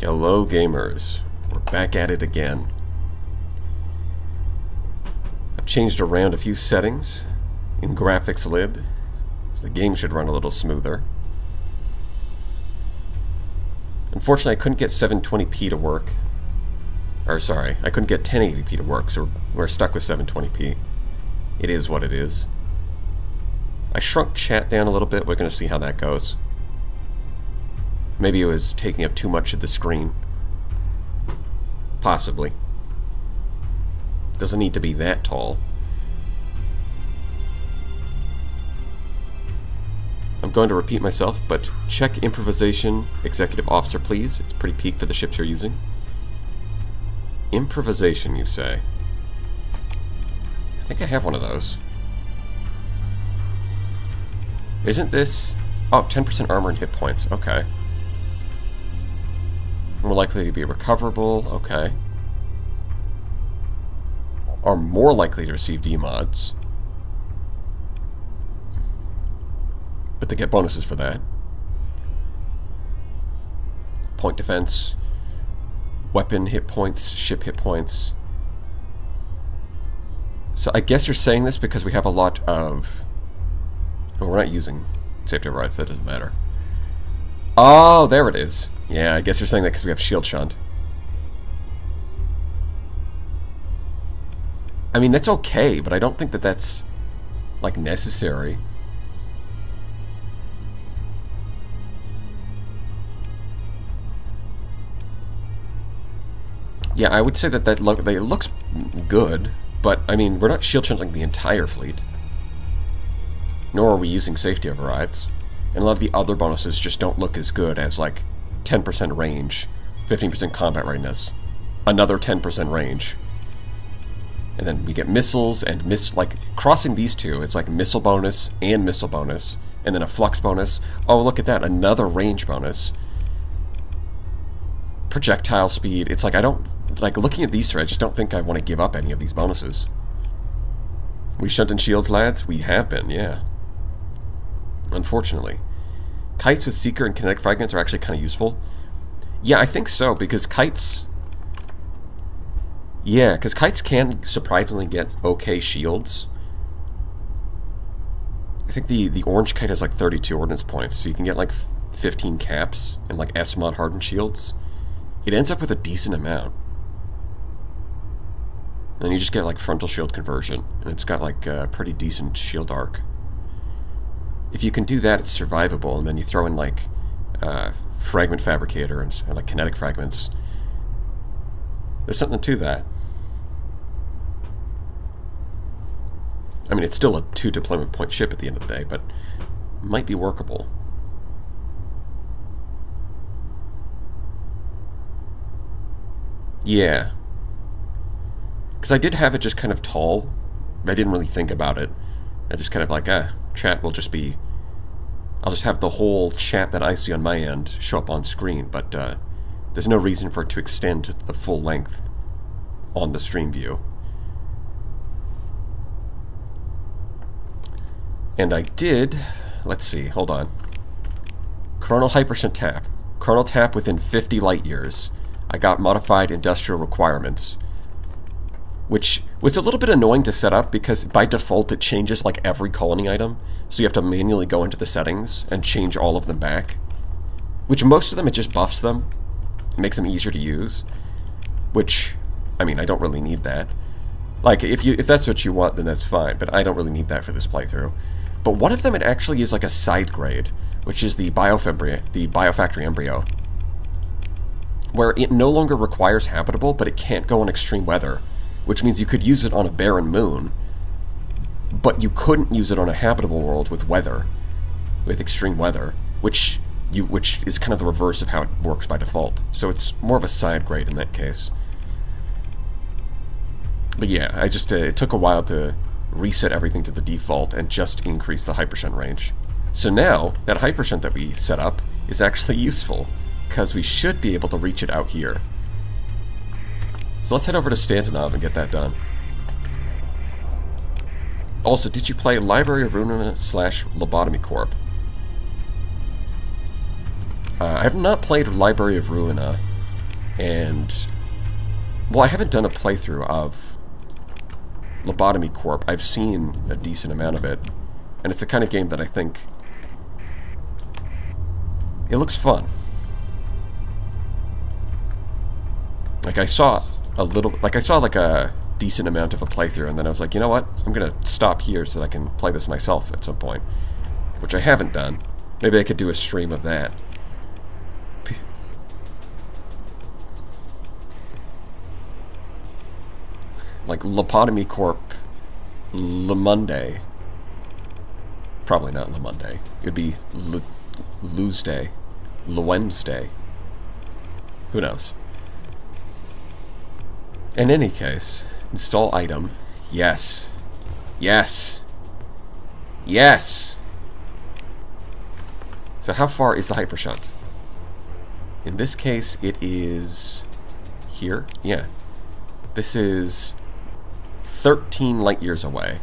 Hello gamers, we're back at it again. I've changed around a few settings in graphics lib, so the game should run a little smoother. Unfortunately, I couldn't get 720p to work. Or sorry, I couldn't get 1080p to work, so we're stuck with 720p. It is what it is. I shrunk chat down a little bit, we're going to see how that goes. Maybe it was taking up too much of the screen. Possibly. Doesn't need to be that tall. I'm going to repeat myself, but check improvisation executive officer, please. It's pretty peak for the ships you're using. Improvisation, you say? I think I have one of those. Isn't this... Oh, 10% armor and hit points. Okay. More likely to be recoverable. Okay. Are more likely to receive demods. But they get bonuses for that. Point defense. Weapon hit points. Ship hit points. So I guess you're saying this because we have a lot of... Well, we're not using safety overrides, so that doesn't matter. Oh, there it is. Yeah, I guess you're saying that because we have shield shunt. I mean, that's okay, but I don't think that that's, like, necessary. Yeah, I would say that it looks good, but, I mean, we're not shield shunting the entire fleet. Nor are we using safety overrides. And a lot of the other bonuses just don't look as good as, like, 10% range, 15% combat readiness, another 10% range. And then we get missiles and crossing these two, it's like missile bonus, and then a flux bonus. Oh, look at that, another range bonus. Projectile speed. It's like, I don't, like, looking at these three, I just don't think I want to give up any of these bonuses. We shunting shields, lads? We have been, yeah. Unfortunately. Kites with Seeker and kinetic fragments are actually kind of useful. Yeah, I think so, because kites... Yeah, because kites can surprisingly get okay shields. I think the orange kite has like 32 ordnance points, so you can get like 15 caps and like S-mod hardened shields. It ends up with a decent amount. And then you just get like frontal shield conversion, and it's got like a pretty decent shield arc. If you can do that, it's survivable, and then you throw in like fragment fabricator and like kinetic fragments. There's something to that. I mean, it's still a 2 deployment point ship at the end of the day, but might be workable. Yeah. Because I did have it just kind of tall. I didn't really think about it. I just kind of like, chat will just be... I'll just have the whole chat that I see on my end show up on screen, but there's no reason for it to extend to the full length on the stream view. And I did... Let's see, hold on. Chronal Hypershunt tap. Chronal tap within 50 light years. I got modified industrial requirements, which was a little bit annoying to set up because by default it changes like every colony item, so you have to manually go into the settings and change all of them back. Which most of them, it just buffs them. It makes them easier to use. Which, I mean, I don't really need that. Like, if that's what you want, then that's fine, but I don't really need that for this playthrough. But one of them, it actually is like a side grade, which is the biofactory embryo, where it no longer requires habitable, but it can't go on extreme weather, which means you could use it on a barren moon, but you couldn't use it on a habitable world with weather, with extreme weather, which is kind of the reverse of how it works by default. So it's more of a side grade in that case. But yeah, it took a while to reset everything to the default and just increase the hypershunt range. So now, that hypershunt that we set up is actually useful, because we should be able to reach it out here. So let's head over to Stantonov and get that done. Also, did you play Library of Ruina / Lobotomy Corp? I have not played Library of Ruina, And, well, I haven't done a playthrough of Lobotomy Corp. I've seen a decent amount of it, and it's the kind of game that I think it looks fun. Like I saw like a decent amount of a playthrough, and then I was like, you know what? I'm gonna stop here so that I can play this myself at some point, which I haven't done. Maybe I could do a stream of that. Like Lobotomy Corp Le Monday. Probably not Le Monday. It'd be Loseday. Le Wednesday. Who knows? In any case, install item. Yes. Yes. Yes! So how far is the hypershunt? In this case, it is here. Yeah. This is 13 light years away.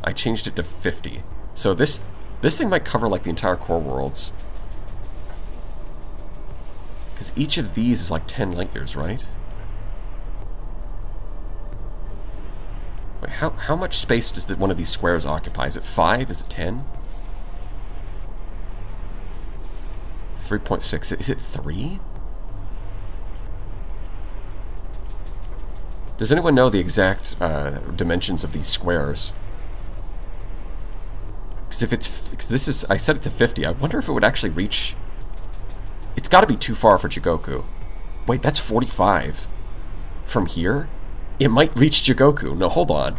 I changed it to 50. So this thing might cover like the entire core worlds. Because each of these is like 10 light years, right? Wait, how much space does one of these squares occupy? Is it 5? Is it 10? 3.6. Is it 3? Does anyone know the exact dimensions of these squares? Because if it's... Because this is... I set it to 50. I wonder if it would actually reach... It's got to be too far for Jigoku. Wait, that's 45. From here? It might reach Jigoku. No, hold on.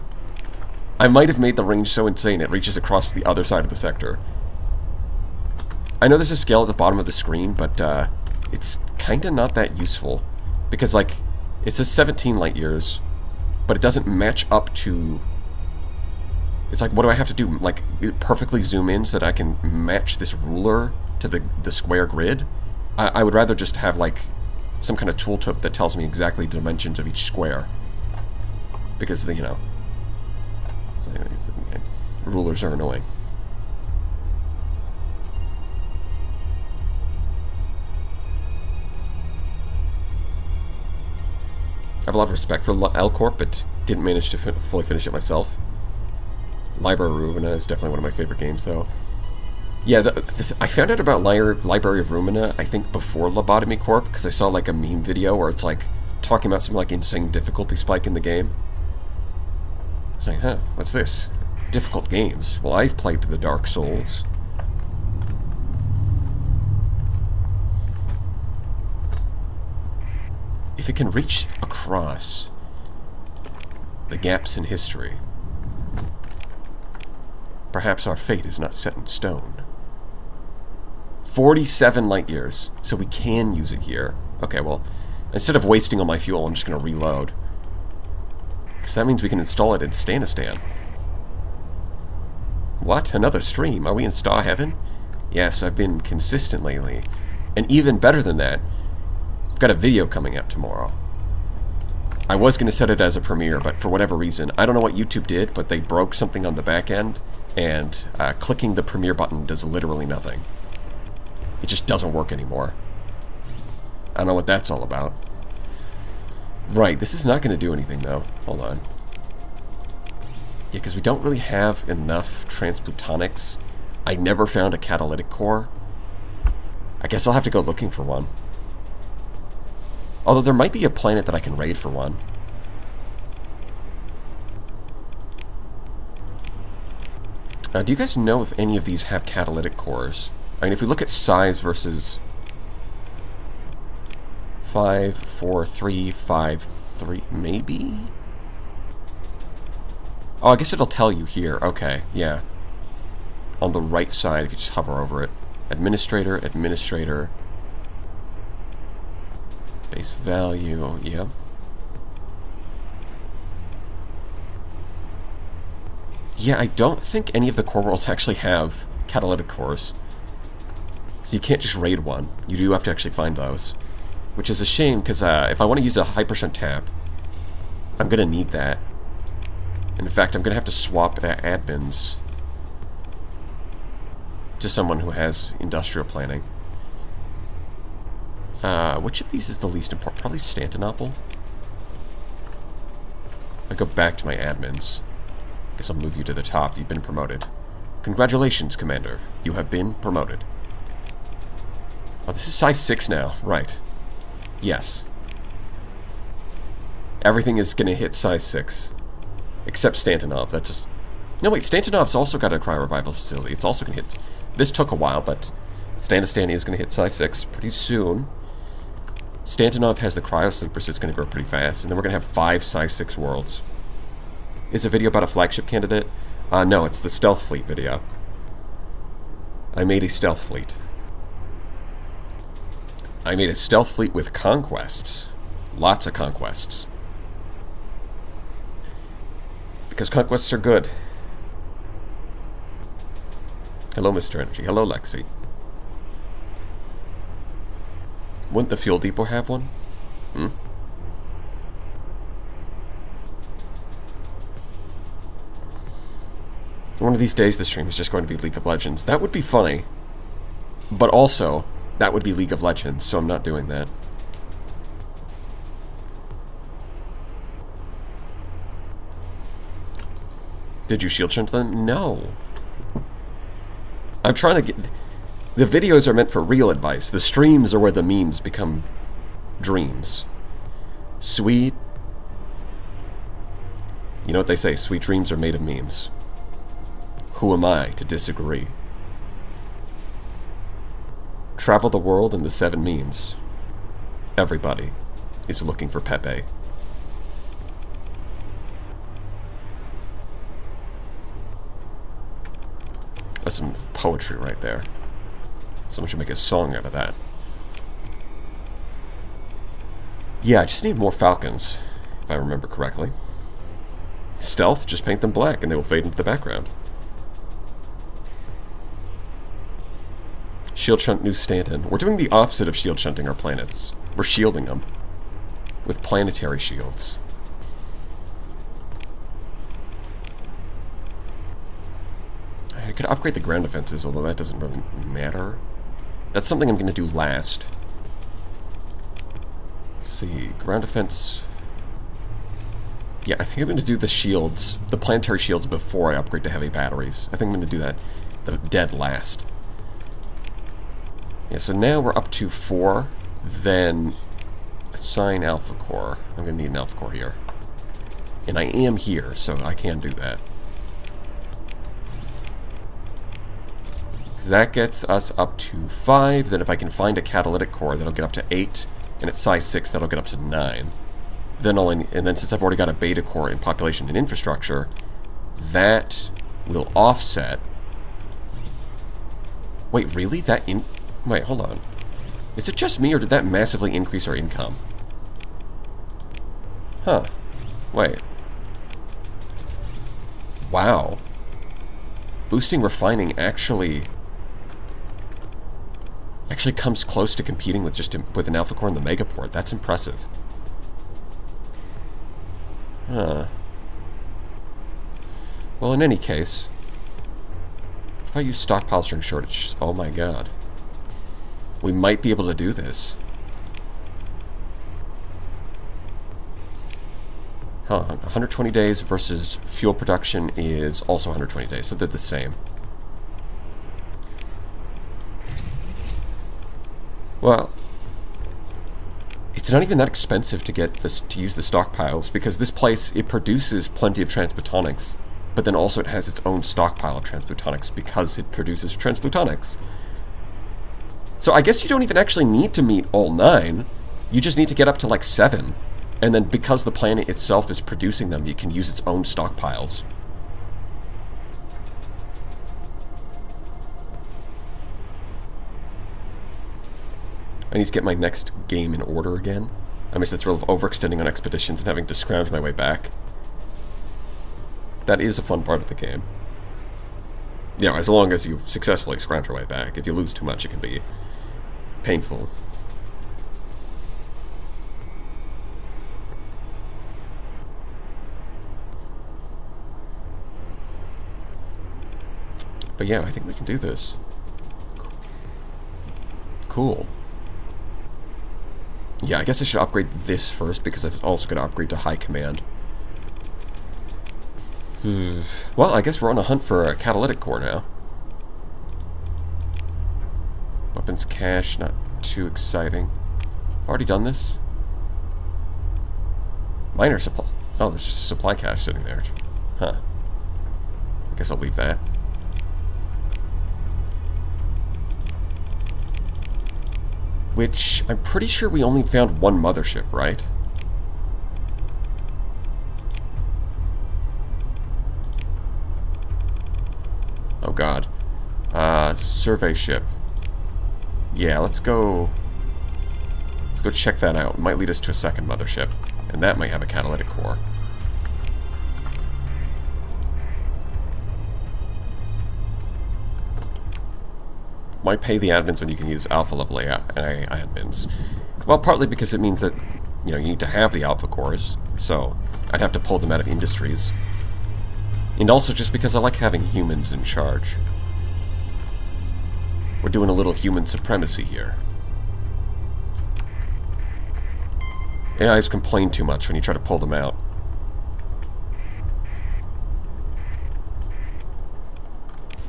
I might have made the range so insane it reaches across to the other side of the sector. I know there's a scale at the bottom of the screen, but it's kind of not that useful. Because, like, it says 17 light years, but it doesn't match up to... It's like, what do I have to do? Like, perfectly zoom in so that I can match this ruler to the square grid? I would rather just have, like, some kind of tooltip that tells me exactly the dimensions of each square. Because, you know, rulers are annoying. I have a lot of respect for L Corp, but didn't manage to fully finish it myself. Library of Rumina is definitely one of my favorite games, though. Yeah, I found out about Library of Rumina, I think, before Lobotomy Corp, because I saw, like, a meme video where it's, like, talking about some, like, insane difficulty spike in the game. I was like, huh, what's this? Difficult games. Well, I've played the Dark Souls. If it can reach across the gaps in history, perhaps our fate is not set in stone. 47 light years, so we can use it here. Okay, well, instead of wasting all my fuel, I'm just going to reload. Because that means we can install it in Stanistan. What? Another stream? Are we in Star Heaven? Yes, I've been consistent lately. And even better than that, I've got a video coming out tomorrow. I was going to set it as a premiere, but for whatever reason, I don't know what YouTube did, but they broke something on the back end, and clicking the premiere button does literally nothing. It just doesn't work anymore. I don't know what that's all about. Right, this is not going to do anything, though. Hold on. Yeah, because we don't really have enough transplutonics. I never found a catalytic core. I guess I'll have to go looking for one. Although there might be a planet that I can raid for one. Do you guys know if any of these have catalytic cores? I mean, if we look at size versus 5, 4, 3, 5, 3, maybe? Oh, I guess it'll tell you here. Okay, yeah. On the right side, if you just hover over it. Administrator, administrator. Base value, yeah. Yeah, I don't think any of the core worlds actually have catalytic cores. So you can't just raid one. You do have to actually find those. Which is a shame, because if I want to use a hypershunt tap, I'm going to need that. And in fact, I'm going to have to swap admins to someone who has industrial planning. Which of these is the least important? Probably Stantinople. I go back to my admins. Guess I'll move you to the top. You've been promoted. Congratulations, Commander. You have been promoted. Oh, this is size 6 now. Right. Yes. Everything is going to hit size 6. Except Stantonov. That's just... No, wait. Stantonov's also got a cryo-revival facility. It's also going to hit... This took a while, but Stanistani is going to hit size 6 pretty soon. Stantonov has the cryo-sleeper, so it's going to grow pretty fast. And then we're going to have 5 size 6 worlds. Is a video about a flagship candidate? No, it's the stealth fleet video. I made a stealth fleet. I made a stealth fleet with conquests. Lots of conquests. Because conquests are good. Hello, Mr. Energy. Hello, Lexi. Wouldn't the fuel depot have one? Hmm? One of these days, the stream is just going to be League of Legends. That would be funny. But also, that would be League of Legends, so I'm not doing that. Did you shield shunt them? No. I'm trying to get... The videos are meant for real advice. The streams are where the memes become dreams. Sweet... You know what they say, sweet dreams are made of memes. Who am I to disagree? Travel the world in the 7 memes. Everybody is looking for Pepe. That's some poetry right there. Someone should make a song out of that. Yeah, I just need more falcons, if I remember correctly. Stealth, just paint them black and they will fade into the background. Shield shunt New Stanton. We're doing the opposite of shield shunting our planets. We're shielding them. With planetary shields. I could upgrade the ground defenses, although that doesn't really matter. That's something I'm going to do last. Let's see. Ground defense... Yeah, I think I'm going to do the shields, the planetary shields, before I upgrade to heavy batteries. I think I'm going to do that the dead last. Yeah, so now we're up to 4. Then assign Alpha Core. I'm going to need an Alpha Core here. And I am here, so I can do that. Because that gets us up to 5. Then if I can find a catalytic core, that'll get up to 8. And at size 6, that'll get up to 9. Then and then since I've already got a beta core in population and infrastructure, that will offset... Wait, really? Wait, hold on. Is it just me, or did that massively increase our income? Huh. Wait. Wow. Boosting refining actually comes close to competing with with an Alpha Core and the Megaport. That's impressive. Huh. Well, in any case, if I use stockpile string shortage, oh my god. We might be able to do this. Huh, 120 days versus fuel production is also 120 days, so they're the same. Well, it's not even that expensive to get this, to use the stockpiles, because this place, it produces plenty of transplutonics, but then also it has its own stockpile of transplutonics because it produces transplutonics. So I guess you don't even actually need to meet all 9. You just need to get up to like 7. And then because the planet itself is producing them, you can use its own stockpiles. I need to get my next game in order again. I miss the thrill of overextending on expeditions and having to scrounge my way back. That is a fun part of the game. You know, as long as you successfully scrounge your way back. If you lose too much, it can be painful. But yeah, I think we can do this. Cool. Yeah, I guess I should upgrade this first, because I've also got to upgrade to high command. Well, I guess we're on a hunt for a catalytic core now. Weapons cache, not too exciting. Already done this? Minor supply. Oh, there's just a supply cache sitting there. Huh. I guess I'll leave that. Which, I'm pretty sure we only found one mothership, right? Oh god. Survey ship. Yeah, let's go check that out. It might lead us to a second mothership, and that might have a catalytic core. Why pay the admins when you can use alpha level admins? Well, partly because it means that, you need to have the alpha cores, so I'd have to pull them out of industries. And also just because I like having humans in charge. We're doing a little human supremacy here. AIs complain too much when you try to pull them out.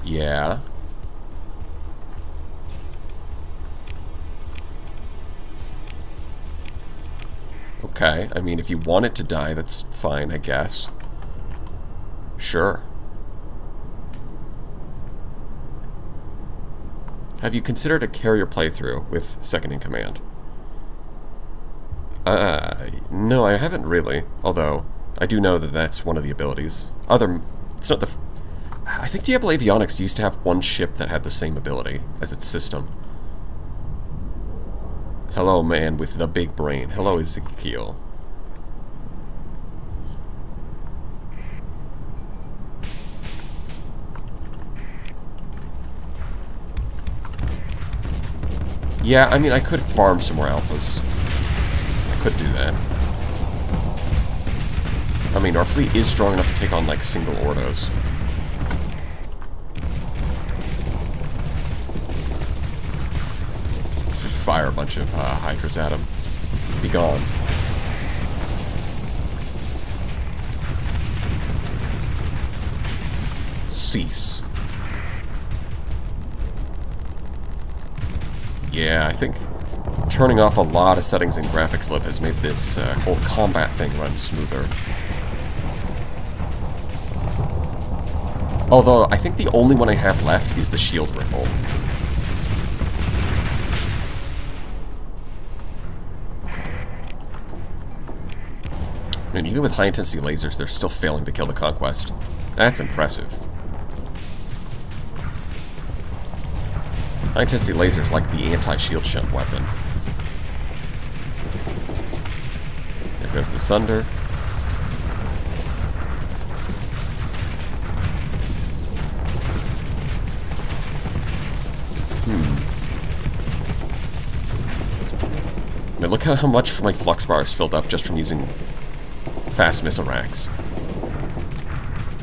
Yeah. Okay, I mean, if you want it to die, that's fine, I guess. Sure. Have you considered a carrier playthrough with second in command? No, I haven't really. Although, I do know that that's one of the abilities. It's not the... I think Diable Avionics used to have one ship that had the same ability as its system. Hello, man with the big brain. Hello, Ezekiel. Yeah, I mean, I could farm some more alphas. I could do that. I mean, our fleet is strong enough to take on, like, single Ordos. Just fire a bunch of Hydras at him. Be gone. Cease. Yeah, I think turning off a lot of settings in graphics lib has made this whole combat thing run smoother. Although, I think the only one I have left is the shield ripple. I mean, even with high-intensity lasers, they're still failing to kill the Conquest. That's impressive. High-intensity lasers like the anti-shield shunt weapon. There goes the Sunder. I mean, look at how much my flux bar is filled up just from using fast missile racks.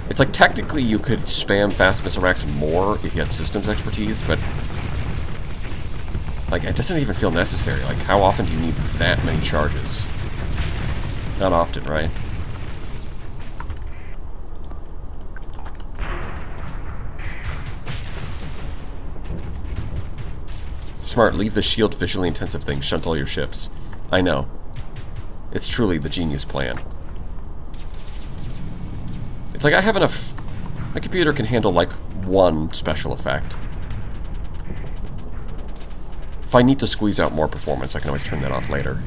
It's like, technically you could spam fast missile racks more if you had systems expertise, but like, it doesn't even feel necessary. Like, how often do you need that many charges? Not often, right? Smart, leave the shield visually intensive thing, shunt all your ships. I know. It's truly the genius plan. It's like I have enough... My computer can handle, like, one special effect. If I need to squeeze out more performance, I can always turn that off later.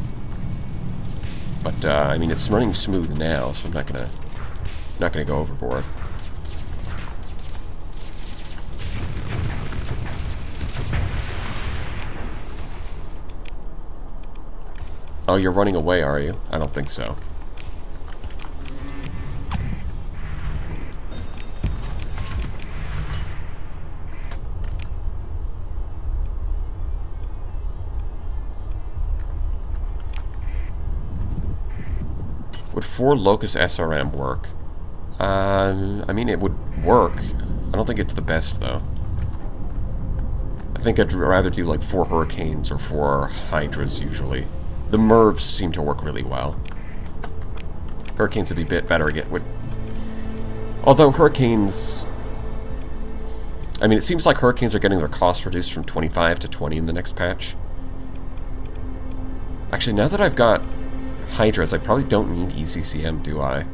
But, I mean, it's running smooth now, so I'm not gonna go overboard. Oh, you're running away, are you? I don't think so. Would 4 Locust SRM work? I mean, it would work. I don't think it's the best, though. I think I'd rather do, like, 4 Hurricanes or 4 Hydras, usually. The MIRVs seem to work really well. Hurricanes would be a bit better again. Although Hurricanes... I mean, it seems like Hurricanes are getting their cost reduced from 25 to 20 in the next patch. Actually, now that I've got Hydras, I probably don't need ECCM, do I?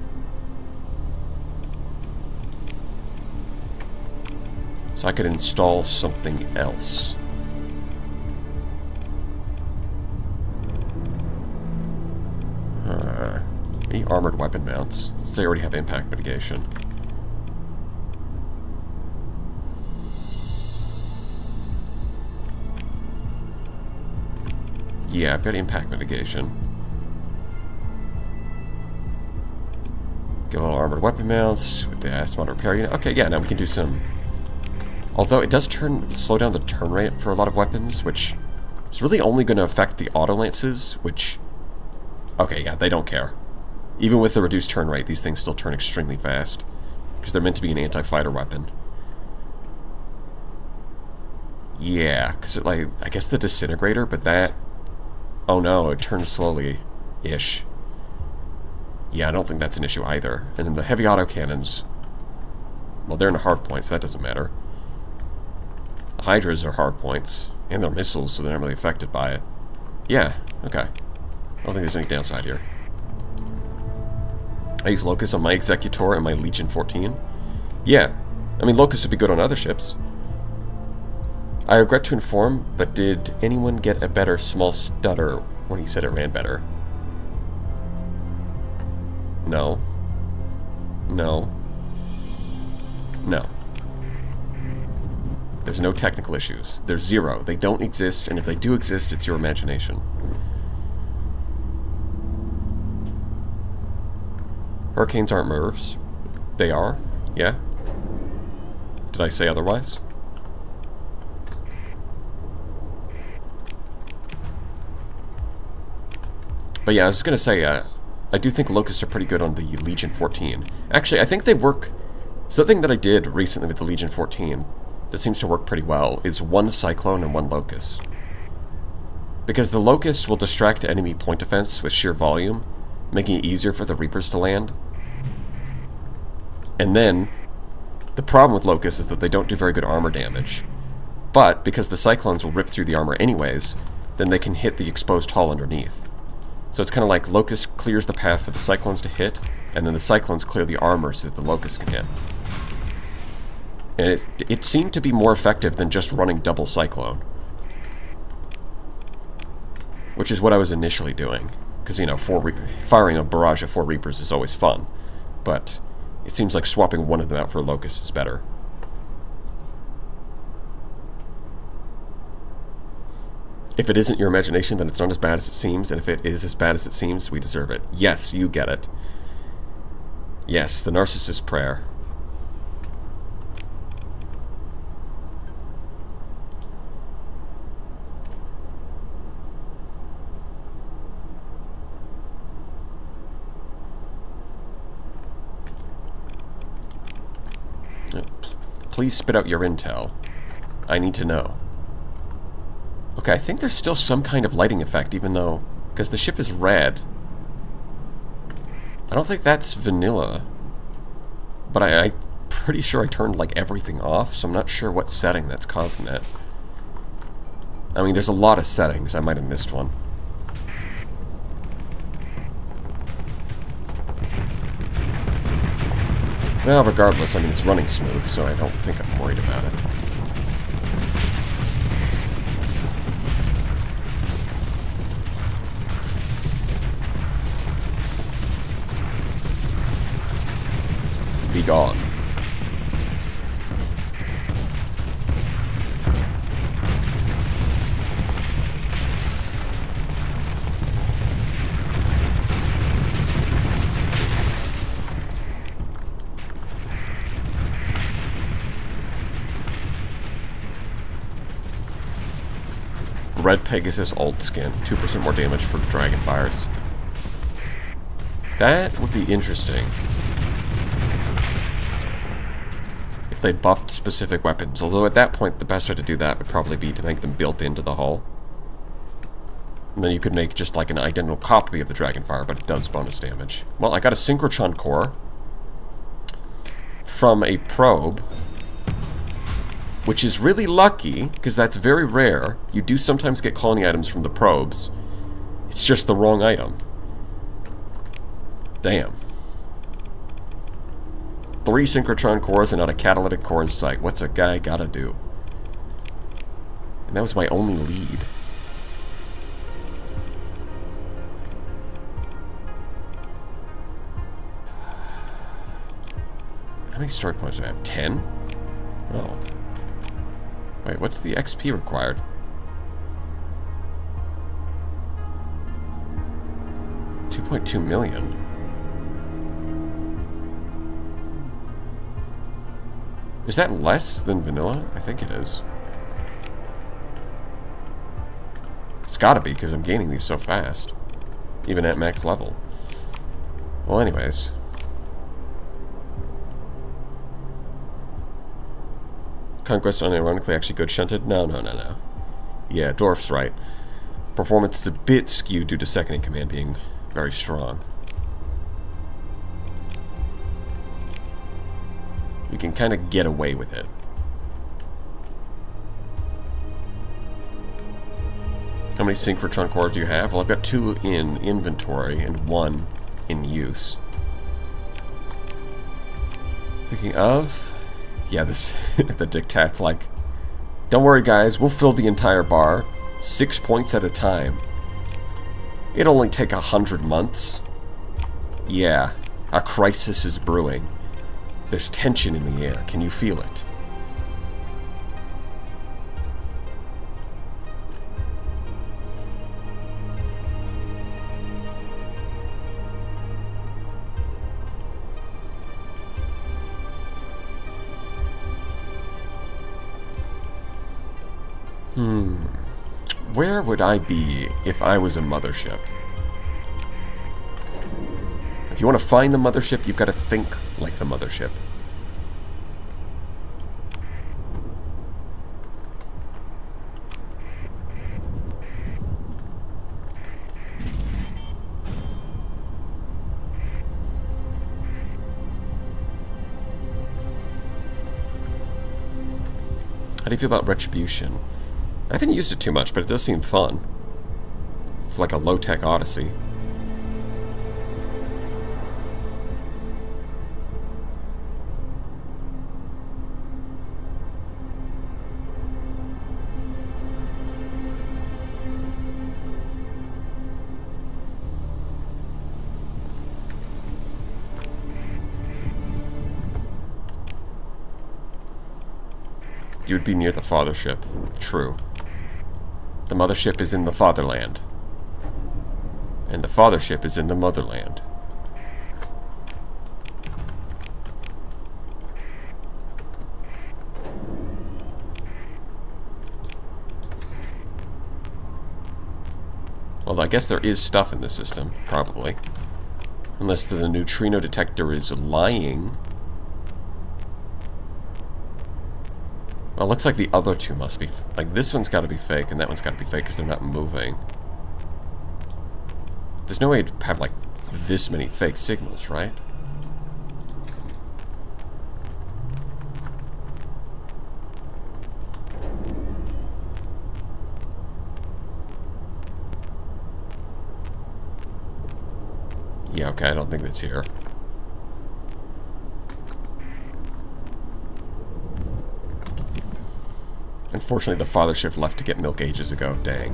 So I could install something else. Any armored weapon mounts, since they already have impact mitigation. Yeah, I've got impact mitigation. Get a little armored weapon mounts with the smart repair unit. Okay, yeah, now we can do some... Although it does slow down the turn rate for a lot of weapons, which is really only going to affect the auto lances, which... Okay, yeah, they don't care. Even with the reduced turn rate, these things still turn extremely fast, because they're meant to be an anti-fighter weapon. Yeah, because like, I guess the disintegrator, but that... Oh no, it turns slowly-ish. Yeah, I don't think that's an issue either. And then the heavy autocannons... Well, they're in a hard point, so that doesn't matter. The Hydras are hard points, and they're missiles, so they're not really affected by it. Yeah, okay. I don't think there's any downside here. I use Locust on my Executor and my Legion 14. Yeah, I mean, Locust would be good on other ships. I regret to inform, but did anyone get a better small stutter when he said it ran better? No. No. No. There's no technical issues. There's zero. They don't exist, and if they do exist, it's your imagination. Hurricanes aren't MIRVs. They are? Yeah? Did I say otherwise? But yeah, I was going to say, I do think Locusts are pretty good on the Legion 14. Actually, I think they work... Something that I did recently with the Legion 14 that seems to work pretty well is one Cyclone and one Locust. Because the Locusts will distract enemy point defense with sheer volume, making it easier for the Reapers to land. And then, the problem with Locusts is that they don't do very good armor damage. But, because the Cyclones will rip through the armor anyways, then they can hit the exposed hull underneath. So it's kind of like Locust clears the path for the Cyclones to hit, and then the Cyclones clear the armor so that the Locusts can hit. And it seemed to be more effective than just running double Cyclone. Which is what I was initially doing. Because, you know, firing a barrage of 4 Reapers is always fun. But it seems like swapping one of them out for a Locust is better. If it isn't your imagination, then it's not as bad as it seems, and if it is as bad as it seems, we deserve it. Yes, you get it. Yes, the narcissist prayer. Please spit out your intel. I need to know. Okay, I think there's still some kind of lighting effect, even though... Because the ship is red. I don't think that's vanilla. But I'm pretty sure I turned, like, everything off, so I'm not sure what setting that's causing that. I mean, there's a lot of settings. I might have missed one. Well, regardless, I mean, it's running smooth, so I don't think I'm worried about it. Be gone. Red Pegasus ult skin, 2% more damage for dragon fires. That would be interesting. If they buffed specific weapons, although at that point the best way to do that would probably be to make them built into the hull. And then you could make just like an identical copy of the Dragonfire, but it does bonus damage. Well, I got a synchrotron core from a probe, which is really lucky, because that's very rare. You do sometimes get colony items from the probes. It's just the wrong item. Damn. 3 synchrotron cores and not a catalytic core in sight. What's a guy gotta do? And that was my only lead. How many story points do I have? 10? Oh. Wait, what's the XP required? $2.2 million. Is that less than vanilla? I think it is. It's gotta be, because I'm gaining these so fast. Even at max level. Well, anyways. Conquest unironically actually good shunted? No. Yeah, Dorf's right. Performance is a bit skewed due to second in command being very strong. You can kind of get away with it. How many synchrotron cores do you have? Well, I've got 2 in inventory and 1 in use. Speaking of, yeah, this the dictat's like, don't worry guys, we'll fill the entire bar, 6 points at a time. It'll only take 100 months. Yeah, a crisis is brewing. There's tension in the air. Can you feel it? Where would I be if I was a mothership? If you want to find the mothership, you've got to think like the mothership. How do you feel about Retribution? I haven't used it too much, but it does seem fun. It's like a low-tech Odyssey. You would be near the fathership. True. The mothership is in the fatherland. And the fathership is in the motherland. Well, I guess there is stuff in the system, probably. Unless the neutrino detector is lying. Well, it looks like the other two must be... Like, this one's got to be fake, and that one's got to be fake because they're not moving. There's no way to have, like, this many fake signals, right? Yeah, okay, I don't think that's here. Unfortunately, the fathership left to get milk ages ago. Dang.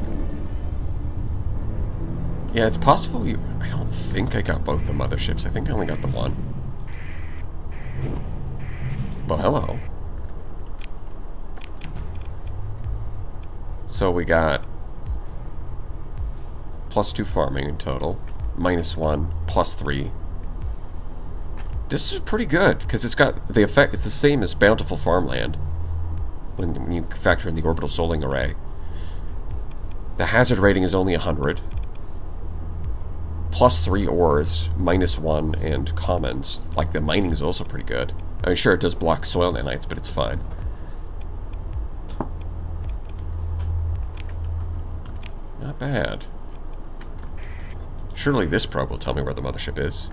Yeah, it's possible you... I don't think I got both the motherships. I think I only got the one. Well, hello. So we got... +2 farming in total. -1, +3. This is pretty good, because it's got the effect... It's the same as bountiful farmland. When you factor in the orbital soling array. The hazard rating is only 100. +3 ores, -1, and commons. Like, the mining is also pretty good. I mean, sure, it does block soil nanites, but it's fine. Not bad. Surely this probe will tell me where the mothership is.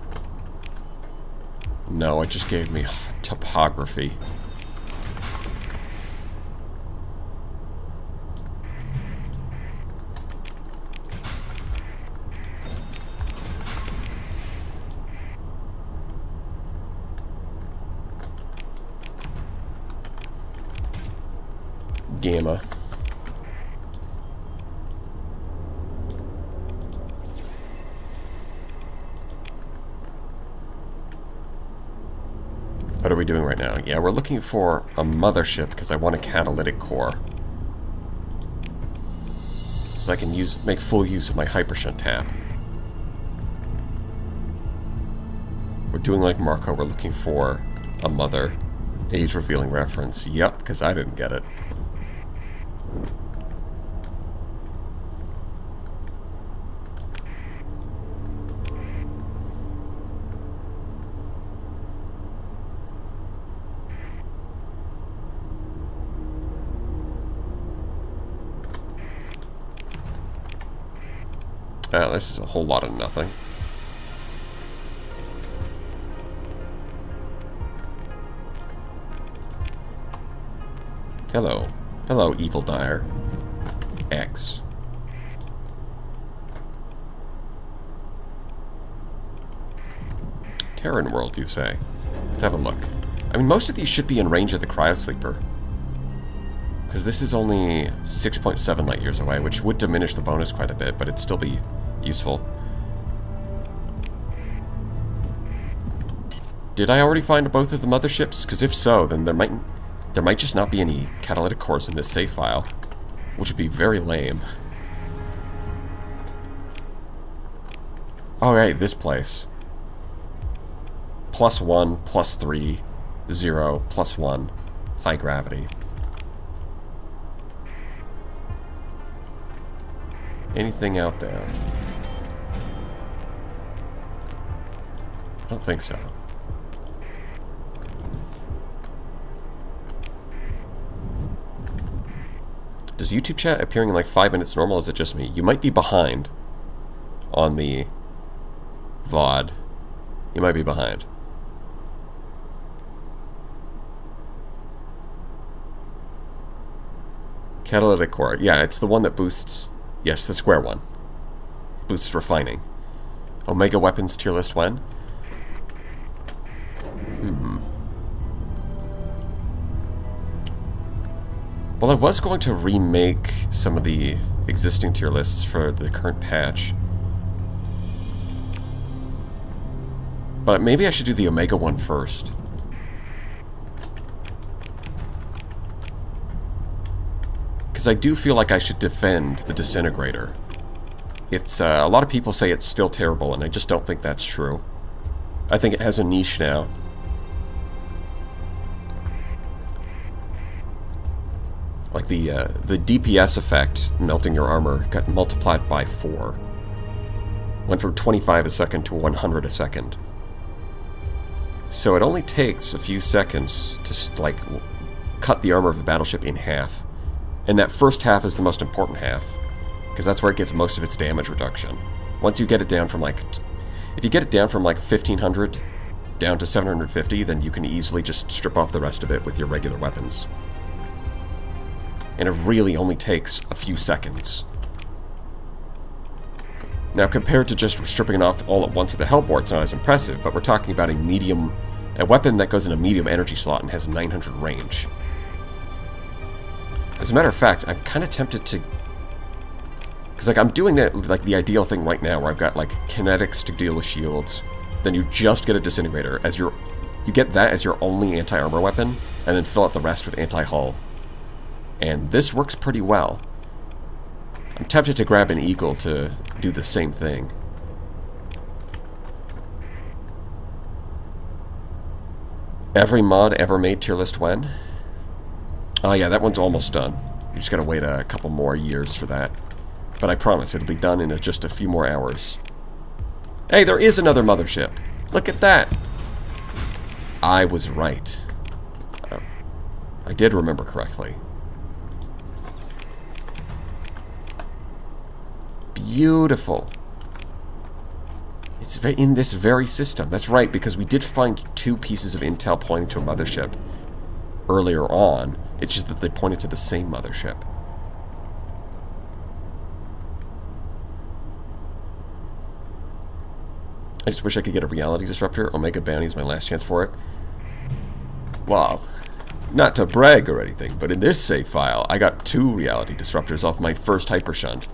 No, it just gave me topography. Gamma. What are we doing right now? Yeah, we're looking for a mothership because I want a catalytic core. So I can make full use of my hypershunt tap. We're doing like Marco, we're looking for a mother. Age-revealing reference. Yep, because I didn't get it. This is a whole lot of nothing. Hello. Hello, Evil Dyer. X. Terran World, you say? Let's have a look. I mean, most of these should be in range of the Cryosleeper. Because this is only 6.7 light years away, which would diminish the bonus quite a bit, but it'd still be useful. Did I already find both of the motherships? Because if so, then there might just not be any catalytic cores in this save file, which would be very lame. Alright, this place. +1, +3, 0, +1, high gravity. Anything out there? I don't think so. Does YouTube chat appearing in like 5 minutes normal, or is it just me? You might be behind on the VOD. You might be behind. Catalytic core. Yeah, it's the one that boosts... Yes, the square one. Boosts refining. Omega weapons tier list when? Well, I was going to remake some of the existing tier lists for the current patch. But maybe I should do the Omega one first. Because I do feel like I should defend the Disintegrator. It's, a lot of people say it's still terrible, and I just don't think that's true. I think it has a niche now. Like the DPS effect, melting your armor, got multiplied by 4. Went from 25 a second to 100 a second. So it only takes a few seconds to, like, cut the armor of a battleship in half. And that first half is the most important half, because that's where it gets most of its damage reduction. Once you get it down from, like... If you get it down from, like, 1500 down to 750, then you can easily just strip off the rest of it with your regular weapons. And it really only takes a few seconds. Now, compared to just stripping it off all at once with a Hellbore, it's not as impressive, but we're talking about a weapon that goes in a medium energy slot and has 900 range. As a matter of fact, I'm kind of tempted to... Because, like, I'm doing that, like, the ideal thing right now, where I've got, like, kinetics to deal with shields, then you just get a Disintegrator as your... You get that as your only anti-armor weapon, and then fill out the rest with anti-hull. And this works pretty well. I'm tempted to grab an Eagle to do the same thing. Every mod ever made tier list when? Oh yeah, that one's almost done. You just gotta wait a couple more years for that. But I promise, it'll be done in just a few more hours. Hey, there is another mothership! Look at that! I was right. Oh, I did remember correctly. Beautiful. It's in this very system. That's right, because we did find 2 pieces of intel pointing to a mothership earlier on. It's just that they pointed to the same mothership. I just wish I could get a reality disruptor. Omega Bounty is my last chance for it. Well, not to brag or anything, but in this save file, I got 2 reality disruptors off my first hypershunt.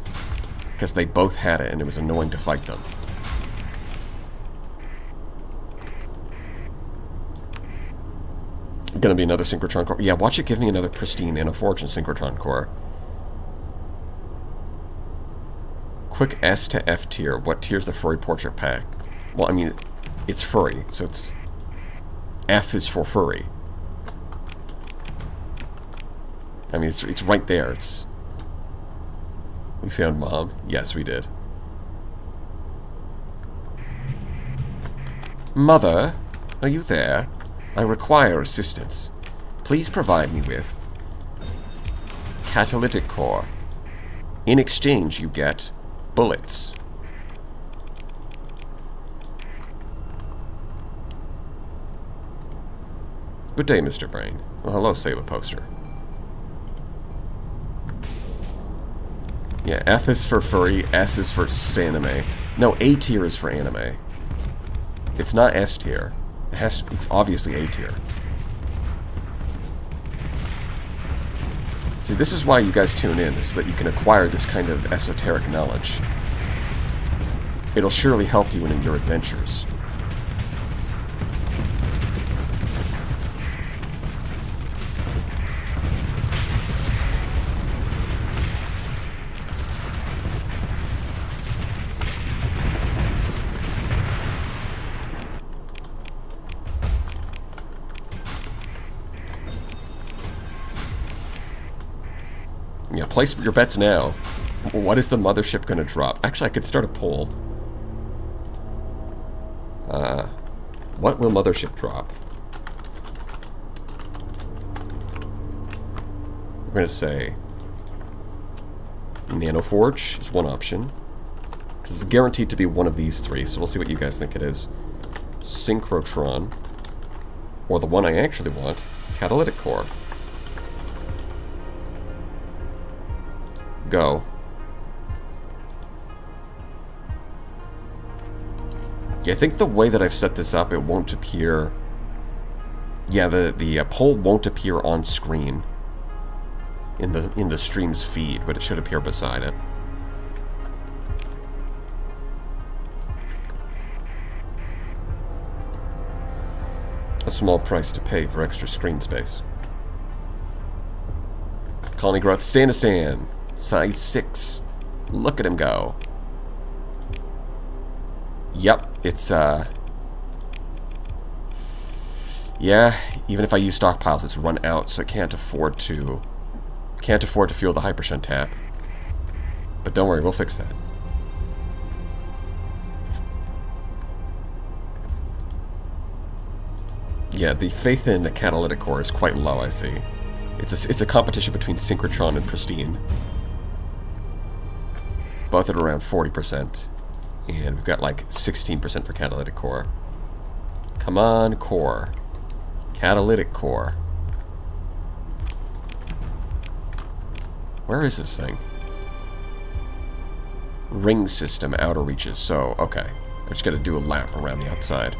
Because they both had it, and it was annoying to fight them. Gonna be another synchrotron core. Yeah, watch it give me another pristine nanoforge and synchrotron core. Quick S to F tier. What tier's the furry portrait pack? Well, I mean, it's furry, so it's... F is for furry. I mean, it's right there. It's... We found Mom. Yes, we did. Mother, are you there? I require assistance. Please provide me with catalytic core. In exchange, you get bullets. Good day, Mr. Brain. Well, hello, Saber Poster. Yeah, F is for furry, S is for sanime. No, A tier is for anime. It's not S tier. It's obviously A tier. See, this is why you guys tune in, is so that you can acquire this kind of esoteric knowledge. It'll surely help you in your adventures. Yeah, place your bets now. What is the mothership going to drop? Actually, I could start a poll. What will mothership drop? We're going to say Nanoforge is one option. This is guaranteed to be one of these 3, so we'll see what you guys think it is. Synchrotron. Or the one I actually want, Catalytic Core. Go. Yeah, I think the way that I've set this up, it won't appear... Yeah, the poll won't appear on screen in the stream's feed, but it should appear beside it. A small price to pay for extra screen space. Colony growth, Stanistan. Size 6. Look at him go. Yep, it's, yeah, even if I use stockpiles, it's run out, so it can't afford to fuel the hypershunt tap. But don't worry, we'll fix that. Yeah, the faith in the catalytic core is quite low, I see. It's a competition between synchrotron and pristine. Both at around 40%. And we've got like 16% for catalytic core. Come on, core. Catalytic core. Where is this thing? Ring system, outer reaches. So, okay. I just gotta do a lap around the outside.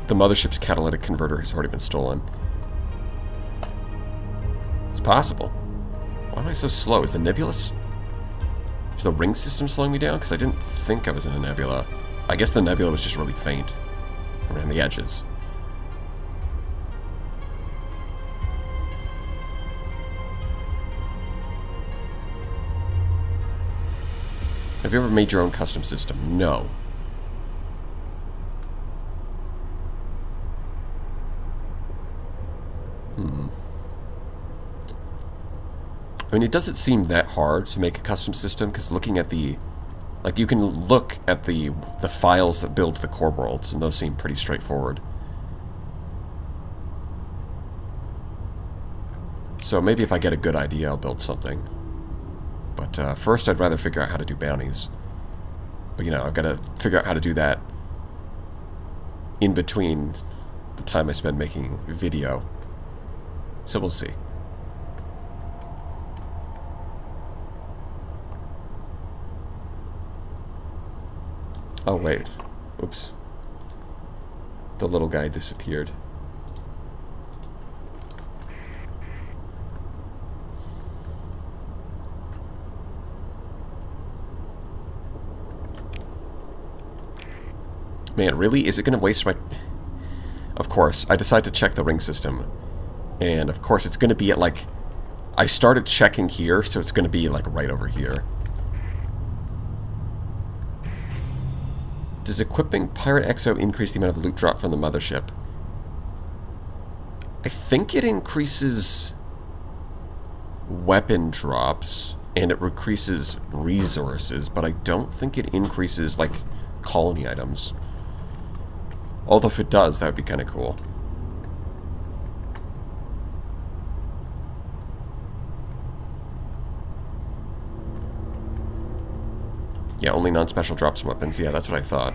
The mothership's catalytic converter has already been stolen. It's possible. Why am I so slow? Is the nebulous... Is the ring system slowing me down? Because I didn't think I was in a nebula. I guess the nebula was just really faint around the edges. Have you ever made your own custom system? No. I mean, it doesn't seem that hard to make a custom system, because looking at the... Like, you can look at the files that build the core worlds, and those seem pretty straightforward. So maybe if I get a good idea, I'll build something. But first, I'd rather figure out how to do bounties. But, you know, I've got to figure out how to do that in between the time I spend making video. So we'll see. Oh, wait. Oops. The little guy disappeared. Man, really? Is it going to waste my... Of course, I decide to check the ring system. And of course, it's going to be at like... I started checking here, so it's going to be like right over here. Does equipping Pirate Exo increase the amount of loot drop from the mothership? I think it increases weapon drops, and it increases resources, but I don't think it increases, like, colony items. Although if it does, that would be kind of cool. Yeah, only non-special drops and weapons. Yeah, that's what I thought.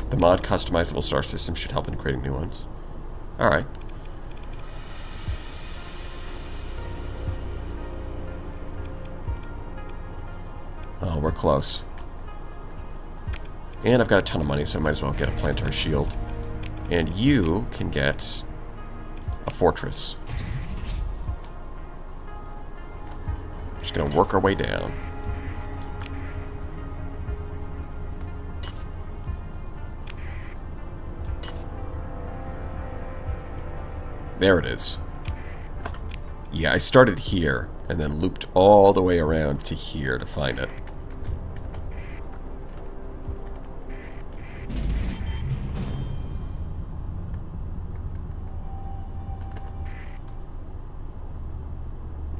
The mod customizable star system should help in creating new ones. Alright. Oh, we're close. And I've got a ton of money, so I might as well get a planetary shield. And you can get a fortress. Just gonna work our way down. There it is. Yeah, I started here and then looped all the way around to here to find it.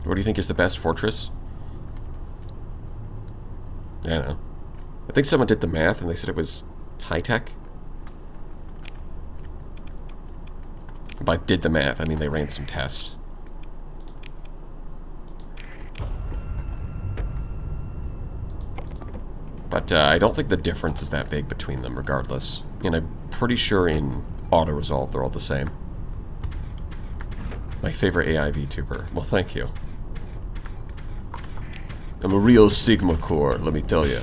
What do you think is the best fortress? I don't know. I think someone did the math and they said it was high-tech. By did the math, I mean they ran some tests. But I don't think the difference is that big between them regardless. And I'm pretty sure in auto-resolve they're all the same. My favorite AI VTuber. Well, thank you. I'm a real Sigma core, let me tell you.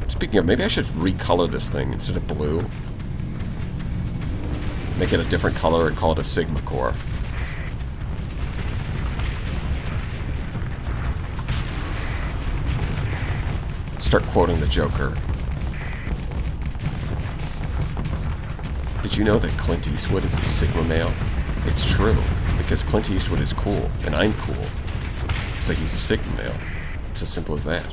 Speaking of, maybe I should recolor this thing instead of blue. Make it a different color and call it a Sigma core. Start quoting the Joker. Did you know that Clint Eastwood is a Sigma male? It's true, because Clint Eastwood is cool, and I'm cool. So he's a Sigma male. It's as simple as that.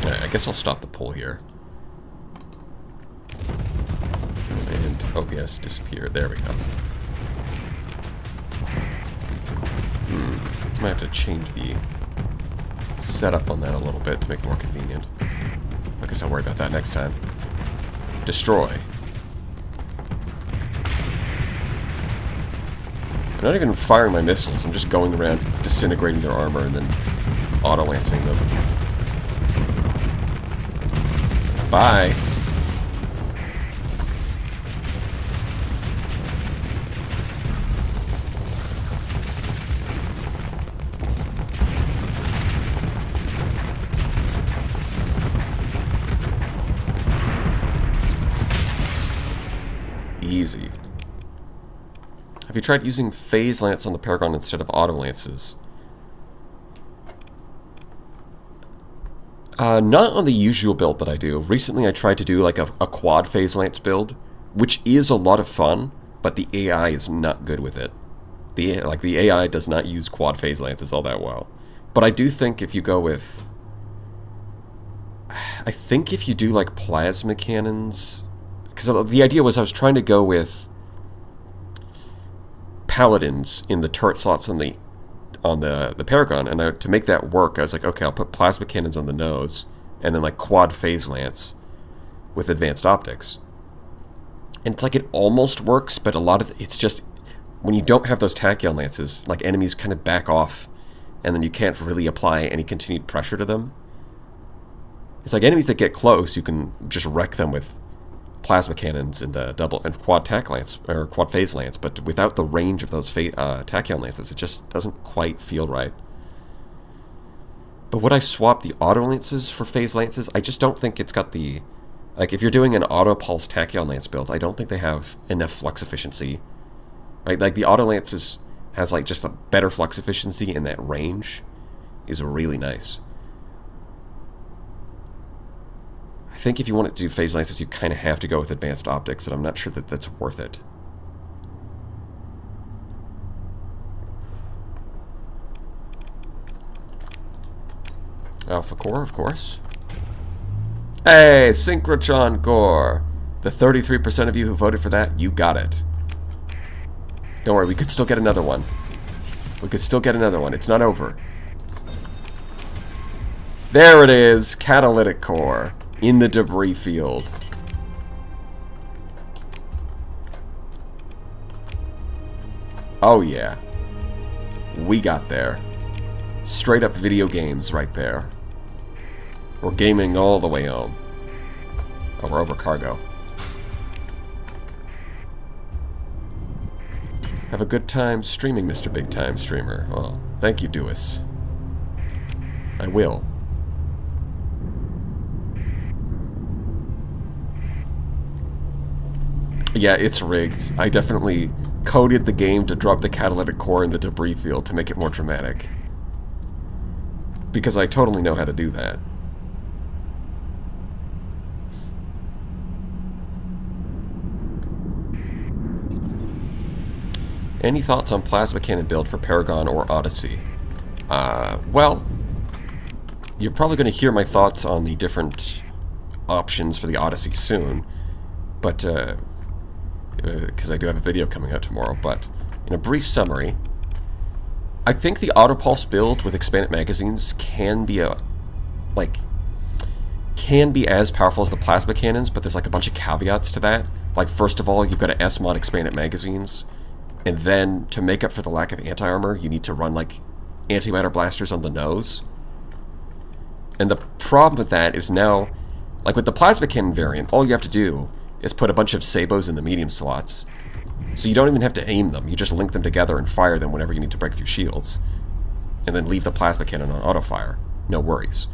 I guess I'll stop the pull here. And OBS disappeared. There we go. Might have to change the setup on that a little bit to make it more convenient. I guess I'll worry about that next time. Destroy. I'm not even firing my missiles. I'm just going around disintegrating their armor and then auto-lancing them. Bye. Easy. Have you tried using phase lance on the Paragon instead of auto lances? Not on the usual build that I do. Recently I tried to do like a quad phase lance build, which is a lot of fun, but the AI is not good with it. The AI does not use quad phase lances all that well. But I do think if you go with... I think if you do like plasma cannons... Because the idea was I was trying to go with paladins in the turret slots on the Paragon, and to make that work, I was like, okay, I'll put plasma cannons on the nose, and then like quad phase lance with advanced optics. And it's like it almost works, but a lot of it's just when you don't have those tachyon lances, like enemies kind of back off, and then you can't really apply any continued pressure to them. It's like enemies that get close, you can just wreck them with plasma cannons and double and quad tac lance or quad phase lance, but without the range of those tachyon lances, it just doesn't quite feel right. But would I swap the auto lances for phase lances? I just don't think it's got the, like if you're doing an auto pulse tachyon lance build, I don't think they have enough flux efficiency. Right, like the auto lances has like just a better flux efficiency, and that range is really nice. I think if you want to do phase lances, you kind of have to go with advanced optics, and I'm not sure that that's worth it. Alpha core, of course. Hey, Synchrotron core! The 33% of you who voted for that, you got it. Don't worry, we could still get another one. We could still get another one. It's not over. There it is! Catalytic core. In the debris field. Oh yeah. We got there. Straight up video games right there. We're gaming all the way home. Oh, we're over cargo. Have a good time streaming, Mr. Big Time Streamer. Well, thank you, Dewis. I will. Yeah, it's rigged. I definitely coded the game to drop the catalytic core in the debris field to make it more dramatic. Because I totally know how to do that. Any thoughts on plasma cannon build for Paragon or Odyssey? Well, you're probably going to hear my thoughts on the different options for the Odyssey soon, but because I do have a video coming out tomorrow. But in a brief summary, I think the autopulse build with expanded magazines can be as powerful as the plasma cannons, but there's like a bunch of caveats to that. Like, first of all, you've got to S-mod expanded magazines, and then to make up for the lack of anti-armor, you need to run like antimatter blasters on the nose. And the problem with that is now, like with the plasma cannon variant, all you have to do is put a bunch of sabos in the medium slots. So you don't even have to aim them, you just link them together and fire them whenever you need to break through shields. And then leave the plasma cannon on auto-fire. No worries.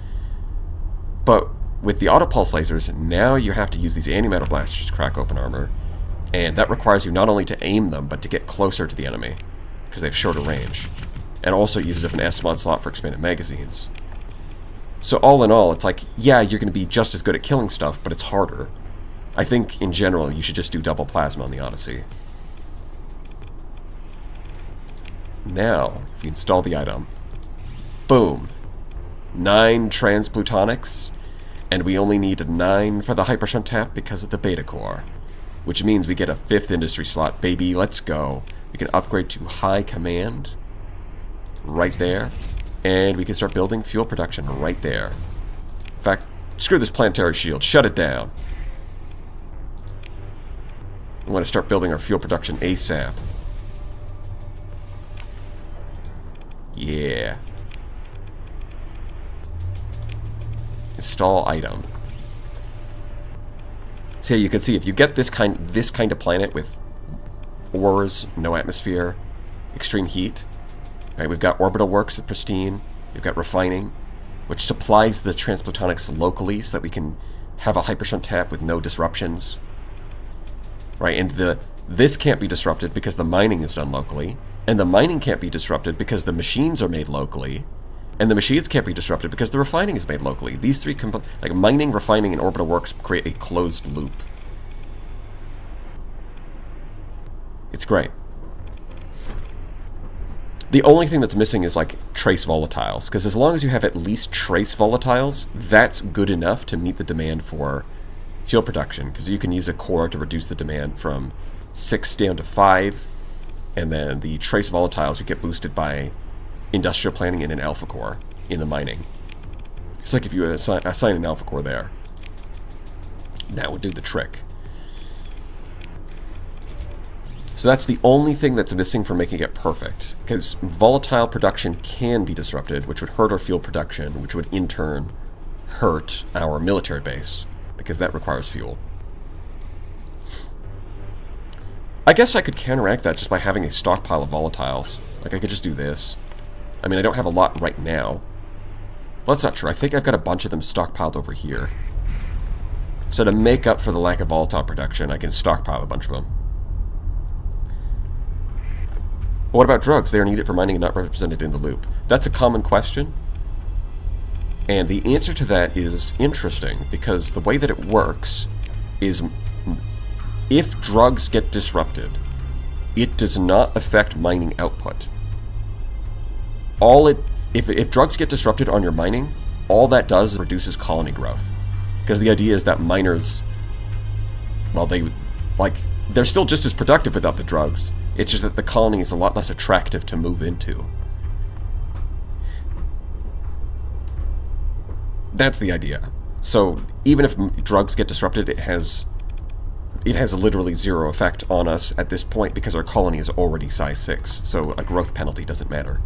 But with the auto-pulse lasers, now you have to use these antimatter blasters to crack open armor. And that requires you not only to aim them, but to get closer to the enemy, because they have shorter range. And also uses up an S-mod slot for expanded magazines. So all in all, it's like, yeah, you're going to be just as good at killing stuff, but it's harder. I think, in general, you should just do double plasma on the Odyssey. Now, if you install the item, boom, 9 transplutonics, and we only need 9 for the hypershunt tap because of the beta core, which means we get a 5th industry slot, baby, let's go. We can upgrade to high command, right there, and we can start building fuel production right there. In fact, screw this planetary shield, shut it down. We want to start building our fuel production ASAP. Yeah. Install item. So yeah, you can see if you get this kind of planet with ores, no atmosphere, extreme heat. Right, we've got orbital works at pristine. We've got refining, which supplies the transplutonics locally so that we can have a hypershunt tap with no disruptions. Right, and this can't be disrupted because the mining is done locally, and the mining can't be disrupted because the machines are made locally, And the machines can't be disrupted because the refining is made locally. These three, like mining, refining, and orbital works create a closed loop. It's great. The only thing that's missing is like trace volatiles, because as long as you have at least trace volatiles, that's good enough to meet the demand for fuel production, because you can use a core to reduce the demand from 6 down to 5, and then the trace volatiles you get boosted by industrial planning in an alpha core in the mining. It's like if you assign an alpha core there, that would do the trick. So that's the only thing that's missing for making it perfect, because volatile production can be disrupted, which would hurt our fuel production, which would in turn hurt our military base, because that requires fuel. I guess I could counteract that just by having a stockpile of volatiles. Like, I could just do this. I mean, I don't have a lot right now. Well, that's not true. I think I've got a bunch of them stockpiled over here. So to make up for the lack of volatile production, I can stockpile a bunch of them. But what about drugs? They are needed for mining and not represented in the loop. That's a common question. And the answer to that is interesting, because the way that it works is if drugs get disrupted, it does not affect mining output. If drugs get disrupted on your mining, all that does is reduces colony growth. Because the idea is that miners, well, they're still just as productive without the drugs. It's just that the colony is a lot less attractive to move into. That's the idea. So even if drugs get disrupted, it has literally zero effect on us at this point because our colony is already size 6. So a growth penalty doesn't matter.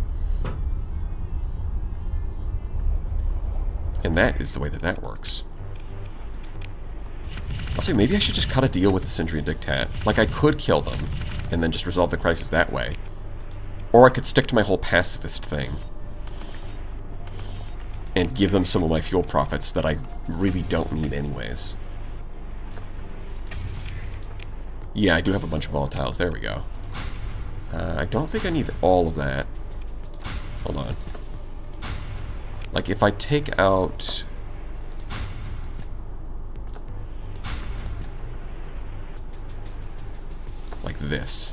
And that is the way that works. I'll say maybe I should just cut a deal with the Sindrian Dictat. Like, I could kill them and then just resolve the crisis that way. Or I could stick to my whole pacifist thing and give them some of my fuel profits that I really don't need anyways. Yeah, I do have a bunch of volatiles. There we go. I don't think I need all of that. Hold on. Like, if I take out... like this.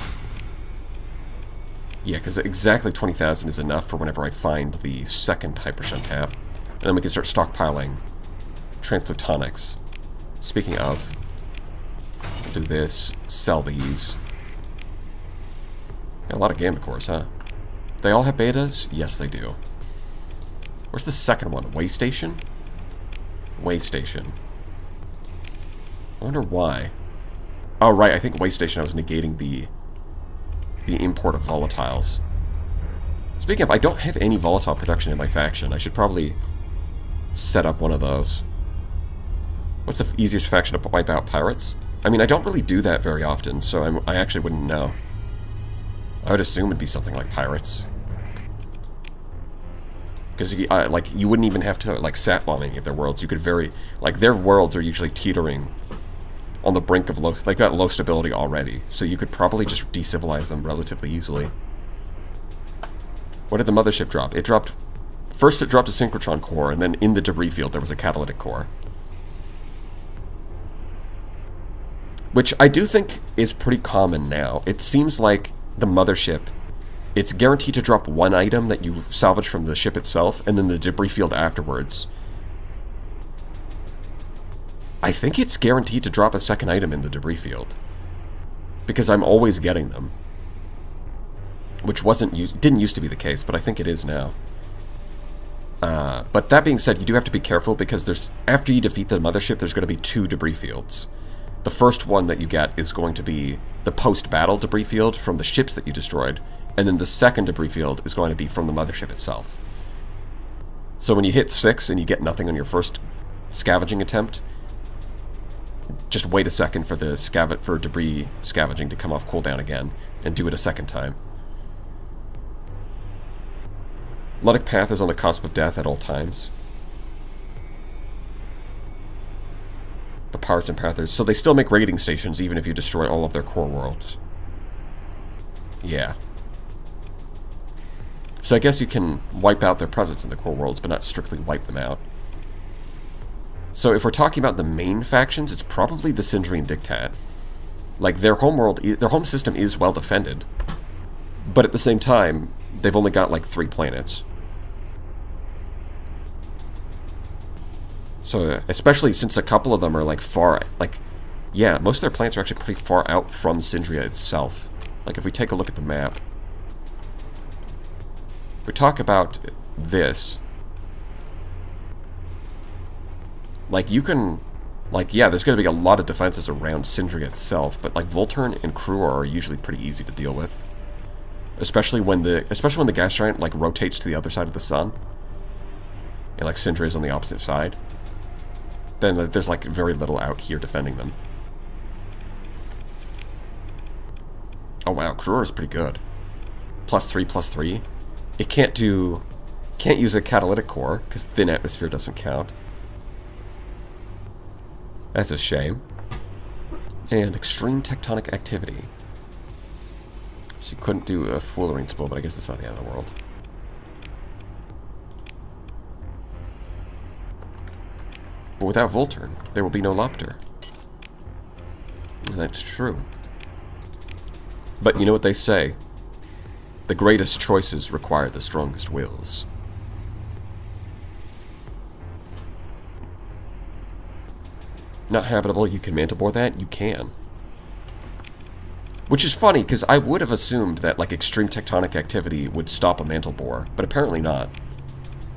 Yeah, because exactly 20,000 is enough for whenever I find the second hypershunt tap. And then we can start stockpiling transplutonics. Speaking of, we'll do this, sell these. Got a lot of gamma cores, huh? They all have betas? Yes, they do. Where's the second one? Way station? Way station. I wonder why. Oh, right, I think way station I was negating the import of volatiles. Speaking of, I don't have any volatile production in my faction. I should probably set up one of those. What's the easiest faction to wipe out? Pirates? I mean, I don't really do that very often, so I actually wouldn't know. I would assume it'd be something like pirates. Because like, you wouldn't even have to like sat bomb any of their worlds. You could their worlds are usually teetering on the brink of low. They've got low stability already, so you could probably just decivilize them relatively easily. What did the mothership drop? It dropped. First, it dropped a synchrotron core, and then in the debris field there was a catalytic core, which I do think is pretty common now. It seems like the mothership, it's guaranteed to drop one item that you salvage from the ship itself, and then the debris field afterwards. I think it's guaranteed to drop a second item in the debris field, because I'm always getting them, which didn't used to be the case, but I think it is now. But that being said, you do have to be careful, because after you defeat the mothership, there's going to be 2 debris fields. The first one that you get is going to be the post-battle debris field from the ships that you destroyed, and then the second debris field is going to be from the mothership itself. So when you hit 6 and you get nothing on your first scavenging attempt, just wait a second for the debris scavenging to come off cooldown again, and do it a second time. Luddic Path is on the cusp of death at all times. The Pirates and Pathers, so they still make raiding stations even if you destroy all of their core worlds. Yeah. So I guess you can wipe out their presence in the core worlds, but not strictly wipe them out. So if we're talking about the main factions, it's probably the Sindri and Dictat. Like, their home system is well defended, but at the same time, they've only got like 3 planets. So, especially since a couple of them are like far, like, yeah, most of their planets are actually pretty far out from Sindria itself. Like, if we take a look at the map, if we talk about this, like, you can, like, yeah, there's going to be a lot of defenses around Sindria itself, but like Volturn and Kruor are usually pretty easy to deal with, especially when the gas giant like rotates to the other side of the sun, and like Sindria is on the opposite side. Then there's like very little out here defending them. Oh wow, Kruor is pretty good. +3/+3. It can't use a catalytic core because thin atmosphere doesn't count. That's a shame. And extreme tectonic activity. So you couldn't do a Fullerene spill, but I guess that's not the end of the world. But without Volturn, there will be no Lopter. And that's true. But you know what they say? The greatest choices require the strongest wills. Not habitable, you can mantle bore that? You can. Which is funny, because I would have assumed that like extreme tectonic activity would stop a mantle bore, but apparently not.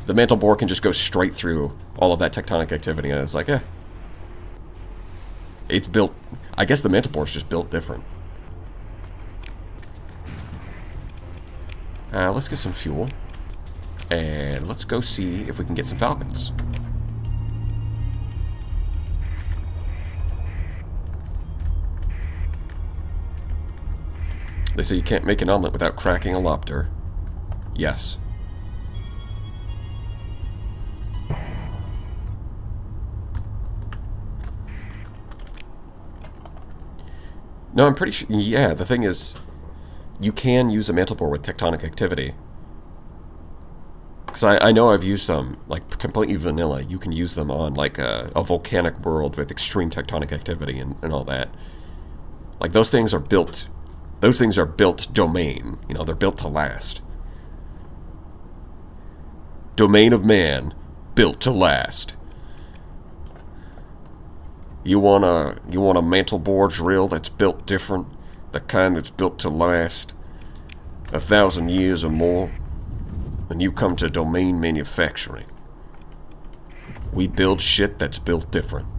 The mantle bore can just go straight through all of that tectonic activity, and it's like, it's built, I guess the mantle bore is just built different. Let's get some fuel, and let's go see if we can get some Falcons. They say you can't make an omelet without cracking a Lopter. Yes. No, I'm pretty sure, yeah, the thing is, you can use a mantle bore with tectonic activity. Because I know I've used them, like, completely vanilla. You can use them on, like, a volcanic world with extreme tectonic activity and all that. Like, those things are built domain. You know, they're built to last. Domain of man, built to last. You want a mantle bore drill that's built different? The kind that's built to last 1,000 years or more? And you come to domain manufacturing. We build shit that's built different.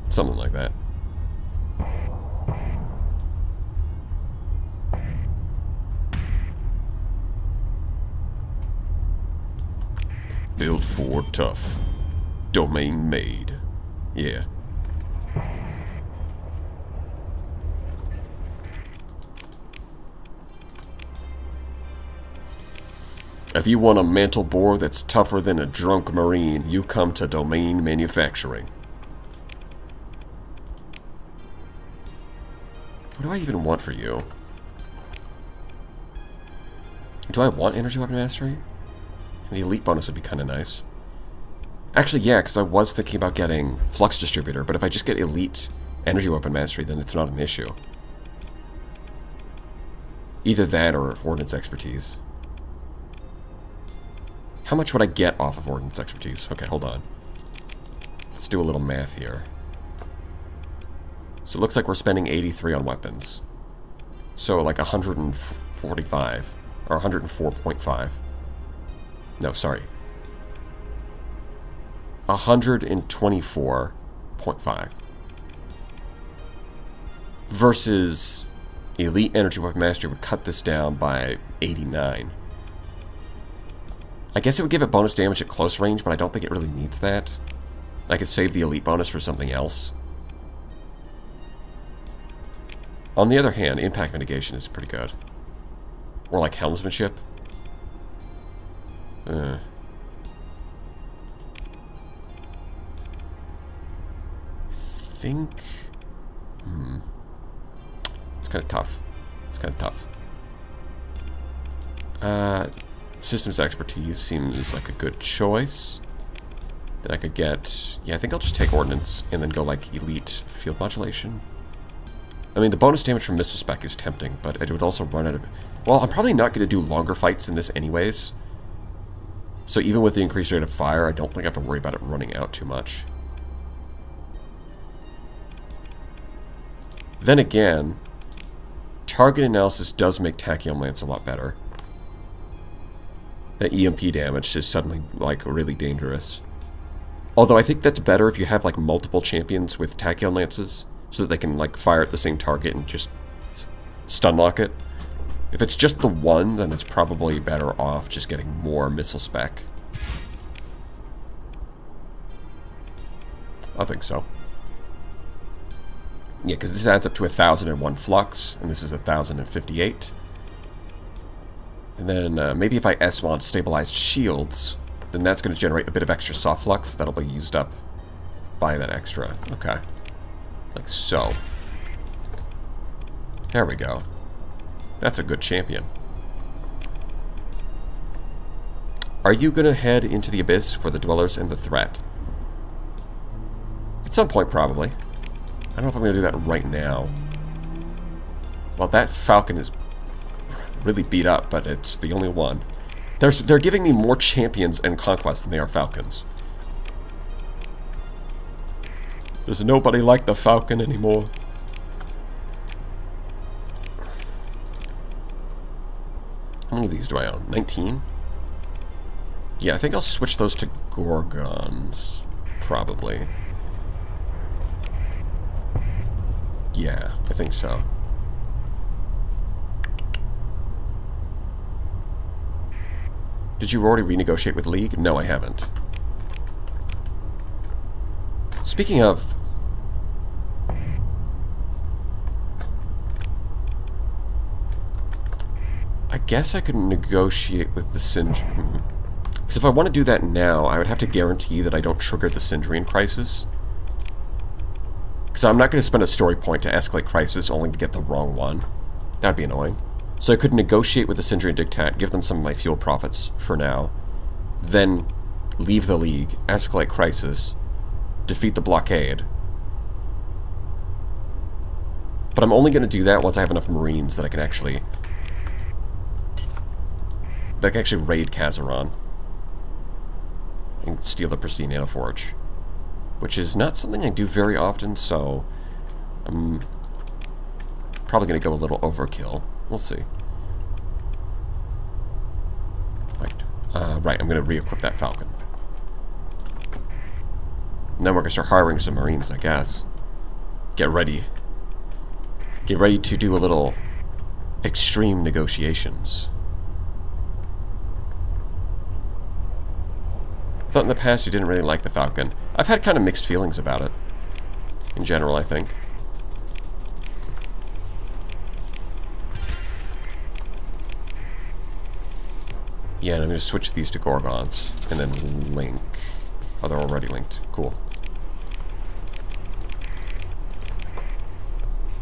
Something like that. Built for tough. Domain made. Yeah. If you want a mantle bore that's tougher than a drunk Marine, you come to domain manufacturing. What do I even want for you? Do I want energy weapon mastery? The elite bonus would be kind of nice. Actually, yeah, because I was thinking about getting flux distributor, but if I just get elite energy weapon mastery, then it's not an issue. Either that or ordnance expertise. How much would I get off of ordnance expertise? Okay, hold on. Let's do a little math here. So it looks like we're spending 83 on weapons. So like 145, or 104.5. No, sorry. 124.5. Versus elite energy weapon mastery would cut this down by 89. I guess it would give it bonus damage at close range, but I don't think it really needs that. I could save the elite bonus for something else. On the other hand, impact mitigation is pretty good. Or like helmsmanship. I think... It's kind of tough. It's kind of tough. Systems expertise seems like a good choice. Then I could get... Yeah, I think I'll just take ordnance and then go like elite field modulation. I mean, the bonus damage from missile spec is tempting, but it would also run out of... Well, I'm probably not going to do longer fights in this anyways. So even with the increased rate of fire, I don't think I have to worry about it running out too much. Then again, target analysis does make Tachyon Lance a lot better. That EMP damage is suddenly, like, really dangerous. Although I think that's better if you have, like, multiple champions with Tachyon Lances, so that they can, like, fire at the same target and just stun lock it. If it's just the one, then it's probably better off just getting more missile spec. I think so. Yeah, because this adds up to 1,001 flux, and this is 1,058. And then maybe if I S-mod stabilized shields, then that's going to generate a bit of extra soft flux that'll be used up by that extra. Okay. Like so. There we go. That's a good champion. Are you going to head into the abyss for the dwellers and the threat? At some point, probably. I don't know if I'm going to do that right now. Well, that falcon is really beat up, but it's the only one. They're giving me more champions and conquests than they are falcons. There's nobody like the falcon anymore. How many of these do I own? 19? Yeah, I think I'll switch those to Gorgons. Probably. Yeah, I think so. Did you already renegotiate with League? No, I haven't. Speaking of... I guess I could negotiate with the Sindrian. Because if I want to do that now, I would have to guarantee that I don't trigger the Sindrian crisis. Because I'm not going to spend a story point to escalate crisis only to get the wrong one. That'd be annoying. So I could negotiate with the Sindrian Dictat, give them some of my fuel profits for now, then leave the League, escalate crisis, defeat the blockade. But I'm only going to do that once I have enough Marines that I can actually... raid Kazeron. And steal the pristine nanoforge. Which is not something I do very often, so... I'm probably going to go a little overkill. We'll see. Right, I'm going to re-equip that Falcon. And then we're going to start hiring some Marines, I guess. Get ready. Get ready to do a little extreme negotiations. I thought in the past you didn't really like the Falcon. I've had kind of mixed feelings about it. In general, I think. Yeah, and I'm going to switch these to Gorgons, and then link. Oh, they're already linked. Cool.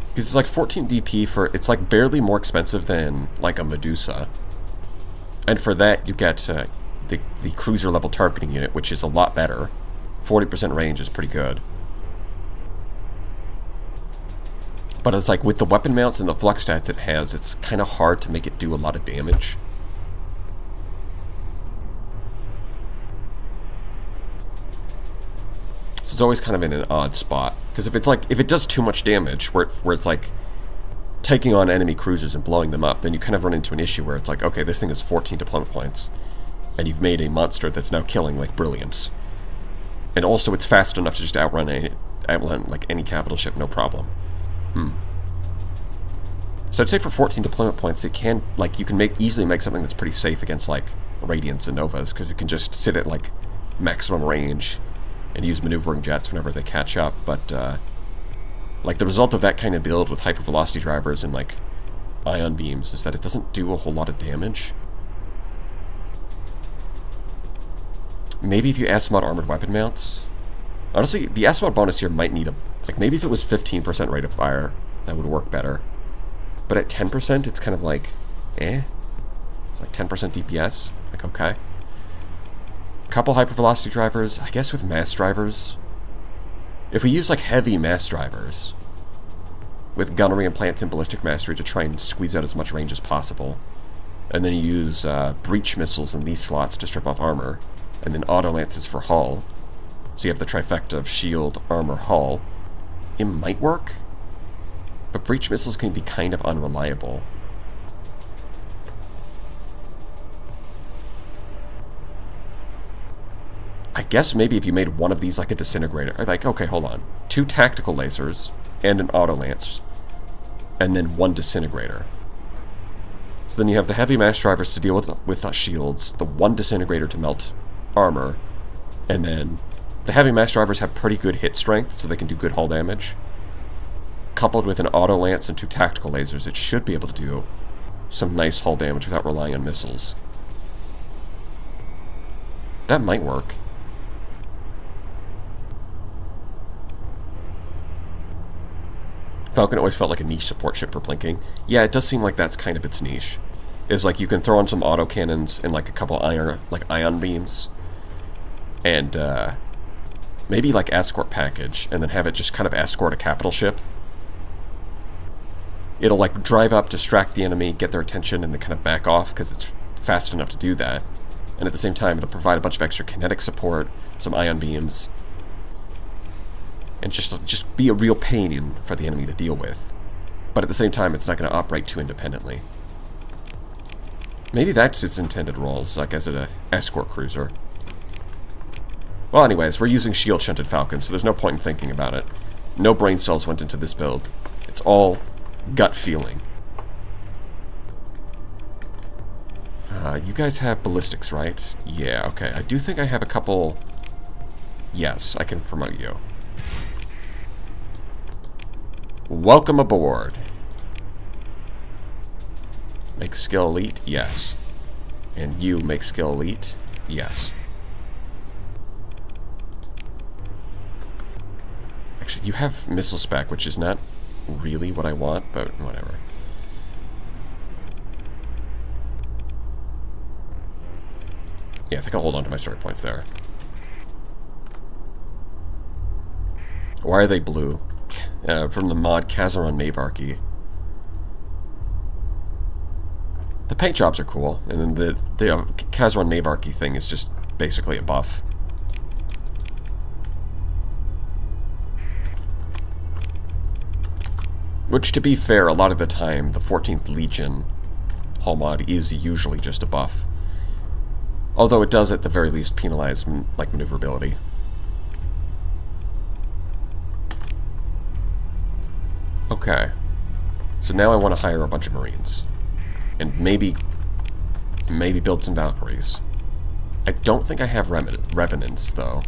Because it's like 14 DP for... It's like barely more expensive than like a Medusa. And for that, you get the cruiser level targeting unit, which is a lot better. 40% range is pretty good. But it's like with the weapon mounts and the flux stats it has, it's kind of hard to make it do a lot of damage. So it's always kind of in an odd spot. Because if it does too much damage, where it's like taking on enemy cruisers and blowing them up, then you kind of run into an issue where it's like, okay, this thing is 14 deployment points, and you've made a monster that's now killing like brilliance. And also it's fast enough to just outrun like any capital ship, no problem. So I'd say for 14 deployment points, it can, like, you can easily make something that's pretty safe against like Radiants and Novas, because it can just sit at like maximum range and use maneuvering jets whenever they catch up. But like the result of that kind of build with hypervelocity drivers and like ion beams is that it doesn't do a whole lot of damage. Maybe if you S-mod armored weapon mounts. Honestly, the S-mod bonus here might need a... Like, maybe if it was 15% rate of fire, that would work better. But at 10%, it's kind of like, eh? It's like 10% DPS. Like, okay. Couple hypervelocity drivers. I guess with mass drivers, if we use like heavy mass drivers with gunnery implants and ballistic mastery to try and squeeze out as much range as possible, and then you use breach missiles in these slots to strip off armor, and then auto lances for hull, so you have the trifecta of shield, armor, hull, it might work, but breach missiles can be kind of unreliable. I guess maybe if you made one of these like a disintegrator, or like, okay, hold on, 2 tactical lasers and an auto lance, and then 1 disintegrator. So then you have the heavy mass drivers to deal with shields, the 1 disintegrator to melt armor, and then the heavy mass drivers have pretty good hit strength, so they can do good hull damage. Coupled with an auto lance and 2 tactical lasers, it should be able to do some nice hull damage without relying on missiles. That might work. Falcon always felt like a niche support ship for plinking. Yeah, it does seem like that's kind of its niche. Is like you can throw on some autocannons and like a couple ion beams, and maybe like escort package, and then have it just kind of escort a capital ship. It'll like drive up, distract the enemy, get their attention, and then kind of back off because it's fast enough to do that. And at the same time, it'll provide a bunch of extra kinetic support, some ion beams, and just be a real pain for the enemy to deal with. But at the same time, it's not going to operate too independently. Maybe that's its intended roles, like as an escort cruiser. Well, anyways, we're using shield-shunted Falcons, so there's no point in thinking about it. No brain cells went into this build. It's all gut feeling. You guys have ballistics, right? Yeah, okay. I do think I have a couple... Yes, I can promote you. Welcome aboard. Make skill elite? Yes. And you make skill elite? Yes. Actually, you have missile spec, which is not really what I want, but whatever. Yeah, I think I'll hold on to my story points there. Why are they blue? From the mod Kazeron Navarchy. The paint jobs are cool, and then the Kazeron Navarchy thing is just basically a buff. Which, to be fair, a lot of the time, the 14th Legion hull mod is usually just a buff. Although it does, at the very least, penalize, like, maneuverability. Okay. So now I want to hire a bunch of Marines. And maybe build some Valkyries. I don't think I have Revenants, though.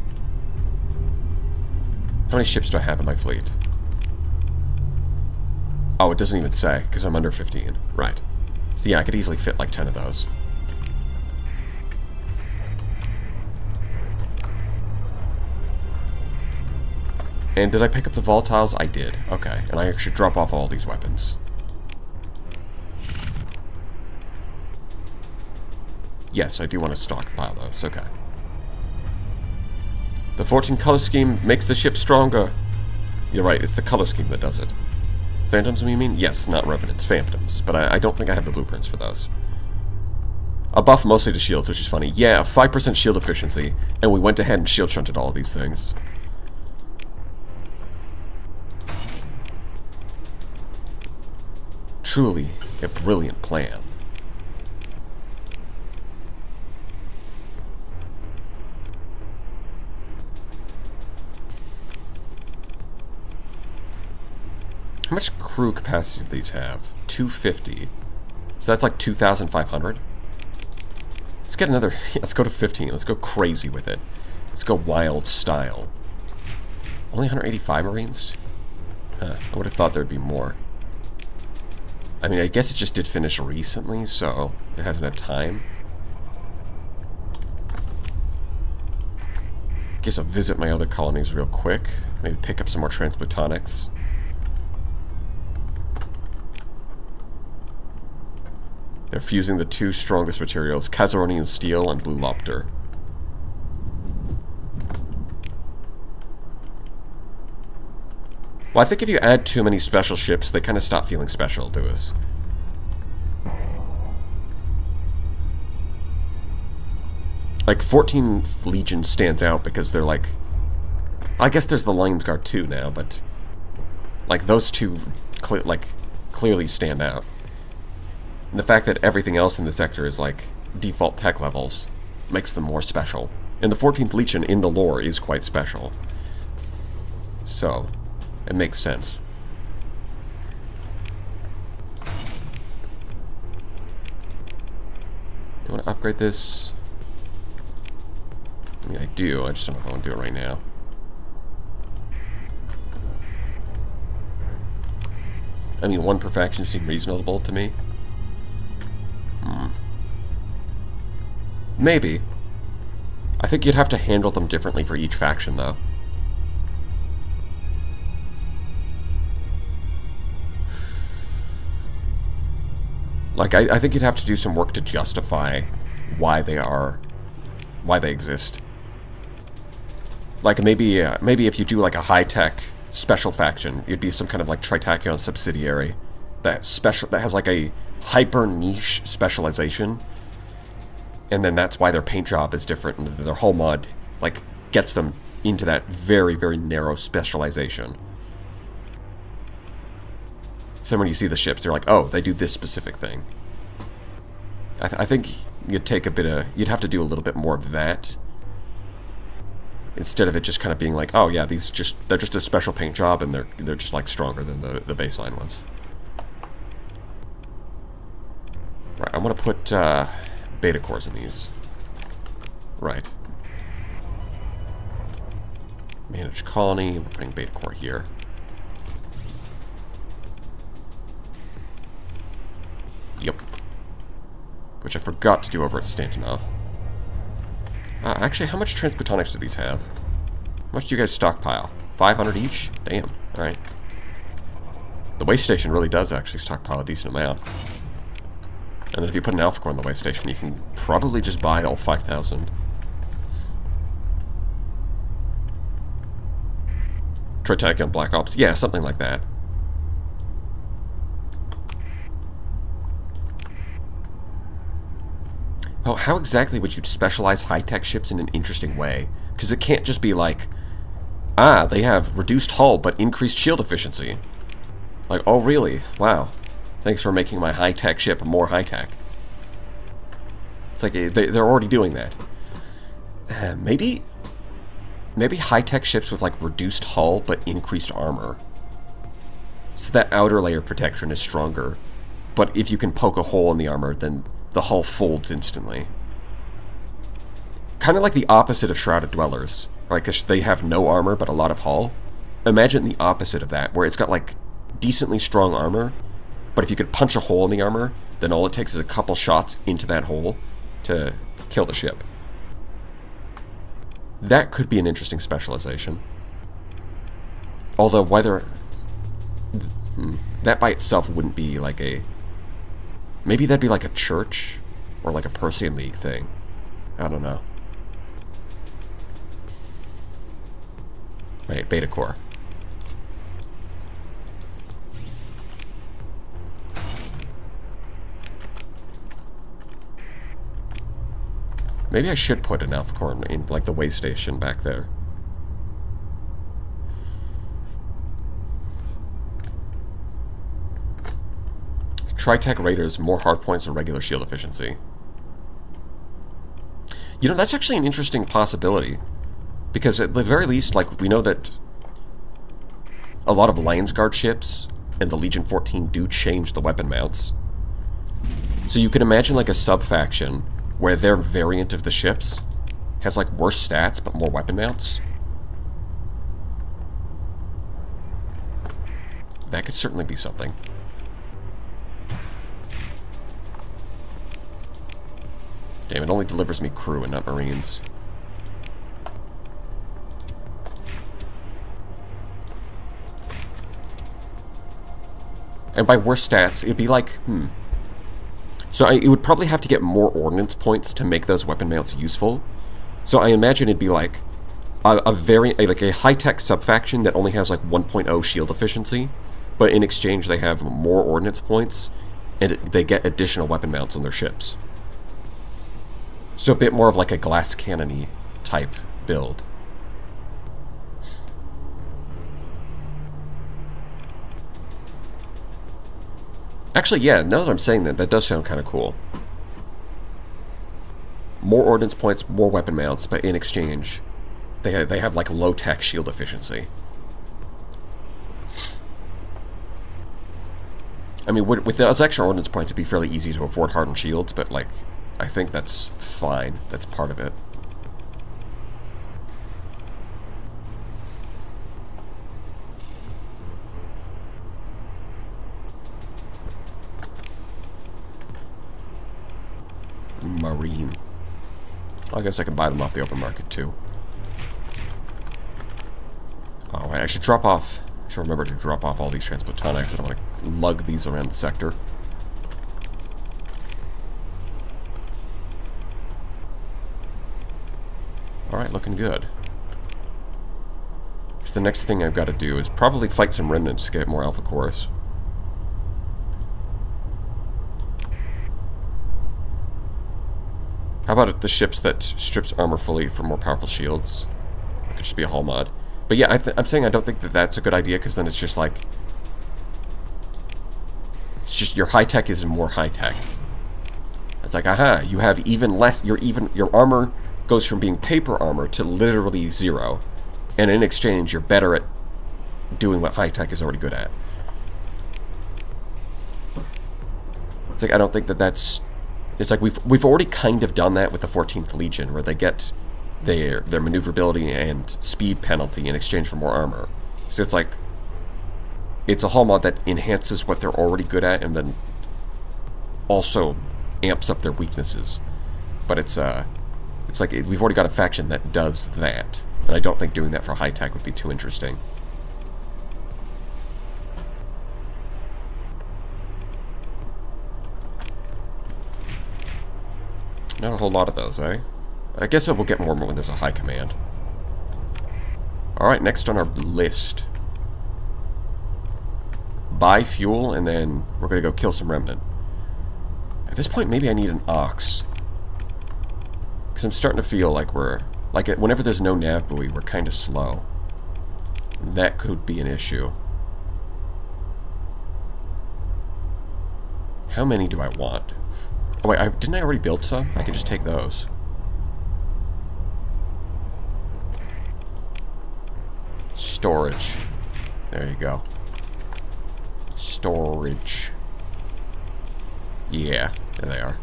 How many ships do I have in my fleet? Oh, it doesn't even say, because I'm under 15. Right. So yeah, I could easily fit like 10 of those. And did I pick up the volatiles? I did. Okay. And I should drop off all these weapons. Yes, I do want to stockpile those. Okay. The 14 color scheme makes the ship stronger. You're right, it's the color scheme that does it. Phantoms, you mean? Yes, not Revenants, Phantoms. But I don't think I have the blueprints for those. A buff mostly to shields, which is funny. Yeah, 5% shield efficiency, and we went ahead and shield shunted all of these things. Truly a brilliant plan. How much crew capacity do these have? 250. So that's like 2,500. Let's get another... Let's go to 15. Let's go crazy with it. Let's go wild style. Only 185 Marines? Huh. I would have thought there'd be more. I mean, I guess it just did finish recently, so it hasn't had time. Guess I'll visit my other colonies real quick. Maybe pick up some more transplutonics. They're fusing the two strongest materials, Kazeronian steel and blue lobster. Well, I think if you add too many special ships, they kind of stop feeling special to us. Like, 14th Legion stands out because they're like... I guess there's the Lions Guard too now, but... Like, those two clearly stand out. And the fact that everything else in the sector is like default tech levels makes them more special. And the 14th Legion in the lore is quite special. So, it makes sense. Do you want to upgrade this? I mean, I do. I just don't know if I want to do it right now. I mean, 1 per faction seemed reasonable to me. Maybe. I think you'd have to handle them differently for each faction, though. Like, I think you'd have to do some work to justify why they exist. Like, maybe if you do, like, a high-tech special faction, it'd be some kind of, like, Tritachyon subsidiary that has, like, a hyper-niche specialization. And then that's why their paint job is different, and their whole mod, like, gets them into that very, very narrow specialization. So when you see the ships, they're like, oh, they do this specific thing. I think you'd you'd have to do a little bit more of that, instead of it just kind of being like, oh yeah, they're just a special paint job, and they're just, like, stronger than the baseline ones. Right, I'm gonna put, beta cores in these. Right. Manage colony. We're putting beta core here. Yep. Which I forgot to do over at Stantonov. Actually, how much transplutonics do these have? How much do you guys stockpile? 500 each? Damn. Alright. The way station really does actually stockpile a decent amount. And then if you put an alpha core in the way station, you can probably just buy all 5,000. Tritachyon Black Ops. Yeah, something like that. Oh, how exactly would you specialize high-tech ships in an interesting way? Because it can't just be like, they have reduced hull but increased shield efficiency. Like, oh really? Wow. Thanks for making my high-tech ship more high-tech. It's like, they're already doing that. Maybe high-tech ships with, like, reduced hull but increased armor. So that outer layer protection is stronger. But if you can poke a hole in the armor, then the hull folds instantly. Kind of like the opposite of Shrouded Dwellers, right? Because they have no armor but a lot of hull. Imagine the opposite of that, where it's got, like, decently strong armor, but if you could punch a hole in the armor, then all it takes is a couple shots into that hole to kill the ship. That could be an interesting specialization. Although whether... that by itself wouldn't be like a... Maybe that'd be like a church, or like a Persian League thing. I don't know. Right, beta core. Maybe I should put an alpha core in like the way station back there. Tritech Raiders, more hardpoints or regular shield efficiency. You know, that's actually an interesting possibility. Because at the very least, like, we know that a lot of Lions Guard ships and the Legion 14 do change the weapon mounts. So you can imagine like a sub-faction where their variant of the ships has like worse stats but more weapon mounts. That could certainly be something. Damn, it only delivers me crew and not Marines. And by worse stats, it'd be like, So it would probably have to get more ordnance points to make those weapon mounts useful. So I imagine it'd be like a high-tech subfaction that only has like 1.0 shield efficiency, but in exchange they have more ordnance points, and they get additional weapon mounts on their ships. So a bit more of like a glass cannon-y type build. Actually, yeah, now that I'm saying that, that does sound kind of cool. More ordnance points, more weapon mounts, but in exchange, they have like low-tech shield efficiency. I mean, with those extra ordnance points, it'd be fairly easy to afford hardened shields, but like, I think that's fine. That's part of it. Marine. I guess I can buy them off the open market too. Alright, I should drop off. I should remember to drop off all these transpotonics. I don't want to lug these around the sector. Alright, looking good. So the next thing I've got to do is probably fight some remnants to get more alpha cores. How about the ships that strips armor fully for more powerful shields? It could just be a hull mod. But yeah, I'm saying I don't think that that's a good idea, because then it's just like... It's just your high-tech is more high-tech. It's like, aha, you have even less... Your armor goes from being paper armor to literally 0. And in exchange, you're better at doing what high-tech is already good at. It's like, I don't think that that's... It's like we've already kind of done that with the 14th Legion, where they get their maneuverability and speed penalty in exchange for more armor. So it's like, it's a hull mod that enhances what they're already good at and then also amps up their weaknesses. But it's like we've already got a faction that does that, and I don't think doing that for high tech would be too interesting. Not a whole lot of those, eh? I guess we'll get more when there's a high command. Alright, next on our list. Buy fuel, and then we're going to go kill some remnant. At this point, maybe I need an ox. Because I'm starting to feel like we're... Like, whenever there's no nav buoy, we're kind of slow. That could be an issue. How many do I want? Oh wait, didn't I already build some? I can just take those. Storage. There you go. Storage. Yeah, there they are.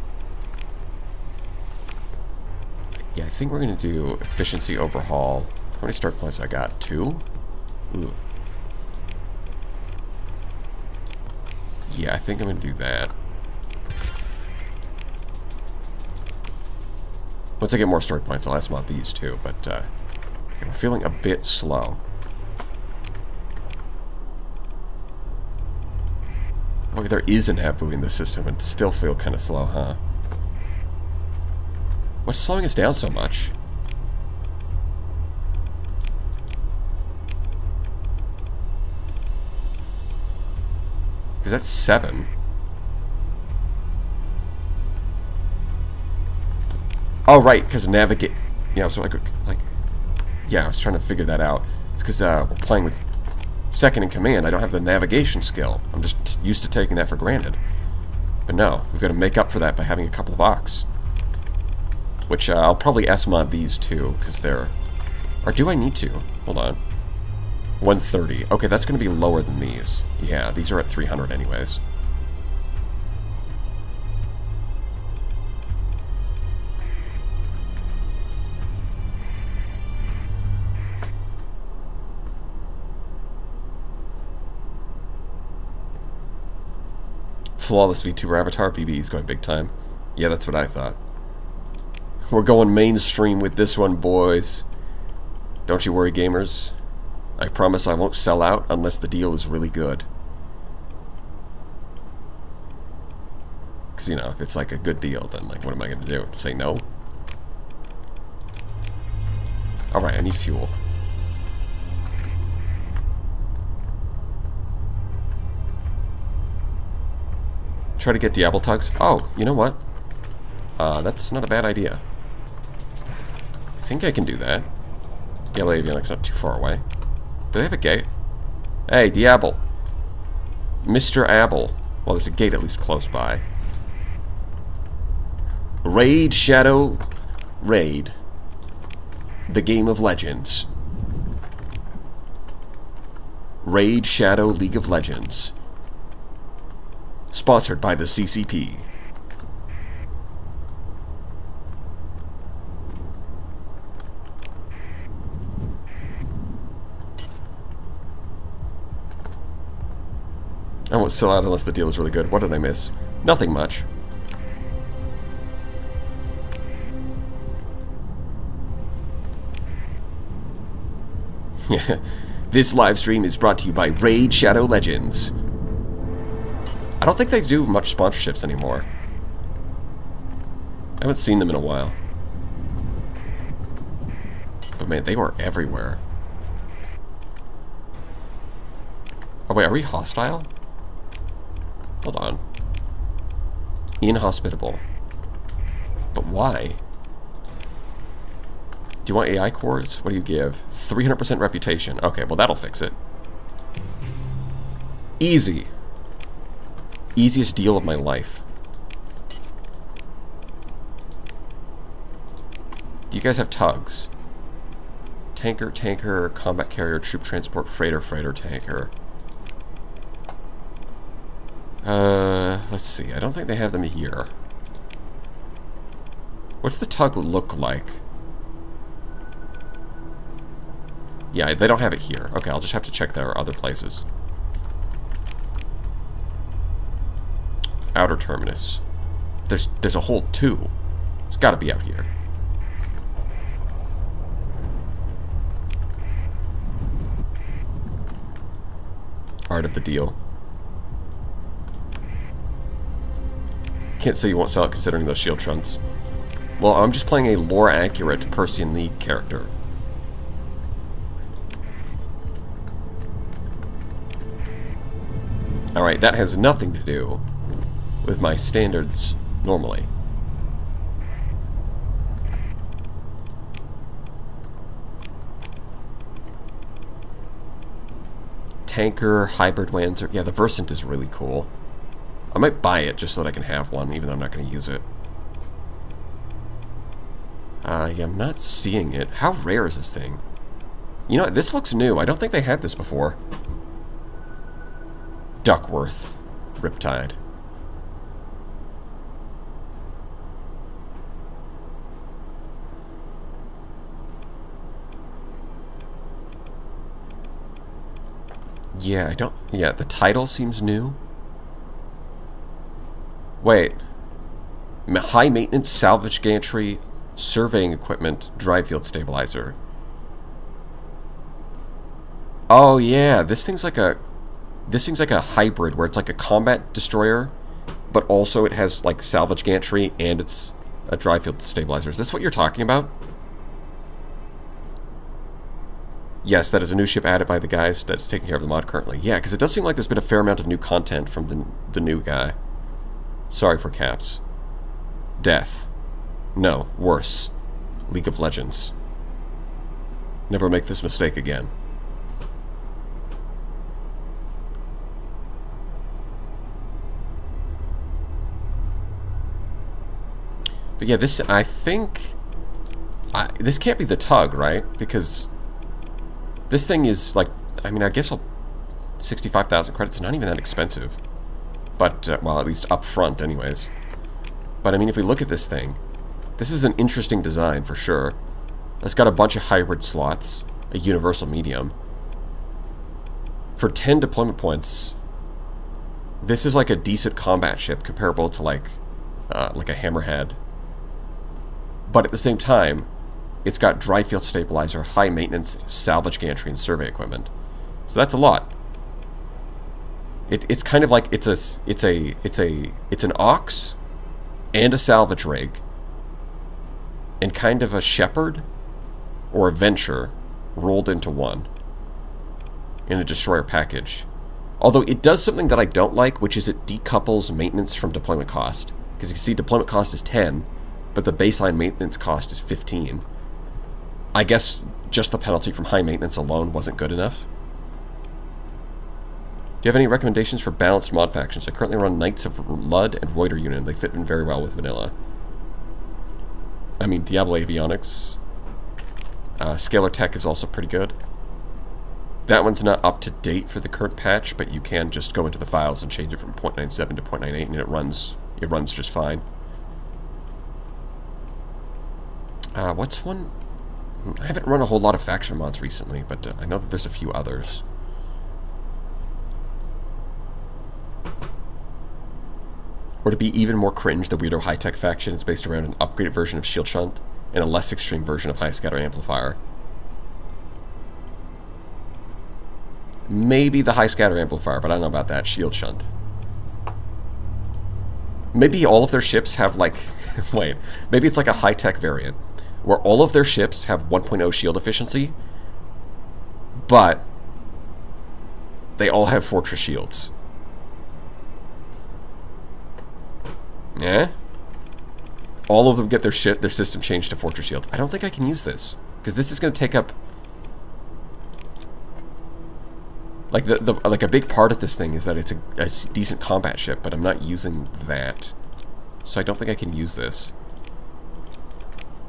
Yeah, I think we're going to do efficiency overhaul. How many start points I got? 2? Ooh. Yeah, I think I'm going to do that. Once I get more story points, I'll ask them about these too, but we're feeling a bit slow. Oh, there is an nav buoy in the system and still feel kind of slow, huh? What's slowing us down so much? Because that's 7. Oh, right, because navigate... Yeah, so yeah, I was trying to figure that out. It's because we're playing with second in command. I don't have the navigation skill. I'm just used to taking that for granted. But no, we've got to make up for that by having a couple of ox. Which I'll probably S-mod these too, because they're... Or do I need to? Hold on. 130. Okay, that's going to be lower than these. Yeah, these are at 300 anyways. Flawless VTuber avatar, BB is going big time. Yeah, that's what I thought. We're going mainstream with this one, boys. Don't you worry, gamers. I promise I won't sell out unless the deal is really good. because, you know, if it's like a good deal, then like, what am I going to do? Say no? Alright, I need fuel. Try to get Diable tugs. Oh, you know what? That's not a bad idea. I think I can do that. Diable avionics not too far away. Do they have a gate? Hey, Diable. Mr. Able. Well, there's a gate at least close by. Raid Shadow Raid. The game of legends. Raid Shadow League of Legends. Sponsored by the CCP. I won't sell out unless the deal is really good. What did I miss? Nothing much. This live stream is brought to you by Raid Shadow Legends. I don't think they do much sponsorships anymore. I haven't seen them in a while. But man, they were everywhere. Oh wait, are we hostile? Hold on. Inhospitable. But why? Do you want AI cores? What do you give? 300% reputation. Okay, well that'll fix it. Easy. Easiest deal of my life. Do you guys have tugs? Tanker, tanker, combat carrier, troop transport, freighter, freighter, tanker. Let's see. I don't think they have them here. What's the tug look like? Yeah, they don't have it here. Okay, I'll just have to check their other places. Outer terminus. There's a hole too. It's got to be out here. Art of the deal. Can't say you won't sell it considering those shield trunks. Well, I'm just playing a lore-accurate Persian League character. Alright, that has nothing to do with my standards normally. Tanker, hybrid Wanzer. Yeah, the Versant is really cool. I might buy it just so that I can have one, even though I'm not going to use it. Yeah, I'm not seeing it. How rare is this thing? You know, this looks new. I don't think they had this before. Duckworth. Riptide. Yeah, I don't... Yeah, the title seems new. Wait. High maintenance salvage gantry, surveying equipment, drive field stabilizer. Oh yeah, this thing's like a hybrid where it's like a combat destroyer, but also it has like salvage gantry and it's a drive field stabilizer. Is this what you're talking about? Yes, that is a new ship added by the guys that's taking care of the mod currently. Yeah, because it does seem like there's been a fair amount of new content from the new guy. Sorry for caps. Death. No, worse. League of Legends. Never make this mistake again. But yeah, this, I think... this can't be the tug, right? Because this thing is like, I mean, I guess 65,000 credits is not even that expensive. But, well, at least up front anyways. But I mean, if we look at this thing, this is an interesting design for sure. It's got a bunch of hybrid slots, a universal medium. For 10 deployment points, this is like a decent combat ship comparable to like a Hammerhead. But at the same time, it's got drive field stabilizer, high maintenance, salvage gantry, and survey equipment. So that's a lot. It's kind of like it's an ox and a salvage rig and kind of a shepherd or a venture rolled into one in a destroyer package. Although it does something that I don't like, which is it decouples maintenance from deployment cost. Because you see deployment cost is 10, but the baseline maintenance cost is 15. I guess just the penalty from high maintenance alone wasn't good enough. Do you have any recommendations for balanced mod factions? I currently run Knights of Lud and Reuter Union. They fit in very well with vanilla. I mean, Diable avionics. Scalartech is also pretty good. That one's not up to date for the current patch, but you can just go into the files and change it from 0.97 to 0.98, and it runs just fine. What's one? I haven't run a whole lot of faction mods recently, but I know that there's a few others. Or to be even more cringe, the Weirdo High-Tech faction is based around an upgraded version of Shield Shunt and a less extreme version of High Scatter Amplifier. Maybe the High Scatter Amplifier, but I don't know about that. Shield Shunt. Maybe all of their ships have like... wait. Maybe it's like a high-tech variant where all of their ships have 1.0 shield efficiency, but they all have fortress shields. Yeah? All of them get their system changed to fortress shields. I don't think I can use this, because this is going to take up... Like, like a big part of this thing is that it's a decent combat ship, but I'm not using that. So I don't think I can use this.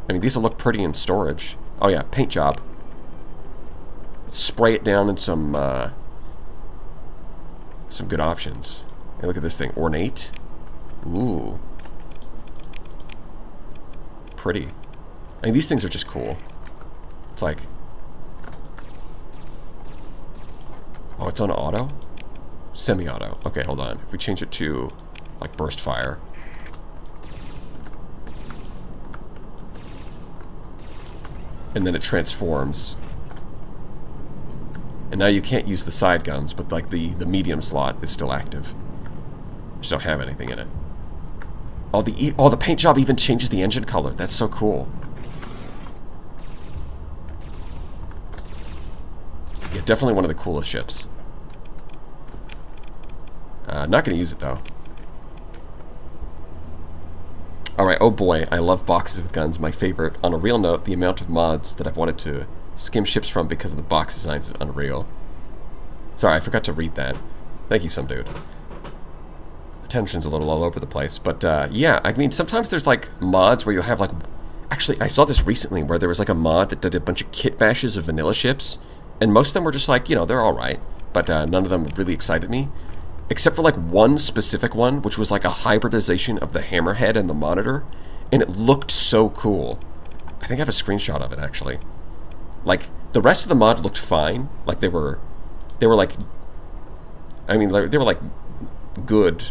I mean, these will look pretty in storage. Oh yeah, paint job. Spray it down in some good options. Hey, look at this thing. Ornate. Ooh. Pretty. I mean, these things are just cool. It's like... Oh, it's on auto? Semi-auto. Okay, hold on. If we change it to, like, burst fire. And then it transforms. And now you can't use the side guns, but, like, the medium slot is still active. Just don't have anything in it. Oh, the paint job even changes the engine color. That's so cool. Yeah, definitely one of the coolest ships. Not going to use it, though. Alright, oh boy, I love boxes with guns. My favorite. On a real note, the amount of mods that I've wanted to skim ships from because of the box designs is unreal. Sorry, I forgot to read that. Thank you, some dude. Attention's a little all over the place, but yeah, I mean, sometimes there's like mods where you have like... Actually, I saw this recently where there was like a mod that did a bunch of kit bashes of vanilla ships, and most of them were just like, you know, they're alright, but none of them really excited me. Except for like one specific one, which was like a hybridization of the hammerhead and the monitor, and it looked so cool. I think I have a screenshot of it, actually. Like, the rest of the mod looked fine. Like, they were like... I mean, they were like good...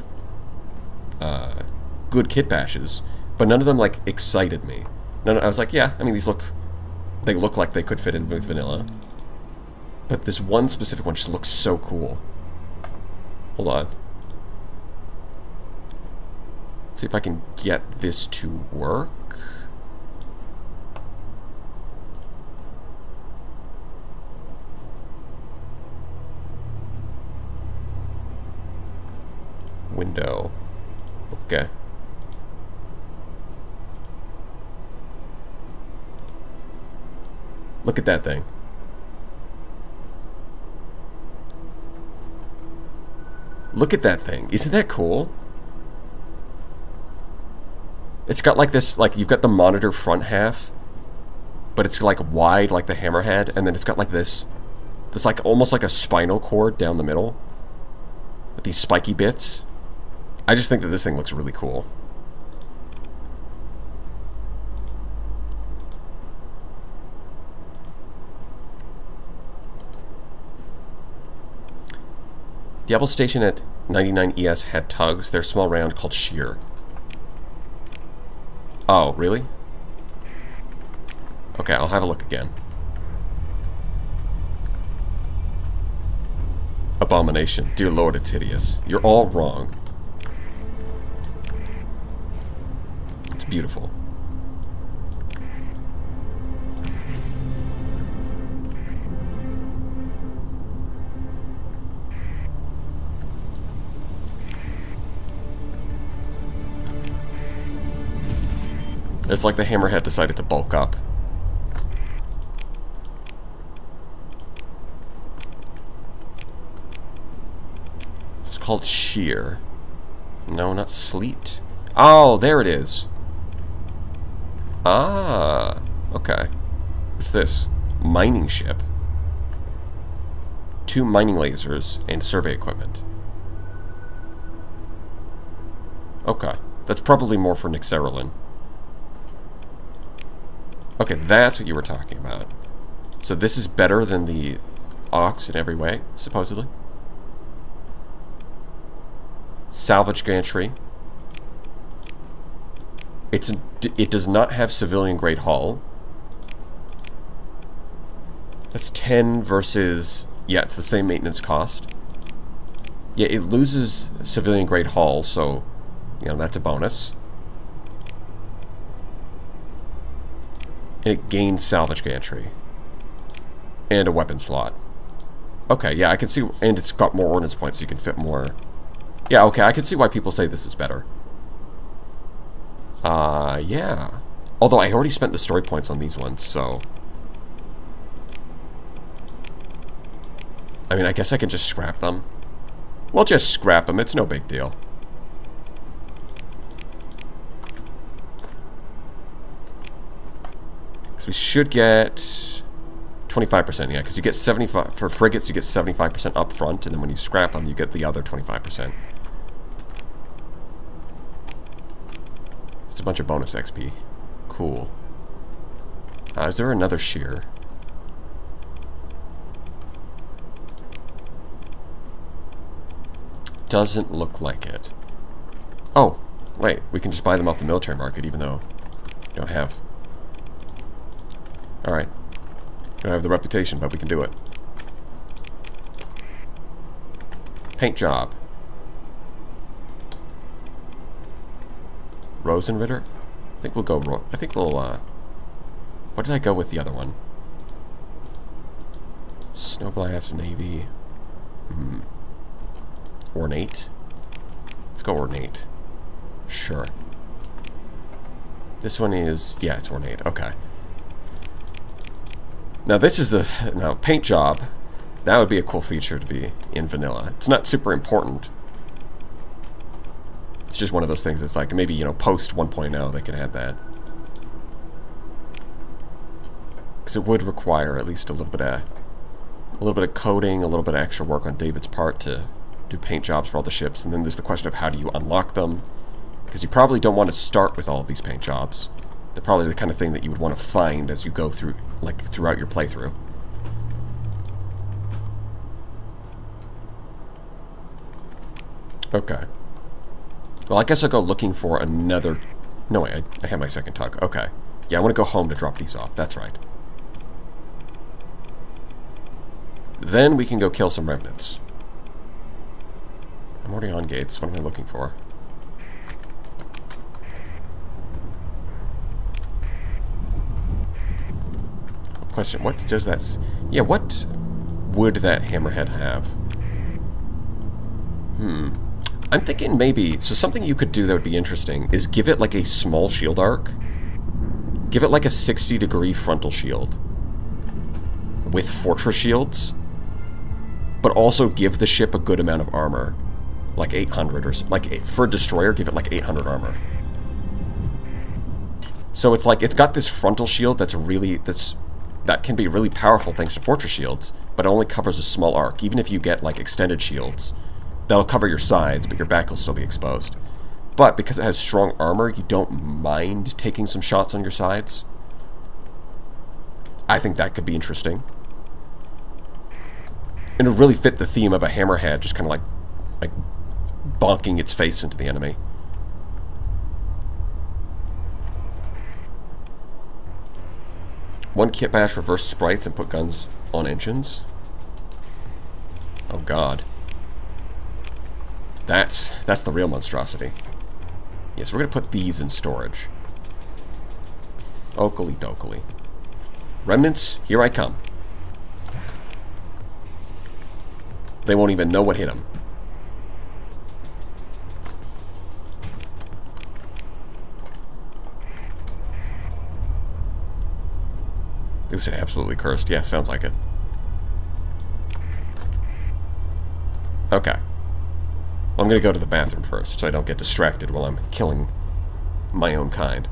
good kit bashes, but none of them like excited me. I was like, yeah, I mean, they look like they could fit in with vanilla, but this one specific one just looks so cool. Hold on. Let's see if I can get this to work. Window. Okay. Look at that thing. Look at that thing. Isn't that cool? It's got like this, like you've got the monitor front half, but it's like wide like the hammerhead, and then it's got like this like almost like a spinal cord down the middle with these spiky bits. I just think that this thing looks really cool. Diable Station at 99 ES had tugs. They're small round called shear. Oh, really? Okay, I'll have a look again. Abomination. Dear Lord, it's hideous. You're all wrong. beautiful. It's like the hammerhead decided to bulk up. It's called shear. No, not sleet. Oh, there it is. Ah, okay. What's this? Mining ship. 2 mining lasers and survey equipment. Okay, that's probably more for Nixerolin. Okay, that's what you were talking about. So this is better than the Ox in every way, supposedly. Salvage gantry. It does not have civilian grade hull. That's 10 versus... Yeah, it's the same maintenance cost. Yeah, it loses civilian grade hull, so, you know, that's a bonus. And it gains salvage gantry. And a weapon slot. Okay, yeah, I can see... And it's got more ordnance points, so you can fit more... Yeah, okay, I can see why people say this is better. Yeah. Although I already spent the story points on these ones, so... I mean, I guess I can just scrap them. We'll just scrap them, it's no big deal. So we should get 25%, yeah, because you get 75 for frigates. You get 75% up front, and then when you scrap them, you get the other 25%. It's a bunch of bonus XP. Cool. Is there another shear? Doesn't look like it. Oh, wait, we can just buy them off the military market, even though we don't have... Alright. Don't have the reputation, but we can do it. Paint job. Rosenritter? I think we'll go... I think we'll, what did I go with the other one? Snowblast, Navy... Ornate? Let's go ornate. Sure. This one is... Yeah, it's ornate. Okay. Now this is the... Now, paint job. That would be a cool feature to be in vanilla. It's not super important. It's just one of those things that's like, maybe, you know, post 1.0 they can add that. Because it would require at least a little bit of coding, a little bit of extra work on David's part to do paint jobs for all the ships. And then there's the question of how do you unlock them? Because you probably don't want to start with all of these paint jobs. They're probably the kind of thing that you would want to find as you go through, like, throughout your playthrough. Okay. Well, I guess I'll go looking for another... No, wait, I have my second tug. Okay. Yeah, I want to go home to drop these off. That's right. Then we can go kill some remnants. I'm already on gates. What am I looking for? Question, what does that... Yeah, what would that hammerhead have? I'm thinking maybe... So something you could do that would be interesting is give it like a small shield arc. Give it like a 60-degree frontal shield. With fortress shields. But also give the ship a good amount of armor. Like 800 or... Like, for a destroyer, give it like 800 armor. So it's like, it's got this frontal shield that's really... That can be really powerful thanks to fortress shields, but it only covers a small arc. Even if you get, like, extended shields, that'll cover your sides, but your back will still be exposed. But because it has strong armor, you don't mind taking some shots on your sides. I think that could be interesting. And it would really fit the theme of a hammerhead, just kind of like bonking its face into the enemy. One kit bash reverse sprites and put guns on engines. Oh god. That's the real monstrosity. Yes, we're gonna put these in storage. Oakley dokley. Remnants, here I come. They won't even know what hit them. It was absolutely cursed. Yeah, sounds like it. Okay. Well, I'm going to go to the bathroom first so I don't get distracted while I'm killing my own kind.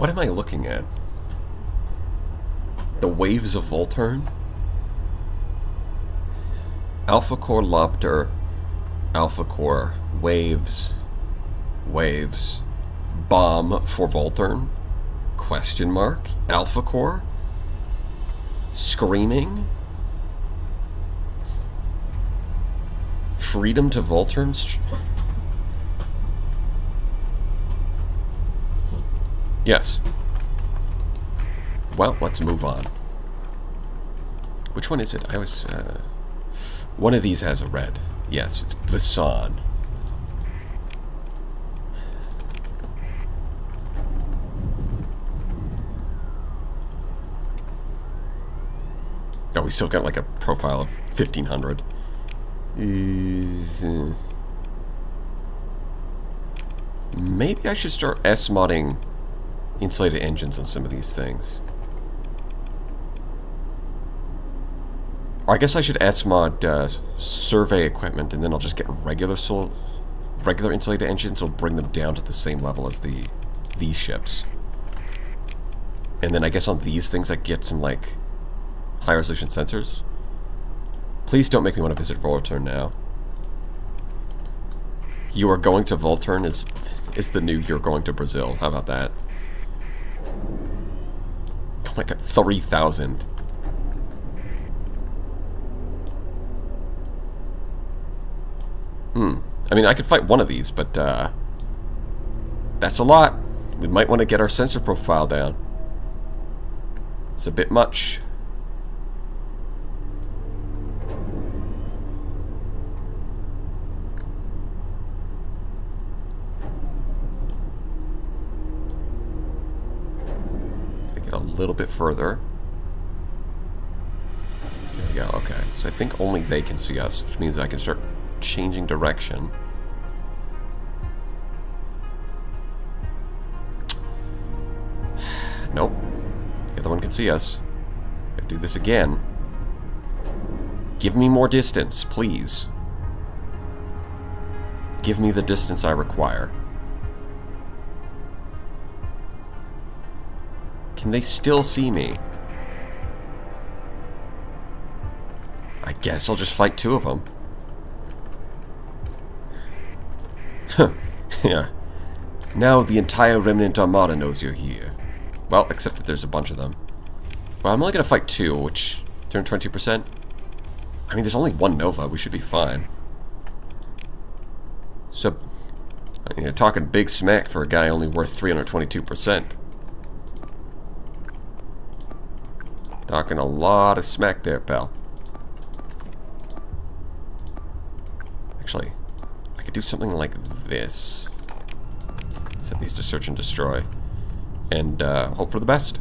What am I looking at? The waves of Volturn? Alpha Core Lobter, Alpha Core, waves, waves, bomb for Volturn, question mark, Alpha Core, screaming, freedom to Volturn. Yes. Well, let's move on. Which one is it? I was, one of these has a red. Yes, it's Bassan. Oh, we still got like a profile of 1500. Maybe I should start S-modding insulated engines on some of these things. Or I guess I should S-mod survey equipment, and then I'll just get regular insulated engines. Will bring them down to the same level as these ships. And then I guess on these things I get some like high resolution sensors. Please don't make me want to visit Volturn now. You are going to Volturn is the new you're going to Brazil. How about that? Oh my god, 3,000. I mean, I could fight one of these, but that's a lot. We might want to get our sensor profile down. It's a bit much. Get a little bit further. There we go, okay. So I think only they can see us, which means I can start changing direction. Nope. The other one can see us. I do this again. Give me more distance, please. Give me the distance I require. Can they still see me? I guess I'll just fight two of them. Yeah. Now the entire Remnant Armada knows you're here. Well, except that there's a bunch of them. Well, I'm only gonna fight two, which... 220%? I mean, there's only one Nova. We should be fine. So... I mean, you're talking big smack for a guy only worth 322%. Talking a lot of smack there, pal. Actually, I could do something like this. Set these to search and destroy. And hope for the best.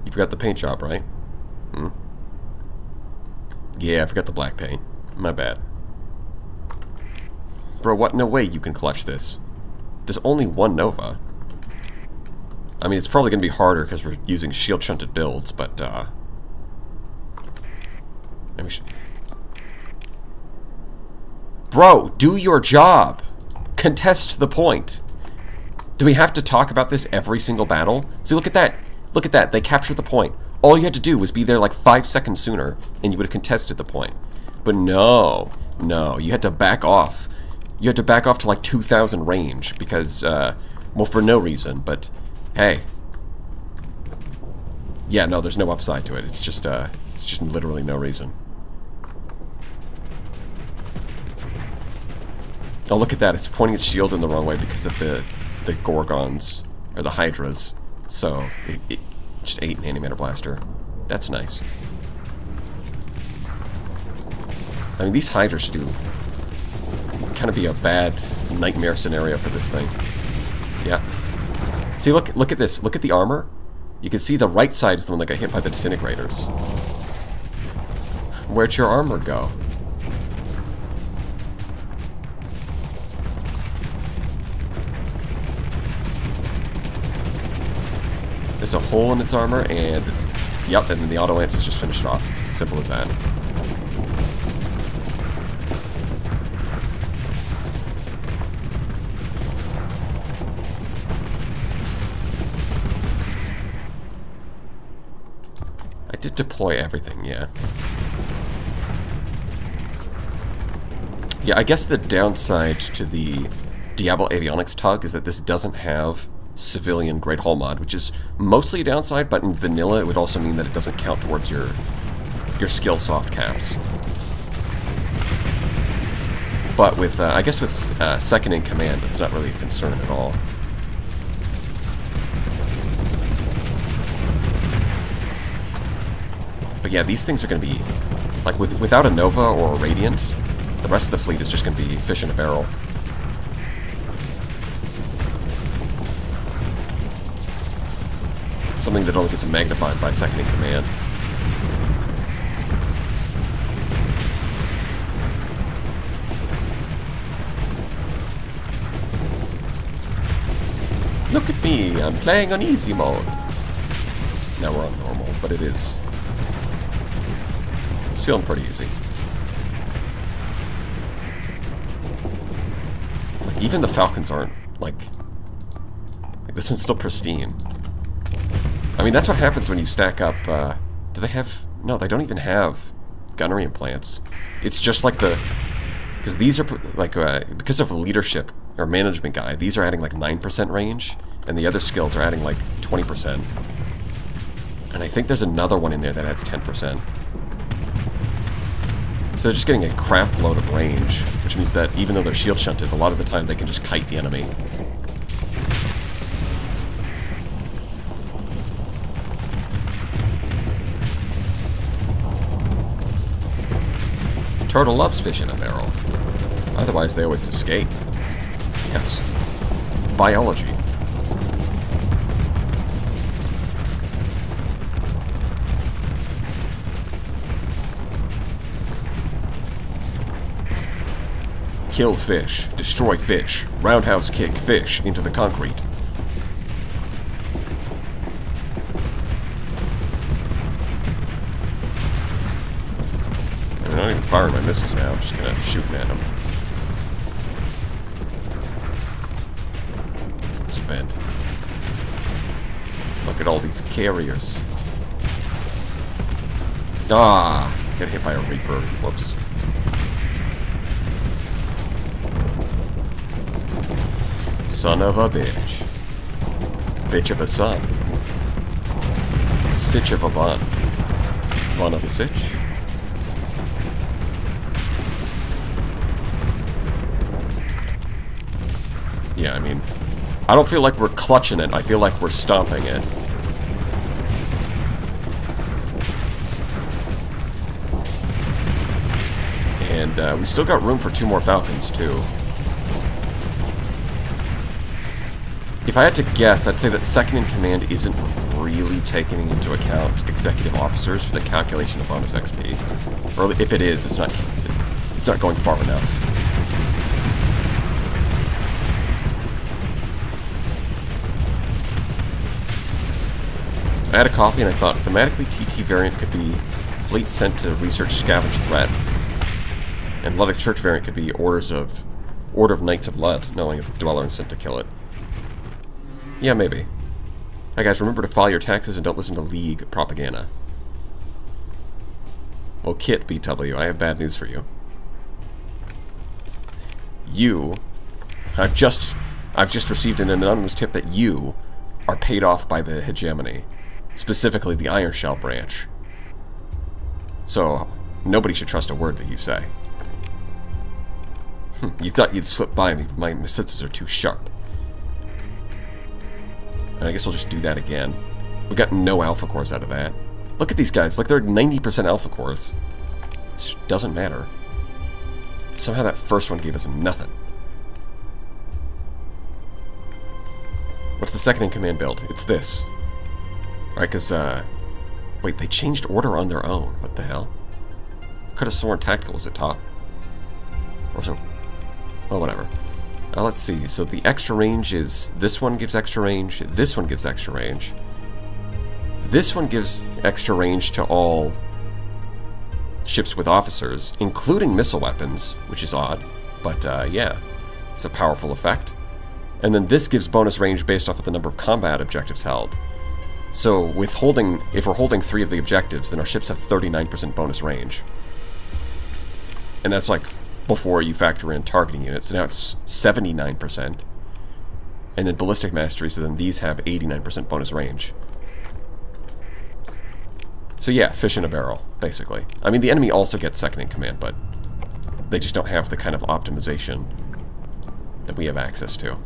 You forgot the paint job, right? Hmm? Yeah, I forgot the black paint. My bad. Bro, what? No way you can clutch this. There's only one Nova. I mean, it's probably going to be harder because we're using shield-shunted builds, but, maybe we should... Bro, do your job! Contest the point! Do we have to talk about this every single battle? See, look at that! Look at that, they captured the point. All you had to do was be there like 5 seconds sooner, and you would have contested the point. But no, no, you had to back off. You had to back off to like 2,000 range, because, well, for no reason, but... Hey. Yeah, no, there's no upside to it. It's just literally no reason. Oh, look at that. It's pointing its shield in the wrong way because of the Gorgons, or the Hydras. So, it just ate an antimatter blaster. That's nice. I mean, these Hydras do kind of be a bad nightmare scenario for this thing. Yeah. See, look at this. Look at the armor. You can see the right side is the one that got hit by the disintegrators. Where'd your armor go? There's a hole in its armor, and it's... Yep, and then the auto-lances just finished it off. Simple as that. I did deploy everything, yeah. Yeah, I guess the downside to the Diable avionics tug is that this doesn't have civilian Great Hull mod, which is mostly a downside, but in vanilla it would also mean that it doesn't count towards your skill soft caps. But with, I guess with second in command, that's not really a concern at all. But yeah, these things are going to be, like, without a Nova or a Radiant, the rest of the fleet is just going to be fish in a barrel. Something that only gets magnified by second in command. Look at me, I'm playing on easy mode. Now we're on normal, but it is. It's feeling pretty easy. Like, even the Falcons aren't, like this one's still pristine. I mean, that's what happens when you stack up, do they have... No, they don't even have gunnery implants. It's just like the... Because these are, like, because of the leadership or management guy, these are adding like 9% range, and the other skills are adding like 20%. And I think there's another one in there that adds 10%. So they're just getting a crap load of range, which means that even though they're shield shunted, a lot of the time they can just kite the enemy. Turtle loves fish in a barrel. Otherwise, they always escape. Yes. Biology. Kill fish. Destroy fish. Roundhouse kick fish into the concrete. I'm not even firing my missiles now, I'm just kind of shooting at them. Let's vent. Look at all these carriers. Ah! Got hit by a Reaper. Whoops. Son of a bitch. Bitch of a son. Sitch of a bun. Bun of a sitch. Yeah, I mean, I don't feel like we're clutching it. I feel like we're stomping it. And we still got room for 2 more Falcons, too. If I had to guess, I'd say that second in command isn't really taking into account executive officers for the calculation of bonus XP. Or if it is, it's not going far enough. I had a coffee and I thought, thematically TT variant could be fleet sent to research scavenge threat. And Luddic Church variant could be Order of Knights of Lud, knowing if the Dweller is sent to kill it. Yeah, maybe. Hi guys, remember to file your taxes and don't listen to League propaganda. Well, Kit, BW, I have bad news for you. I've just received an anonymous tip that you are paid off by the hegemony. Specifically, the Iron Shell branch. So, nobody should trust a word that you say. You thought you'd slip by me, but my senses are too sharp. And I guess we'll just do that again. We got no alpha cores out of that. Look at these guys, like they're 90% alpha cores. It doesn't matter. Somehow that first one gave us nothing. What's the second in command build? It's this. Right, because, wait, they changed order on their own. What the hell? Could have sworn tactical was at top. Or so. Well, whatever. Let's see. So the extra range is... This one gives extra range. This one gives extra range. This one gives extra range to all ships with officers, including missile weapons, which is odd. But, yeah. It's a powerful effect. And then this gives bonus range based off of the number of combat objectives held. So, if we're holding 3 of the objectives, then our ships have 39% bonus range. And that's like before you factor in targeting units. So now it's 79%. And then ballistic mastery, so then these have 89% bonus range. So yeah, fish in a barrel, basically. I mean, the enemy also gets second in command, but they just don't have the kind of optimization that we have access to.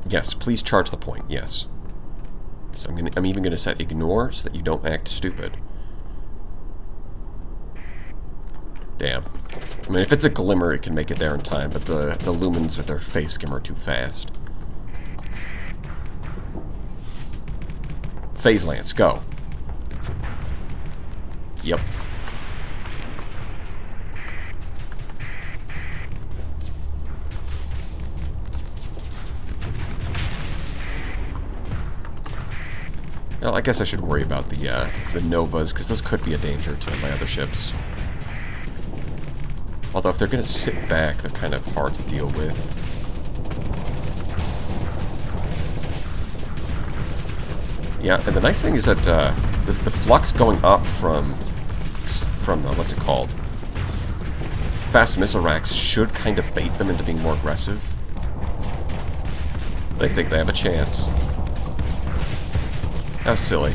Yes, please charge the point, yes. chance. I'm even gonna set ignore so that you don't act stupid. Damn. I mean, if it's a glimmer, it can make it there in time, but the lumens with their face skim are too fast. Phase Lance, go. Yep. Well, I guess I should worry about the Novas, because those could be a danger to my other ships. Although if they're going to sit back, they're kind of hard to deal with. Yeah, and the nice thing is that the flux going up from what's it called? Fast missile racks should kind of bait them into being more aggressive. They think they have a chance. How silly.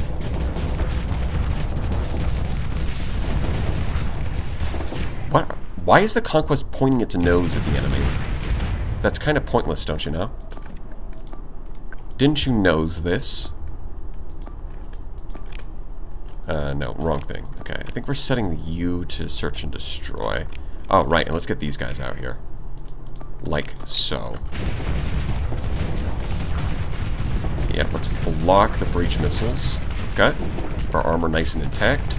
What? Why is the Conquest pointing its nose at the enemy? That's kind of pointless, don't you know? Didn't you nose this? No, wrong thing. Okay, I think we're setting the U to search and destroy. Oh, right, and let's get these guys out here. Like so. Yeah, let's block the breach missiles. Okay, keep our armor nice and intact.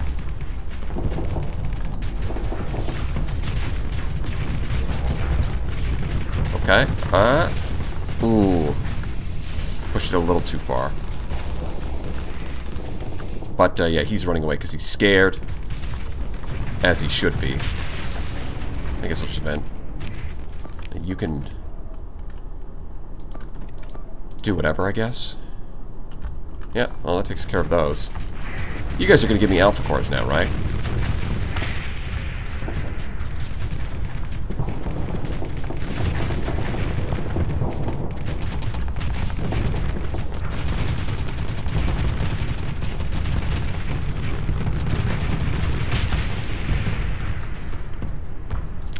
Okay, ooh. Pushed it a little too far. But, yeah, he's running away because he's scared. As he should be. I guess I'll just vent. You can do whatever, I guess. Yeah, well, that takes care of those. You guys are going to give me alpha cores now, right?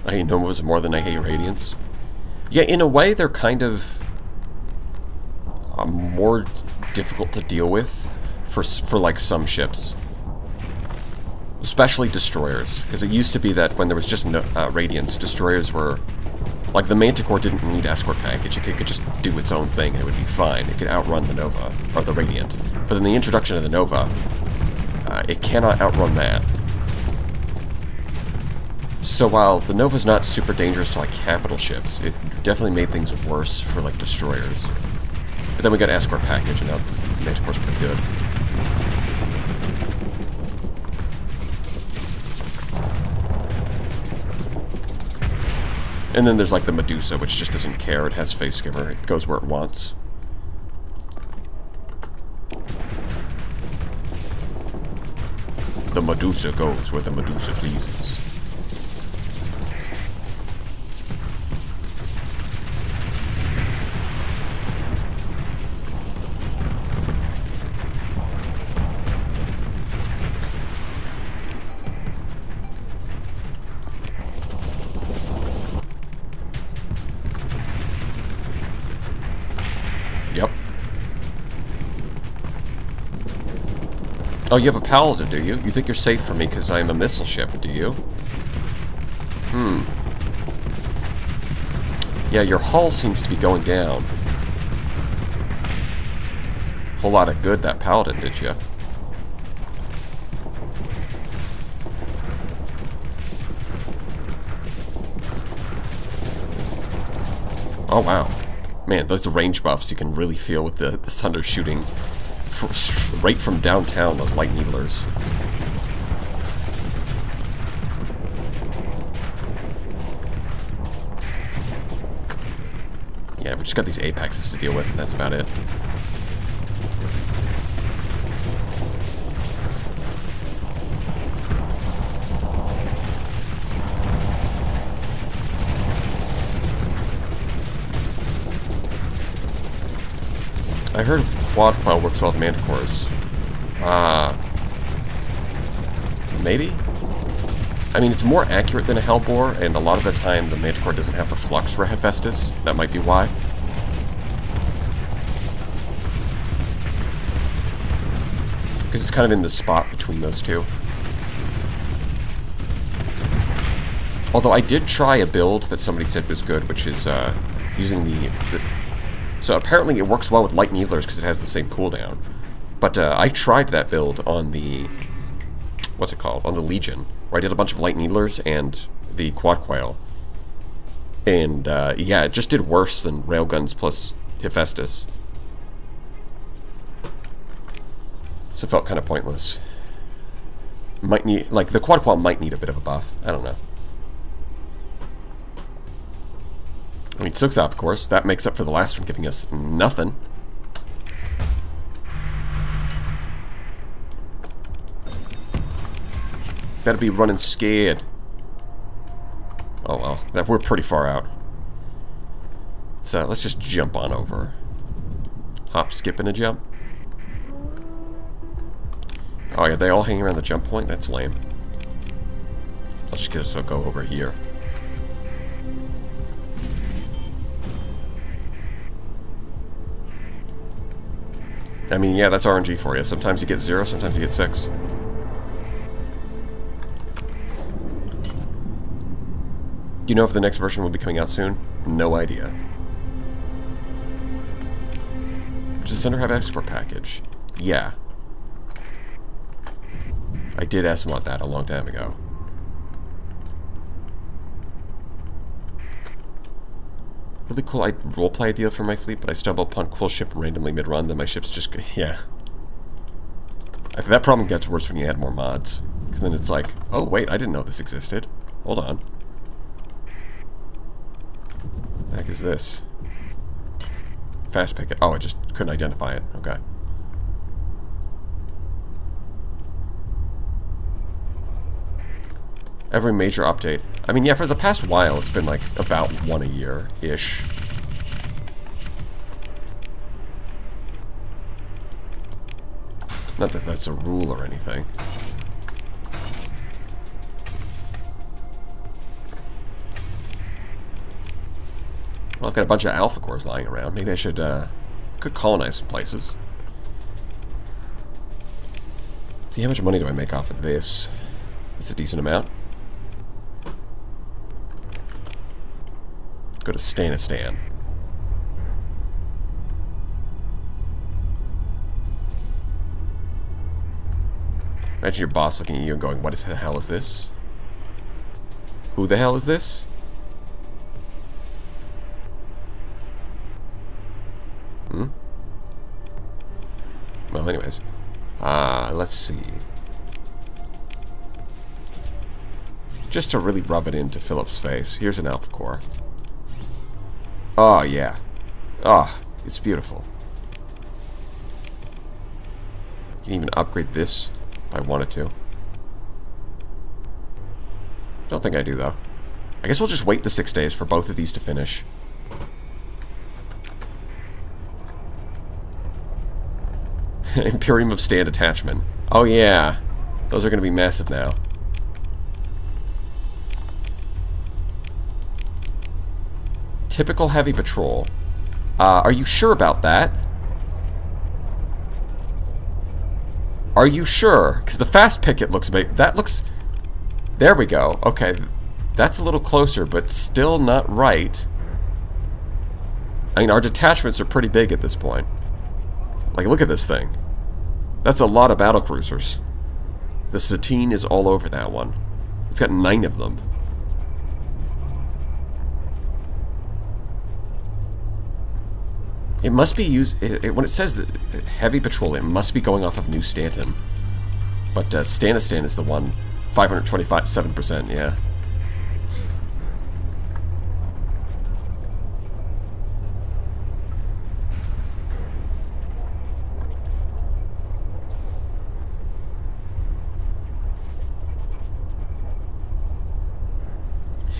I hate Novas more than I hate Radiants. Yeah, in a way, they're kind of more difficult to deal with for like some ships. Especially destroyers. Because it used to be that when there was just no, Radiants, destroyers were... Like, the Manticore didn't need escort package. It could just do its own thing and it would be fine. It could outrun the Nova, or the Radiant. But then the introduction of the Nova, it cannot outrun that. So while the Nova's not super dangerous to like capital ships, it definitely made things worse for like destroyers. But then we got escort package, and now Manticore's pretty good. And then there's like the Medusa, which just doesn't care. It has face skimmer. It goes where it wants. The Medusa goes where the Medusa pleases. Yep. Oh, you have a Paladin, do you? You think you're safe from me because I'm a missile ship, do you? Yeah, your hull seems to be going down. Whole lot of good that Paladin did you. Oh, wow. Man, those range buffs you can really feel with the Sunder shooting right from downtown, those light needlers. Yeah, we just got these apexes to deal with, and that's about it. I heard quad coil works well with Manticores. Maybe? I mean, it's more accurate than a Hellbore, and a lot of the time the Manticore doesn't have the flux for Hephaestus. That might be why. Because it's kind of in the spot between those two. Although I did try a build that somebody said was good, which is using the... So apparently it works well with light needlers because it has the same cooldown. But I tried that build on the... What's it called? On the Legion, where I did a bunch of light needlers and the quad quail. And yeah, it just did worse than railguns plus Hephaestus. So it felt kind of pointless. Might need... Like, the quad quail might need a bit of a buff. I don't know. I mean, Suksa, of course. That makes up for the last one giving us nothing. Better be running scared. Oh well, we're pretty far out. So let's just jump on over. Hop, skip, and a jump. Oh yeah, they all hanging around the jump point? That's lame. I'll just go over here. I mean, yeah, that's RNG for you. Sometimes you get 0, sometimes you get 6. Do you know if the next version will be coming out soon? No idea. Does the Center have export package? Yeah. I did ask him about that a long time ago. Really cool roleplay idea for my fleet, but I stumble upon cool ship randomly mid-run, then my ship's just... Yeah. I think that problem gets worse when you add more mods. Because then it's like, oh wait, I didn't know this existed. Hold on. What the heck is this? Fast picket. Oh, I just couldn't identify it. Okay. Every major update. I mean, yeah, for the past while, it's been like about one a year-ish. Not that that's a rule or anything. Well, I've got a bunch of alpha cores lying around. Maybe I should, could colonize some places. Let's see, how much money do I make off of this? That's a decent amount. Go to Stanistan. Imagine your boss looking at you and going, what the hell is this? Who the hell is this? Hmm? Well, anyways. Let's see. Just to really rub it into Philip's face, here's an alpha core. Oh, yeah. Oh, it's beautiful. You can even upgrade this if I wanted to. Don't think I do, though. I guess we'll just wait the 6 days for both of these to finish. Imperium of Stand Attachment. Oh, yeah. Those are going to be massive now. Typical heavy patrol. Are you sure about that? Are you sure? Because the fast picket looks big. That looks... There we go. Okay. That's a little closer, but still not right. I mean, our detachments are pretty big at this point. Like, look at this thing. That's a lot of battle cruisers. The Satine is all over that one. It's got 9 of them. It must be used... when it says that heavy patrol, it must be going off of New Stanton. But Stanistan is the one. 527%, yeah.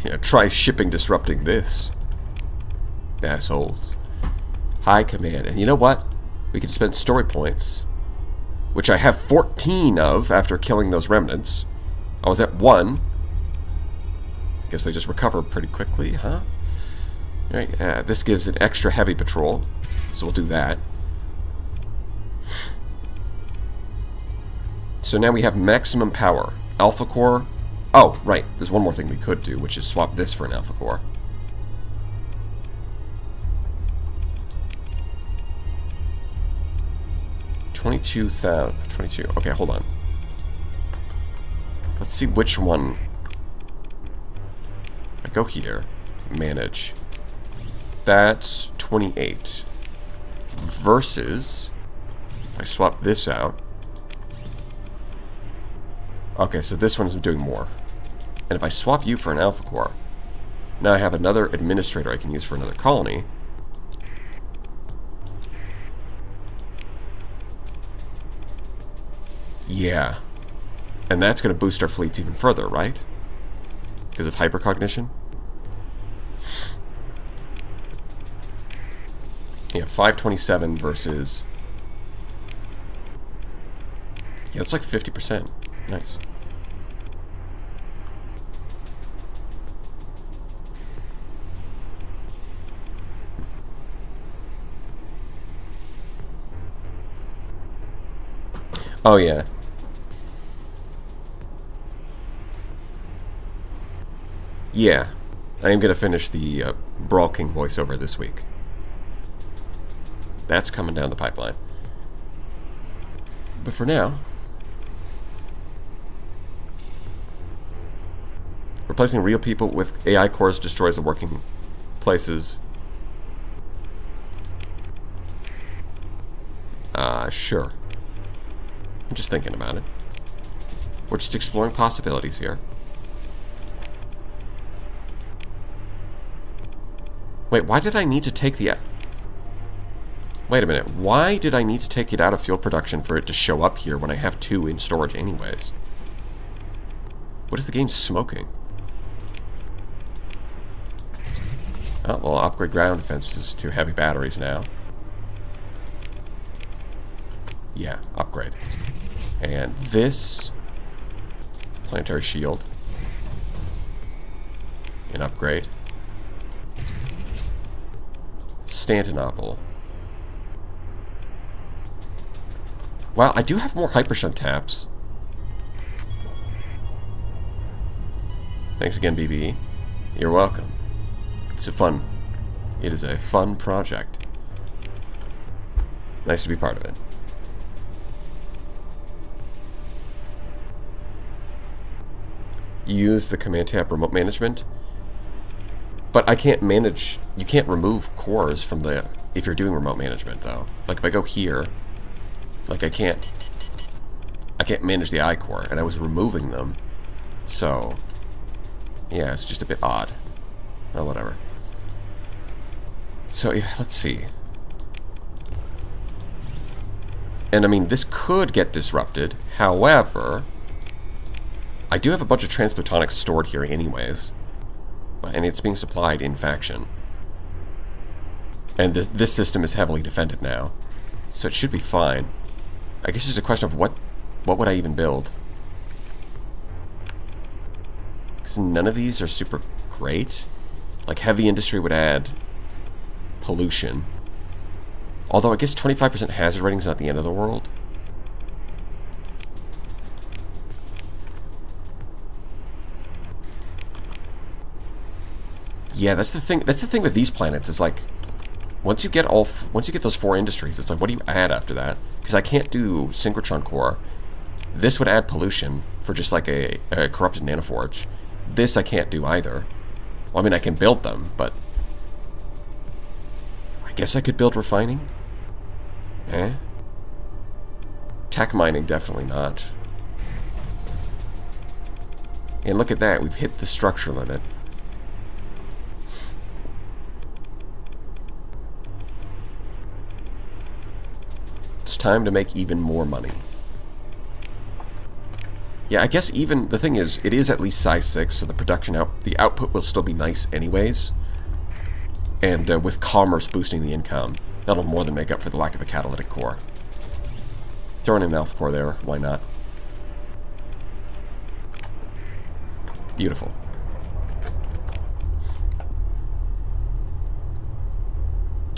Yeah, try shipping disrupting this. Assholes. High command. And you know what? We can spend story points, which I have 14 of after killing those remnants. I was at 1. Guess they just recover pretty quickly, huh? Alright, this gives an extra heavy patrol, so we'll do that. So now we have maximum power. Alpha core. Oh, right. There's one more thing we could do, which is swap this for an alpha core. $22,000. $22. Okay, hold on. Let's see which one. I go here. Manage. That's 28. Versus, I swap this out. Okay, so this one's doing more. And if I swap you for an alpha core, now I have another administrator I can use for another colony. Yeah. And that's going to boost our fleets even further, right? Because of hypercognition? Yeah, 527 versus... Yeah, that's like 50%. Nice. Oh, yeah. Yeah. I am going to finish the Brawl King voiceover this week. That's coming down the pipeline. But for now... Replacing real people with AI cores destroys the working places. Sure. I'm just thinking about it. We're just exploring possibilities here. Wait, why did I need to take the... Wait a minute. Why did I need to take it out of fuel production for it to show up here when I have 2 in storage anyways? What is the game smoking? Oh, well, upgrade ground defenses to heavy batteries now. Yeah, upgrade. And this... Planetary shield. An upgrade. Stantinople. Well, I do have more hypershunt taps. Thanks again, BB. You're welcome. It's a fun... It is a fun project. Nice to be part of it. Use the command tab remote management. But I can't manage... You can't remove cores from the... If you're doing remote management, though. Like, if I go here... Like, I can't manage the I core, and I was removing them. So... Yeah, it's just a bit odd. Oh, whatever. So, yeah, let's see. And, I mean, this could get disrupted. However... I do have a bunch of transplutonics stored here anyways. And it's being supplied in faction. And this system is heavily defended now. So it should be fine. I guess it's a question of what would I even build? Because none of these are super great. Like, heavy industry would add pollution. Although I guess 25% hazard rating is not the end of the world. Yeah, that's the thing. That's the thing with these planets. Is like, once you get those 4 industries, it's like, what do you add after that? Because I can't do synchrotron core. This would add pollution for just like a corrupted nanoforge. This I can't do either. Well, I mean, I can build them, but I guess I could build refining. Tech mining, definitely not. And look at that, we've hit the structure limit. It's time to make even more money. Yeah, I guess even, the thing is, it is at least size 6, so the output will still be nice anyways. And with commerce boosting the income, that'll more than make up for the lack of a catalytic core. Throwing in an alpha core there, why not? Beautiful.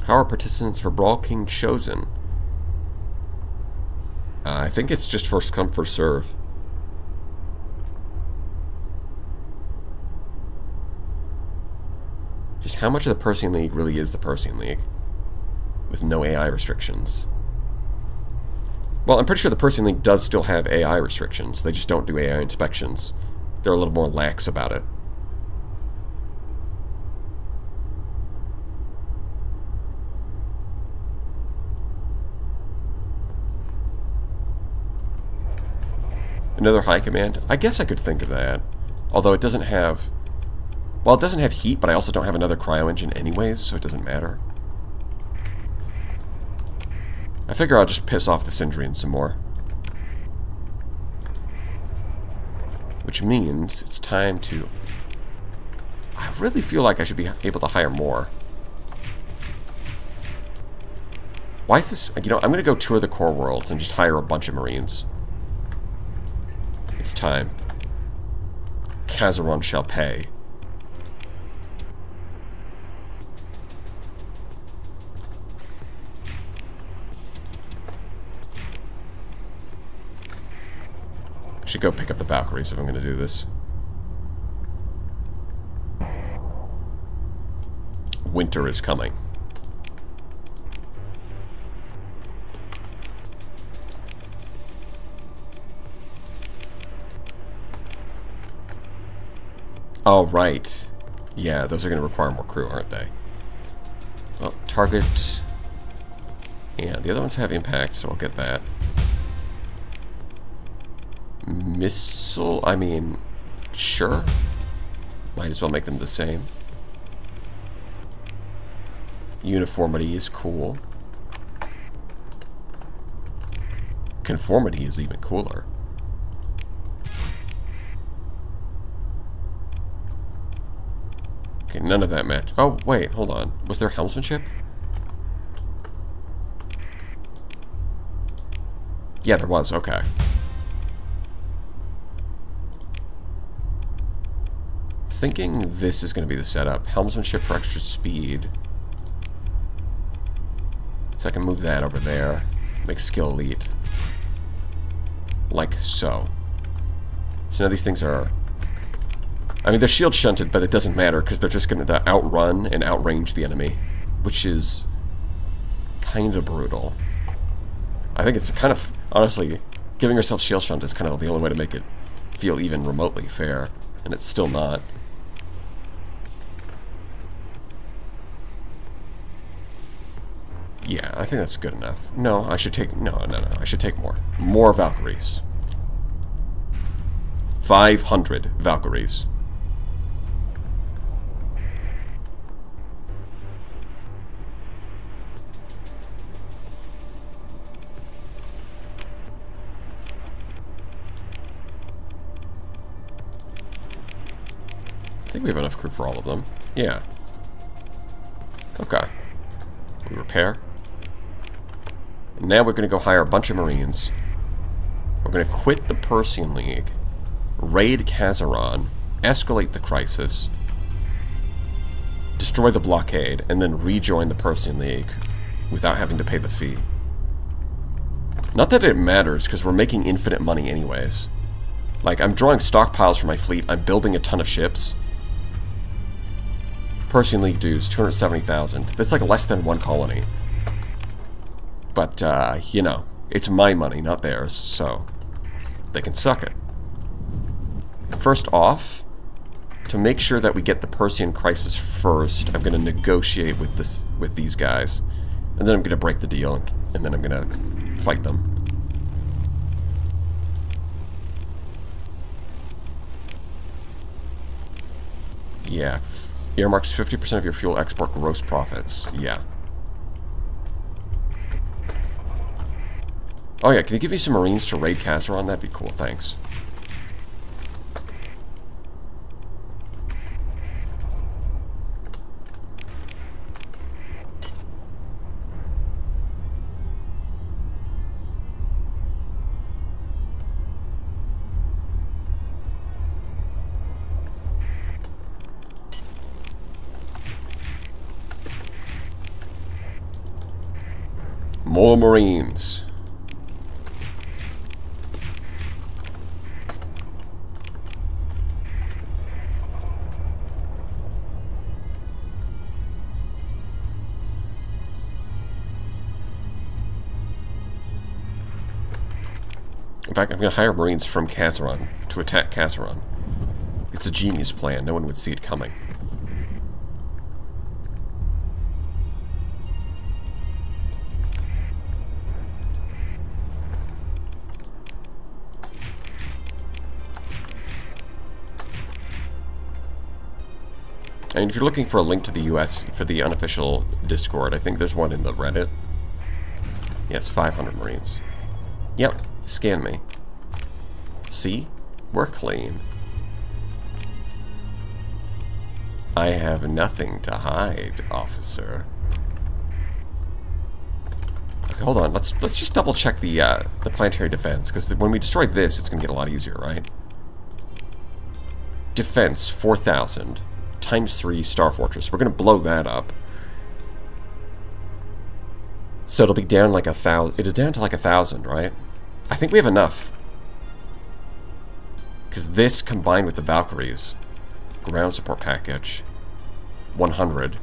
How are participants for Brawl King chosen? I I think it's just first come, first serve. Just how much of the Persean League really is the Persean League? With no AI restrictions. Well, I'm pretty sure the Persean League does still have AI restrictions. They just don't do AI inspections. They're a little more lax about it. Another high command? I guess I could think of that. Although it doesn't have... Well, it doesn't have heat, but I also don't have another cryo engine anyways, so it doesn't matter. I figure I'll just piss off the Syndrian some more. Which means it's time to... I really feel like I should be able to hire more. Why is this... You know, I'm going to go tour the core worlds and just hire a bunch of Marines. It's time. Kazeron shall pay. I should go pick up the Valkyries if I'm going to do this. Winter is coming. Oh, right. Yeah, those are going to require more crew, aren't they? Well, target... Yeah, the other ones have impact, so I'll get that. Missile? I mean, sure. Might as well make them the same. Uniformity is cool. Conformity is even cooler. Okay, none of that match. Oh, wait, hold on. Was there helmsmanship? Yeah, there was. Okay. Thinking this is going to be the setup. Helmsmanship for extra speed. So I can move that over there. Make skill elite. Like so. So now these things are... I mean, they're shield shunted, but it doesn't matter because they're just going to outrun and outrange the enemy, which is kind of brutal. I think it's kind of, honestly, giving yourself shield shunt is kind of the only way to make it feel even remotely fair, and it's still not. Yeah, I think that's good enough. No, I should take... No, I should take more. More Valkyries. 500 Valkyries. I think we have enough crew for all of them. Yeah. Okay. We repair. And now we're going to go hire a bunch of Marines. We're going to quit the Persean League, raid Kazeron, escalate the crisis, destroy the blockade, and then rejoin the Persean League without having to pay the fee. Not that it matters, because we're making infinite money anyways. Like, I'm drawing stockpiles for my fleet, I'm building a ton of ships. Persean League dues, 270,000. That's like less than one colony. But, you know, it's my money, not theirs, so they can suck it. First off, to make sure that we get the Persean crisis first, I'm going to negotiate with these guys. And then I'm going to break the deal, and then I'm going to fight them. Yeah, earmarks 50% of your fuel export gross profits. Yeah. Oh yeah, can you give me some Marines to raid Kazeron? That'd be cool, thanks. More Marines. fact, I'm going to hire Marines from Kazeron to attack Kazeron. It's a genius plan. No one would see it coming. And if you're looking for a link to the US for the unofficial Discord, I think there's one in the Reddit. Yes, 500 Marines. Yep, scan me. See? We're clean. I have nothing to hide, officer. Okay, hold on. Let's just double check the planetary defense, because when we destroy this, it's going to get a lot easier, right? Defense 4,000 times 3 Star Fortress. We're going to blow that up. So it'll be down like 1,000. It'll down to like 1,000, right? I think we have enough. Because this combined with the Valkyries, ground support package, 100.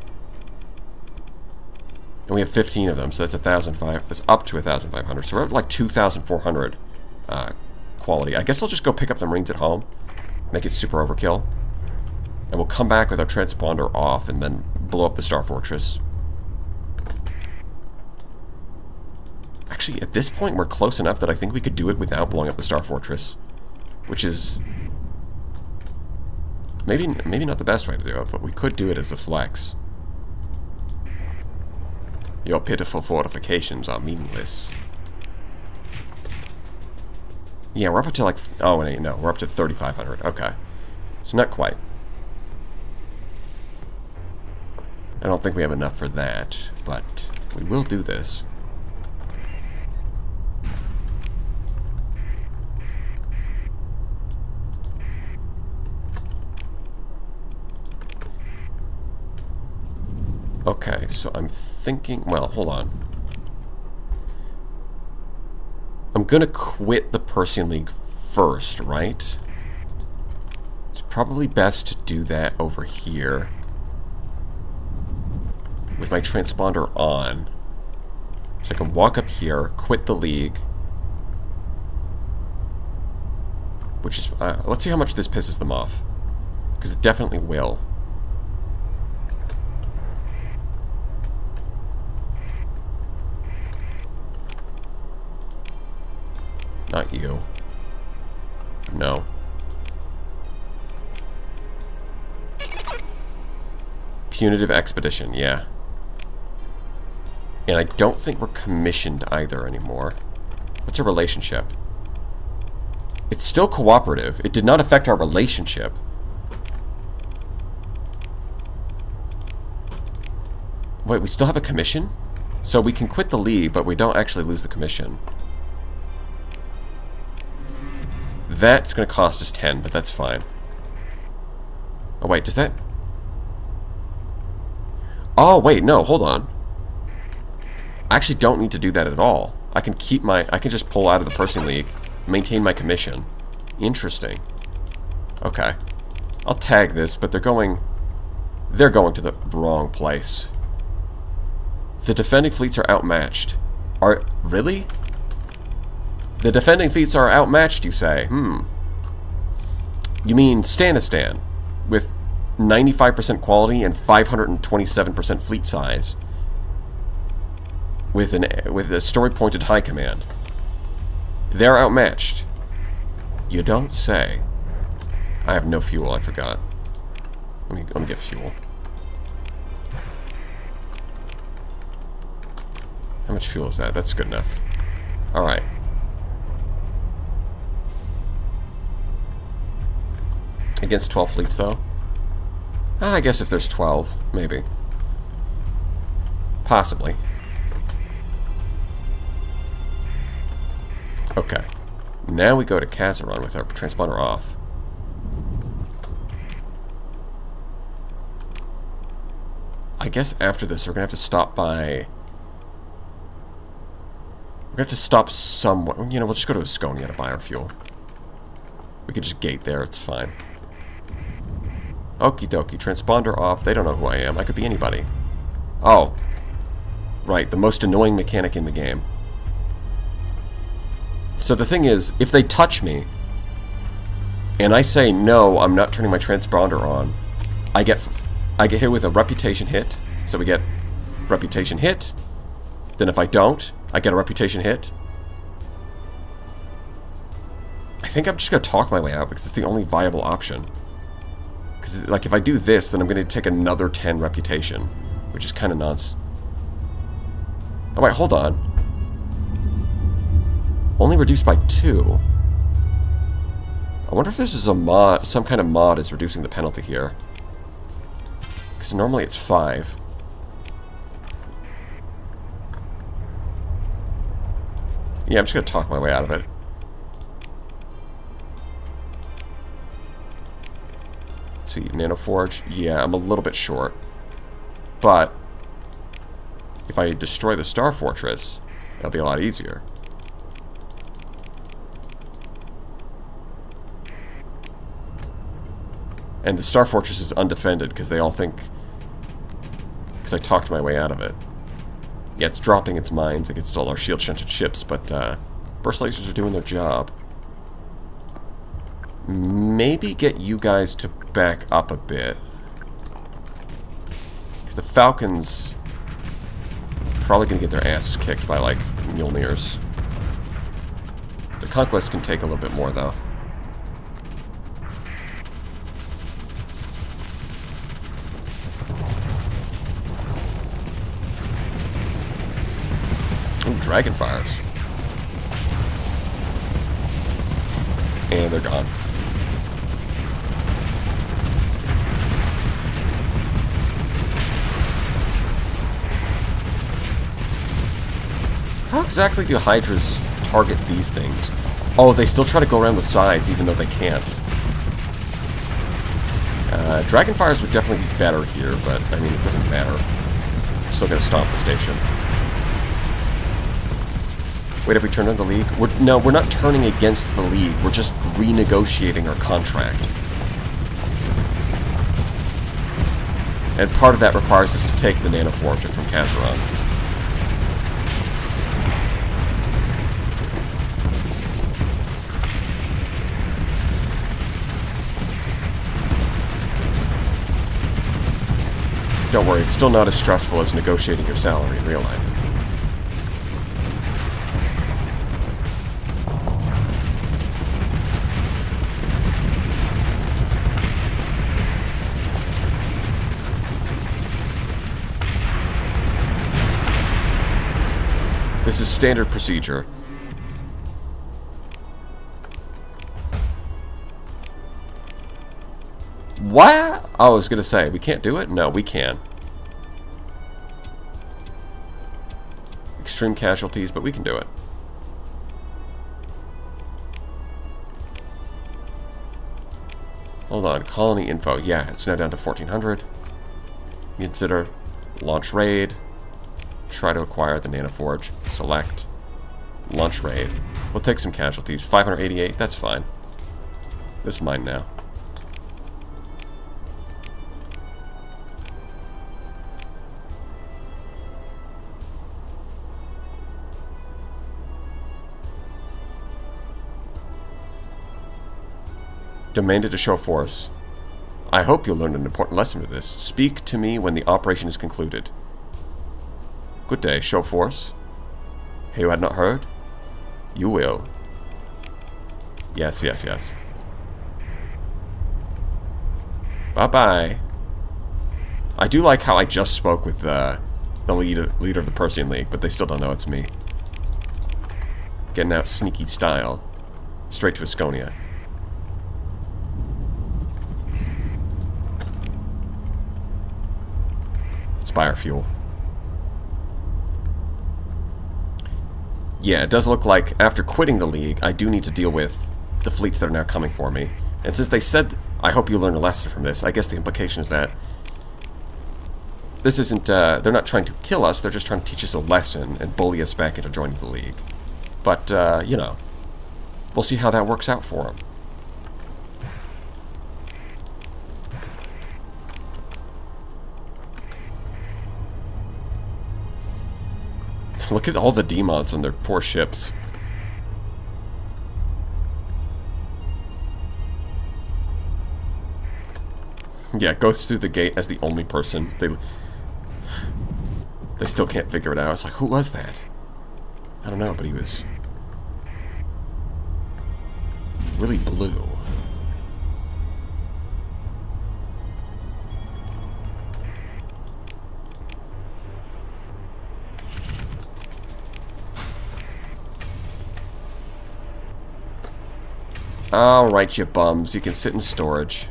And we have 15 of them, so that's 1,500. That's up to 1,500. So we're at like 2,400 quality. I guess I'll just go pick up the Marines at home, make it super overkill, and we'll come back with our transponder off and then blow up the Star Fortress. Actually, at this point, we're close enough that I think we could do it without blowing up the Star Fortress, which is maybe not the best way to do it, but we could do it as a flex. Your pitiful fortifications are meaningless. Yeah, we're up to like... Oh, wait, no, we're up to 3,500. Okay. So not quite. I don't think we have enough for that, but we will do this. Okay, so I'm thinking... Well, hold on. I'm gonna quit the Persian League first, right? It's probably best to do that over here. With my transponder on. So I can walk up here, quit the League. Which is... let's see how much this pisses them off. Because it definitely will. Not you. No. Punitive Expedition, yeah. And I don't think we're commissioned either anymore. What's our relationship? It's still cooperative. It did not affect our relationship. Wait, we still have a commission? So we can quit the League, but we don't actually lose the commission. That's going to cost us 10, but that's fine. Oh, wait, does that... Oh, wait, no, hold on. I actually don't need to do that at all. I can keep my... I can just pull out of the Persian League, maintain my commission. Interesting. Okay. I'll tag this, but they're going to the wrong place. The defending fleets are outmatched. Are... Really? The defending fleets are outmatched, you say? You mean Stanistan, with 95% quality and 527% fleet size, with a story-pointed high command. They're outmatched. You don't say. I have no fuel, I forgot. Let me get fuel. How much fuel is that? That's good enough. Alright. Against 12 fleets, though? I guess if there's 12, maybe. Possibly. Okay. Now we go to Kazeron with our transponder off. I guess after this, we're going to have to stop by... We're going to have to stop somewhere. You know, we'll just go to Asconia to buy our fuel. We could just gate there, it's fine. Okie dokie, transponder off. They don't know who I am. I could be anybody. Oh. Right, the most annoying mechanic in the game. So the thing is, if they touch me, and I say, no, I'm not turning my transponder on, I get hit with a reputation hit. So we get reputation hit. Then if I don't, I get a reputation hit. I think I'm just going to talk my way out because it's the only viable option. Because, like, if I do this, then I'm going to take another 10 reputation, which is kind of nuts. Oh, wait, hold on. Only reduced by 2. I wonder if this is a mod, some kind of mod is reducing the penalty here. Because normally it's 5. Yeah, I'm just going to talk my way out of it. Let's see, Nanoforge. Yeah, I'm a little bit short. But if I destroy the Star Fortress, it'll be a lot easier. And the Star Fortress is undefended because they all think... Because I talked my way out of it. Yeah, it's dropping its mines against all our shield-shunted ships, but burst lasers are doing their job. Maybe get you guys to back up a bit. Because the Falcons... probably going to get their asses kicked by, like, Mjolnirs. The Conquest can take a little bit more, though. Ooh, Dragonfires. And they're gone. How exactly do Hydras target these things? Oh, they still try to go around the sides even though they can't. Dragonfires would definitely be better here, but I mean, it doesn't matter. We're still gonna stomp the station. Wait, have we turned on the League? No, we're not turning against the League. We're just renegotiating our contract. And part of that requires us to take the Nanoforge from Kazeron. Don't worry, it's still not as stressful as negotiating your salary in real life. This is standard procedure. What? Oh, I was going to say, we can't do it? No, we can. Extreme casualties, but we can do it. Hold on, colony info. Yeah, it's now down to 1,400. Consider launch raid. Try to acquire the Nanoforge. Select. Launch raid. We'll take some casualties. 588, that's fine. This is mine now. Demanded to show force. I hope you'll learn an important lesson with this. Speak to me when the operation is concluded. Good day, show force. Hey, you had not heard? You will. Yes, yes, yes. Bye-bye. I do like how I just spoke with the leader of the Persian League, but they still don't know it's me. Getting out sneaky style. Straight to Asconia. Spire fuel. Yeah, it does look like after quitting the League, I do need to deal with the fleets that are now coming for me. And since they said, I hope you learn a lesson from this, I guess the implication is that this isn't, they're not trying to kill us, they're just trying to teach us a lesson and bully us back into joining the League. But, you know, we'll see how that works out for them. Look at all the demons on their poor ships. Yeah, goes through the gate as the only person. They still can't figure it out. It's like, who was that? I don't know, but he was really blue. Alright, you bums. You can sit in storage.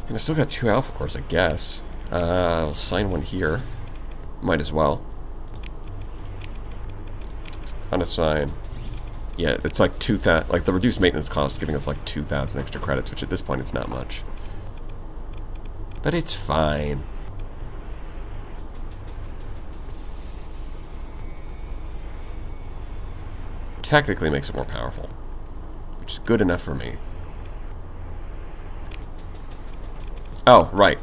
And I still got 2 alpha cores, I guess. I'll sign one here. Might as well. Unassign. Yeah, it's like 2,000. Like the reduced maintenance cost, giving us like 2,000 extra credits, which at this point is not much. But it's fine. Technically makes it more powerful, which is good enough for me. Oh, right.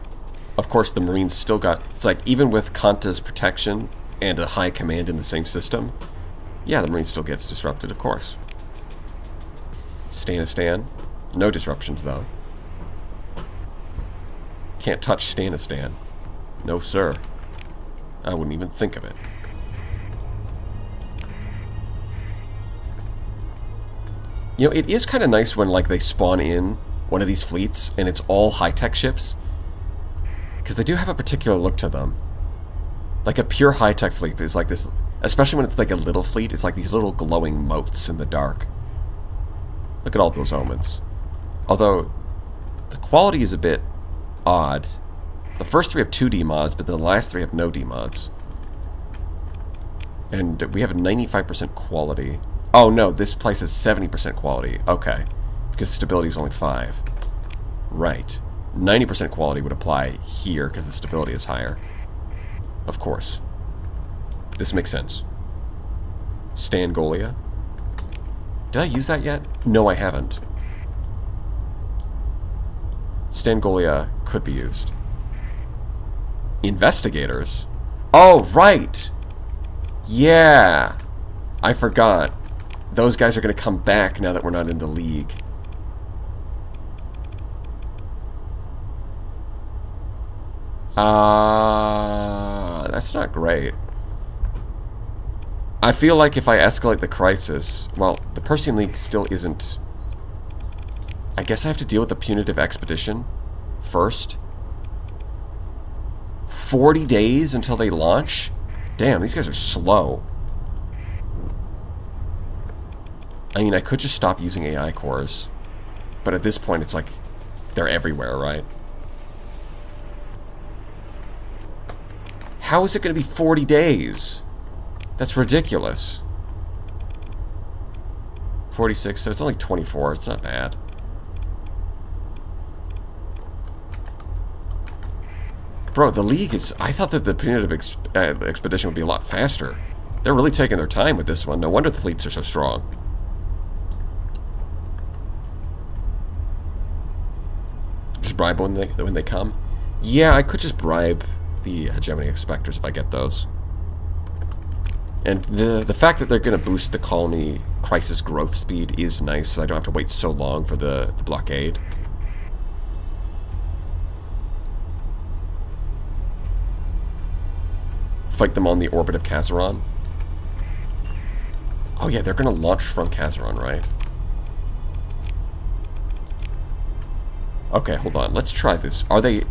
Of course, the Marines still got... It's like, even with Kanta's protection and a high command in the same system, yeah, the Marine still gets disrupted, of course. Stanistan. No disruptions, though. Can't touch Stanistan. No, sir. I wouldn't even think of it. You know, it is kind of nice when, like, they spawn in one of these fleets and it's all high-tech ships. Because they do have a particular look to them. Like, a pure high-tech fleet is like this... Especially when it's like a little fleet, it's like these little glowing motes in the dark. Look at all those omens. Although, the quality is a bit odd. The first 3 have 2D mods, but the last 3 have no D mods. And we have a 95% quality. Oh no, this place is 70% quality. Okay. Because stability is only 5. Right. 90% quality would apply here because the stability is higher. Of course. This makes sense. Stangolia. Did I use that yet? No, I haven't. Stangolia could be used. Investigators? Oh, right! Yeah! I forgot. Those guys are going to come back now that we're not in the league. That's not great. I feel like if I escalate the crisis... Well, the Persian League still isn't... I guess I have to deal with the punitive expedition first. 40 days until they launch? Damn, these guys are slow. I mean, I could just stop using AI cores. But at this point, it's like... They're everywhere, right? How is it going to be 40 days? That's ridiculous. 46, so it's only 24. It's not bad. Bro, the League is... I thought that the punitive expedition would be a lot faster. They're really taking their time with this one. No wonder the fleets are so strong. Just bribe when they come? Yeah, I could just bribe the hegemony expectors if I get those. And the fact that they're going to boost the colony crisis growth speed is nice, so I don't have to wait so long for the blockade. Fight them on the orbit of Kazeron. Oh yeah, they're going to launch from Kazeron, right? Okay, hold on. Let's try this. Are they...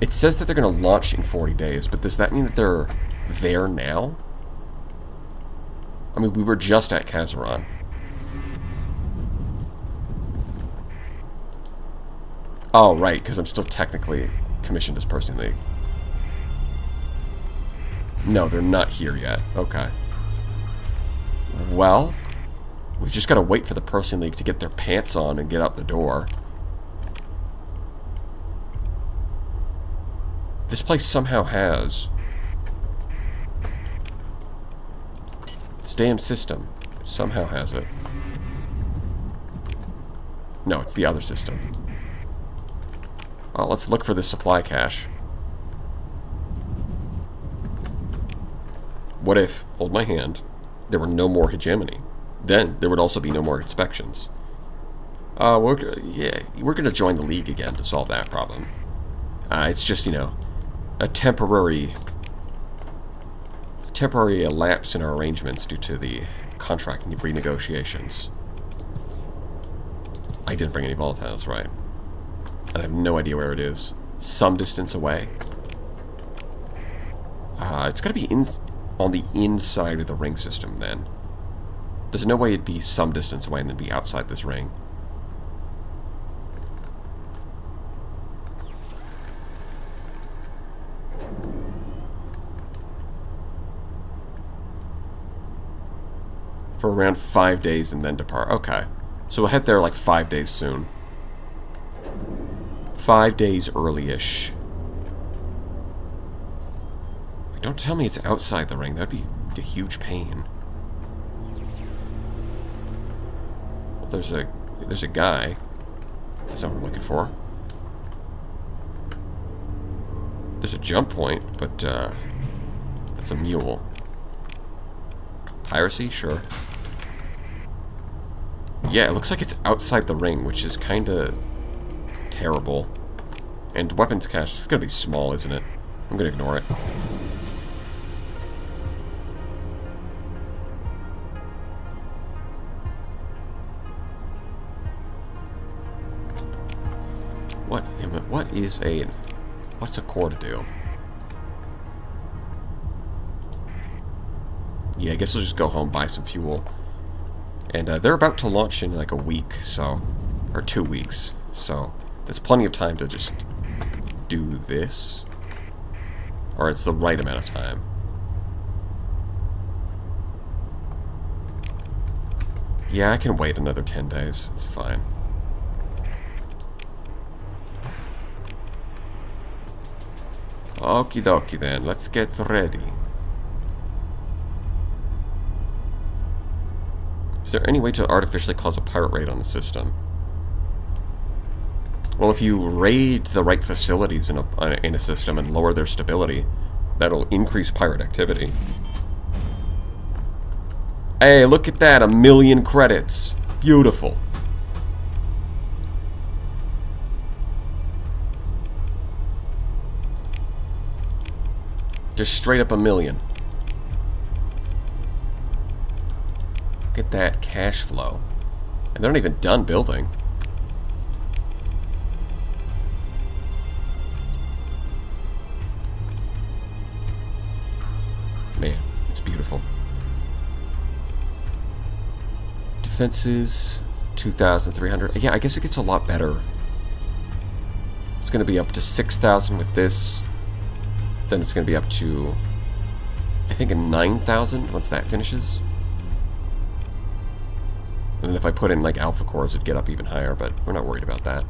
It says that they're going to launch in 40 days, but does that mean that they're there now? I mean, we were just at Kazeron. Oh, right, because I'm still technically commissioned as Persian League. No, they're not here yet. Okay. Well, we've just got to wait for the Persian League to get their pants on and get out the door. This place somehow has... This damn system somehow has it. No, it's the other system. Well, let's look for this supply cache. What if, hold my hand, there were no more hegemony? Then there would also be no more inspections. We're gonna join the League again to solve that problem. It's just, you know, a temporary lapse in our arrangements due to the contract renegotiations. I didn't bring any volatiles, right? I have no idea where it is. Some distance away. It's gotta be on the inside of the ring system, then. There's no way it'd be some distance away and then be outside this ring. For around 5 days and then depart. Okay. So we'll head there like 5 days soon. 5 days early-ish. Don't tell me it's outside the ring. That'd be a huge pain. Well, there's a guy. That's what I'm looking for. There's a jump point, but that's a mule. Piracy? Sure. Yeah, it looks like it's outside the ring, which is kind of terrible. And weapons cache is going to be small, isn't it? I'm going to ignore it. What's a core to do? Yeah, I guess I'll just go home, buy some fuel. And they're about to launch in like a week, so... Or 2 weeks, so... There's plenty of time to just do this. Or it's the right amount of time. Yeah, I can wait another 10 days. It's fine. Okie dokie then, let's get ready. Is there any way to artificially cause a pirate raid on the system? Well, if you raid the right facilities in a system and lower their stability, that'll increase pirate activity. Hey, look at that, 1,000,000 credits. Beautiful. Just straight up 1,000,000. Look at that cash flow. And they're not even done building. Man, it's beautiful. Defenses, 2,300. Yeah, I guess it gets a lot better. It's going to be up to 6,000 with this. Then it's going to be up to, I think, a 9,000 once that finishes. And then if I put in, like, alpha cores, it'd get up even higher, but we're not worried about that.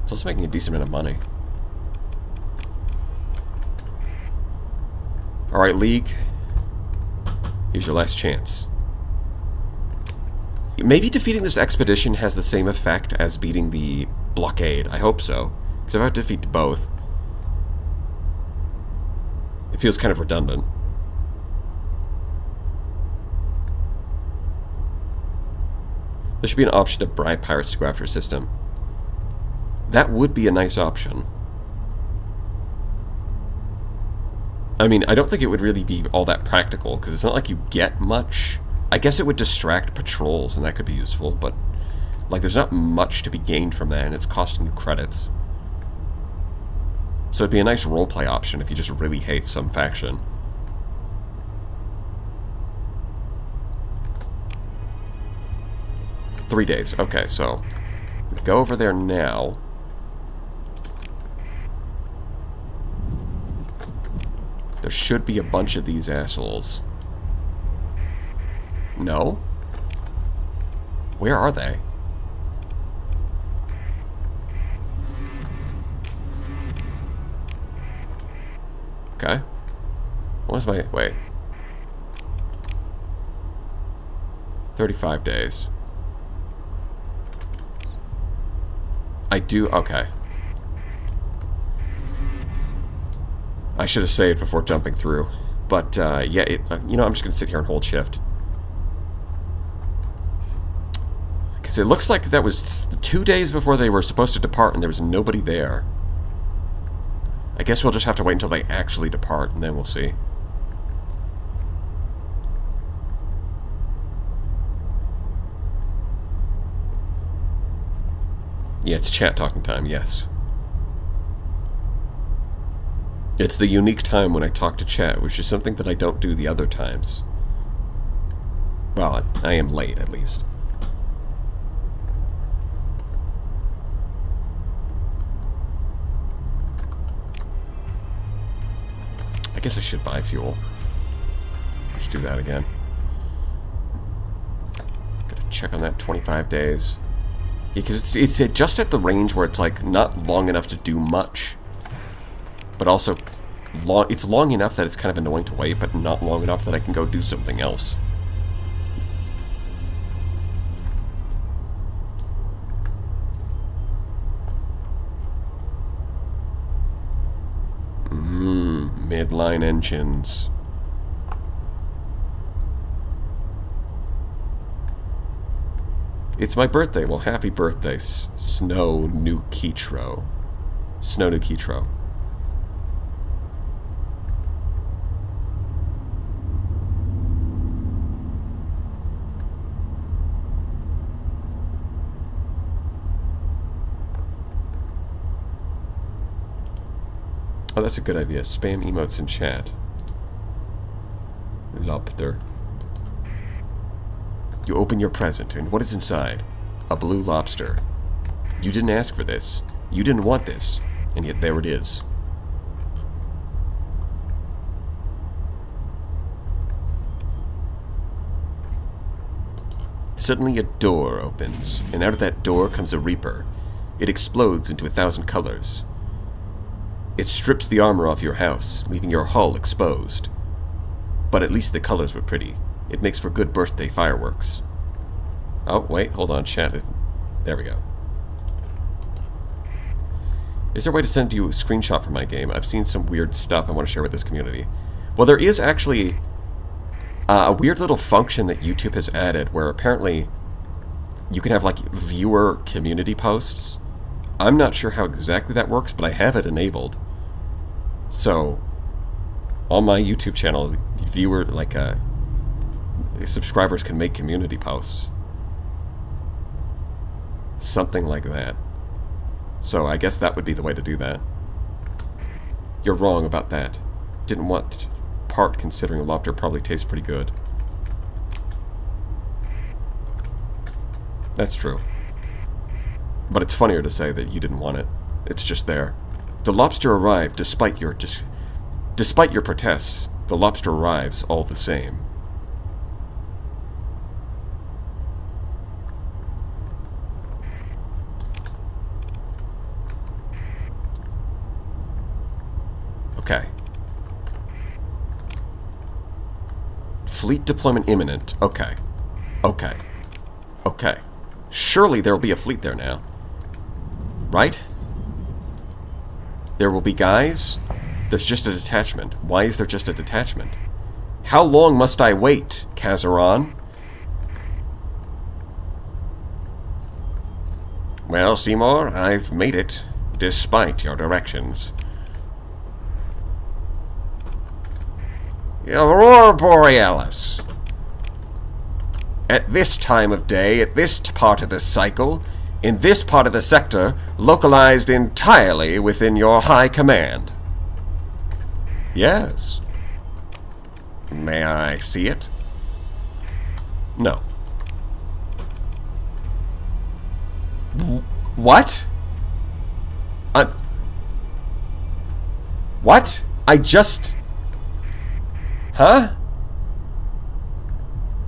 It's also making a decent amount of money. Alright, League. Here's your last chance. Maybe defeating this expedition has the same effect as beating the blockade. I hope so. Because if I have to defeat both, it feels kind of redundant. There should be an option to bribe pirates to go after a system. That would be a nice option. I mean, I don't think it would really be all that practical, because it's not like you get much. I guess it would distract patrols, and that could be useful, but, like, there's not much to be gained from that, and it's costing you credits. So it'd be a nice roleplay option if you just really hate some faction. Three days. Okay, so we go over there now. There should be a bunch of these assholes. No? Where are they? Okay. What was my... Wait. 35 days. I do... Okay. I should have saved before jumping through. But, yeah, you know, I'm just going to sit here and hold shift. Because it looks like that was 2 days before they were supposed to depart and there was nobody there. I guess we'll just have to wait until they actually depart and then we'll see. Yeah, it's chat talking time, yes. It's the unique time when I talk to chat, which is something that I don't do the other times. Well, I am late, at least. I guess I should buy fuel. I should do that again. Gotta check on that 25 days. Yeah, because it's just at the range where it's like not long enough to do much, but also it's long enough that it's kind of annoying to wait, but not long enough that I can go do something else. Midline engines. It's my birthday. Well, happy birthday, Snow New Kitro. Snow New Kitro. Oh, that's a good idea. Spam emotes in chat. Lobster. You open your present, and what is inside? A blue lobster. You didn't ask for this. You didn't want this. And yet there it is. Suddenly a door opens, and out of that door comes a reaper. It explodes into 1,000 colors. It strips the armor off your house, leaving your hull exposed. But at least the colors were pretty. It makes for good birthday fireworks. Oh, wait, hold on, chat. There we go. Is there a way to send you a screenshot from my game? I've seen some weird stuff I want to share with this community. Well, there is actually a weird little function that YouTube has added where apparently you can have, like, viewer community posts. I'm not sure how exactly that works, but I have it enabled. So, on my YouTube channel, subscribers can make community posts. Something like that. So I guess that would be the way to do that. You're wrong about that. Didn't want part considering lobster probably tastes pretty good. That's true. But it's funnier to say that you didn't want it. It's just there. The lobster arrived despite your protests. The lobster arrives all the same. Okay. Fleet deployment imminent. Okay. Okay. Okay. Surely there will be a fleet there now. Right? There will be guys. There's just a detachment. Why is there just a detachment? How long must I wait, Kazeron? Well, Seymour, I've made it, despite your directions. Aurora Borealis. At this time of day, at this part of the cycle, in this part of the sector, localized entirely within your high command. Yes. May I see it? No. What? What? I just... Huh?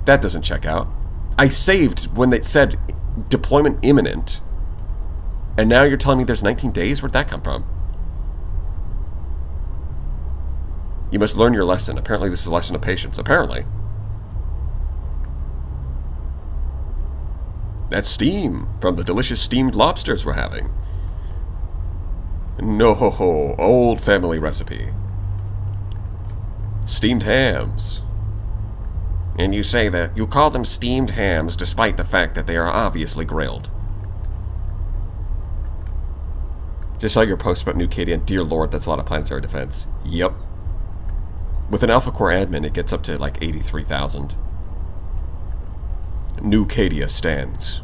That doesn't check out. I saved when it said deployment imminent. And now you're telling me there's 19 days? Where'd that come from? You must learn your lesson. Apparently this is a lesson of patience. Apparently. That's steam from the delicious steamed lobsters we're having. No, old family recipe. Steamed hams. And you say that you call them steamed hams despite the fact that they are obviously grilled. Just saw your post about New Cadia, and dear lord, that's a lot of planetary defense. Yep. With an Alpha Core admin, it gets up to like 83,000. New Cadia stands.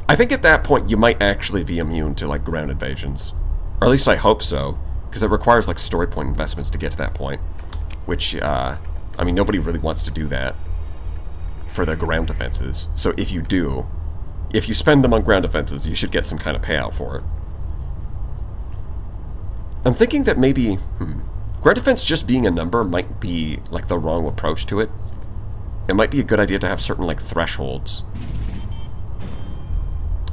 I think at that point you might actually be immune to like ground invasions. Or at least I hope so, because it requires like story point investments to get to that point. Which, I mean, nobody really wants to do that for their ground defenses. So if you do, if you spend them on ground defenses, you should get some kind of payout for it. I'm thinking that maybe, ground defense just being a number might be like the wrong approach to it. It might be a good idea to have certain like thresholds.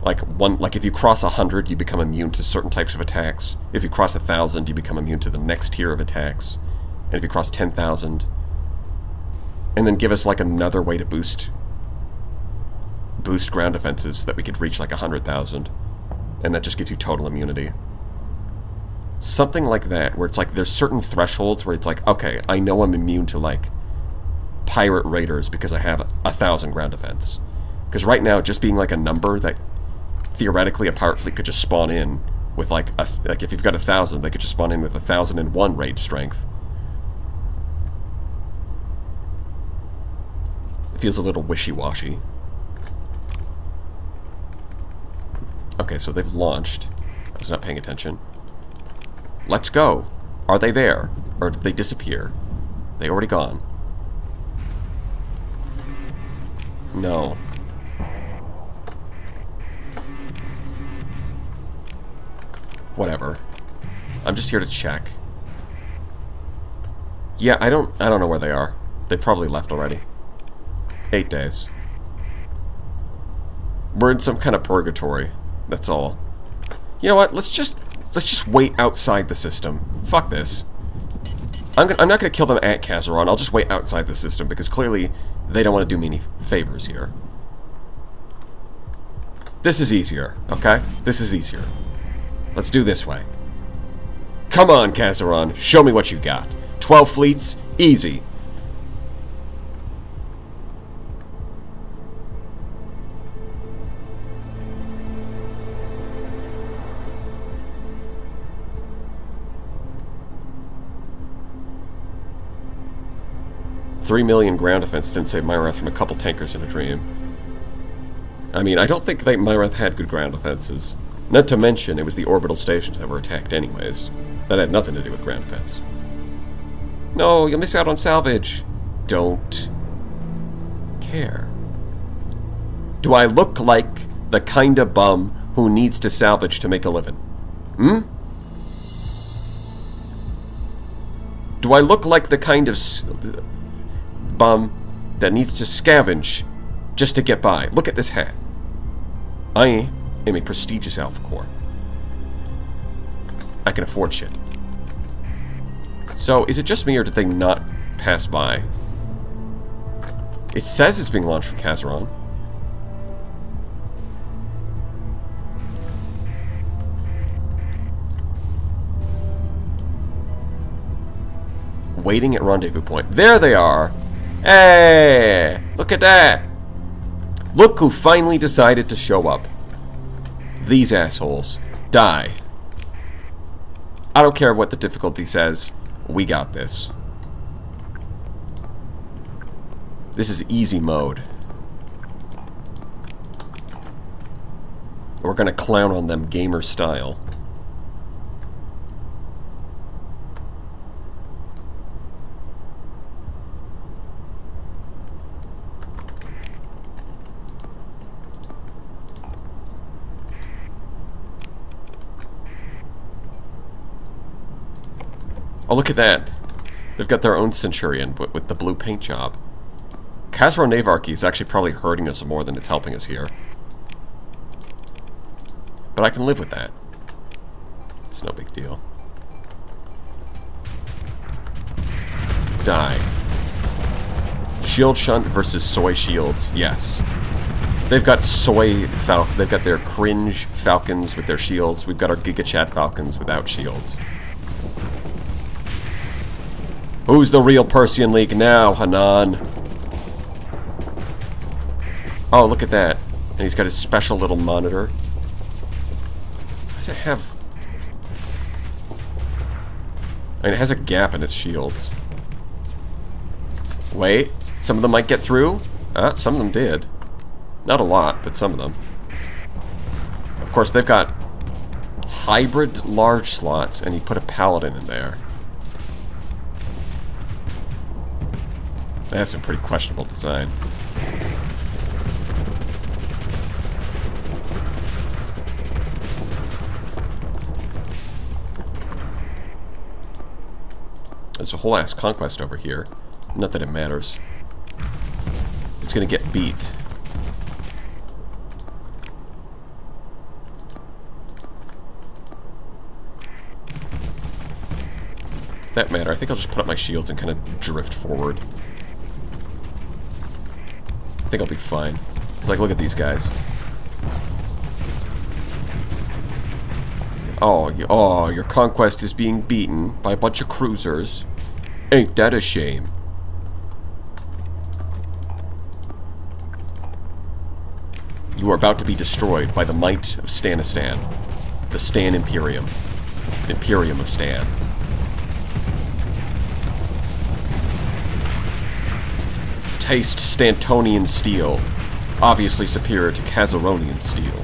Like if you cross 100, you become immune to certain types of attacks. If you cross 1,000, you become immune to the next tier of attacks. And if you cross 10,000, and then give us like another way to boost ground defenses so that we could reach like 100,000, and that just gives you total immunity. Something like that, where it's like there's certain thresholds where it's like, okay, I know I'm immune to like pirate raiders because I have 1,000 ground defense. Because right now, just being like a number that theoretically a pirate fleet could just spawn in with like if you've got 1,000, they could just spawn in with 1,001 raid strength. It feels a little wishy-washy. Okay, so they've launched. I was not paying attention. Let's go. Are they there? Or did they disappear? They already gone. No. Whatever. I'm just here to check. Yeah, I don't know where they are. They probably left already. 8 days. We're in some kind of purgatory. That's all. You know what? Let's just wait outside the system. Fuck this. I'm not gonna kill them at Kazeron. I'll just wait outside the system because clearly they don't want to do me any favors here. This is easier, okay? This is easier. Let's do this way. Come on, Kazeron. Show me what you got. 12 fleets? Easy. $3 million ground defense didn't save Myrath from a couple tankers in a dream. I mean, I don't think Myrath had good ground defenses. Not to mention, it was the orbital stations that were attacked anyways. That had nothing to do with ground defense. No, you'll miss out on salvage. Don't care. Do I look like the kind of bum who needs to salvage to make a living? Do I look like the kind of bum that needs to scavenge just to get by? Look at this hat. I am a prestigious Alpha Core. I can afford shit. So, is it just me or did they not pass by? It says it's being launched from Kazeron. Waiting at rendezvous point. There they are! Hey! Look at that! Look who finally decided to show up. These assholes. Die. I don't care what the difficulty says. We got this. This is easy mode. We're gonna clown on them gamer style. Oh, look at that. They've got their own Centurion, but with the blue paint job. Kazeron Navarchy is actually probably hurting us more than it's helping us here. But I can live with that. It's no big deal. Die. Shield Shunt versus Soy Shields. Yes. They've got they've got their cringe Falcons with their shields. We've got our Giga Chat Falcons without shields. Who's the real Persian League now, Hanan? Oh, look at that. And he's got his special little monitor. Why does it have... I mean, it has a gap in its shields. Wait, some of them might get through? Some of them did. Not a lot, but some of them. Of course, they've got hybrid large slots, and he put a paladin in there. That's some pretty questionable design. There's a whole ass conquest over here. Not that it matters. It's gonna get beat. For that matter, I think I'll just put up my shields and kind of drift forward. I think I'll be fine. It's like, look at these guys. Oh, your conquest is being beaten by a bunch of cruisers. Ain't that a shame? You are about to be destroyed by the might of Stanistan. The Stan Imperium. Imperium of Stan. Taste Stantonian steel. Obviously superior to Kazeronian steel.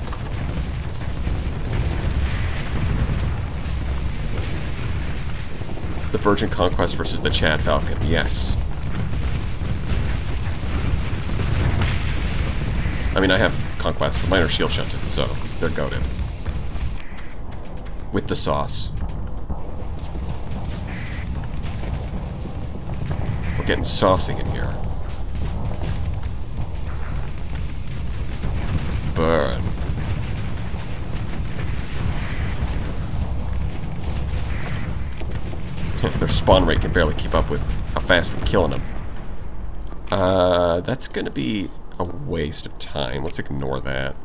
The Virgin Conquest versus the Chad Falcon. Yes. I mean, I have Conquest, but mine are shield shunted, so they're goated. With the sauce. We're getting saucing in here. Burn. Their spawn rate can barely keep up with how fast we're killing them. That's gonna be a waste of time. Let's ignore that.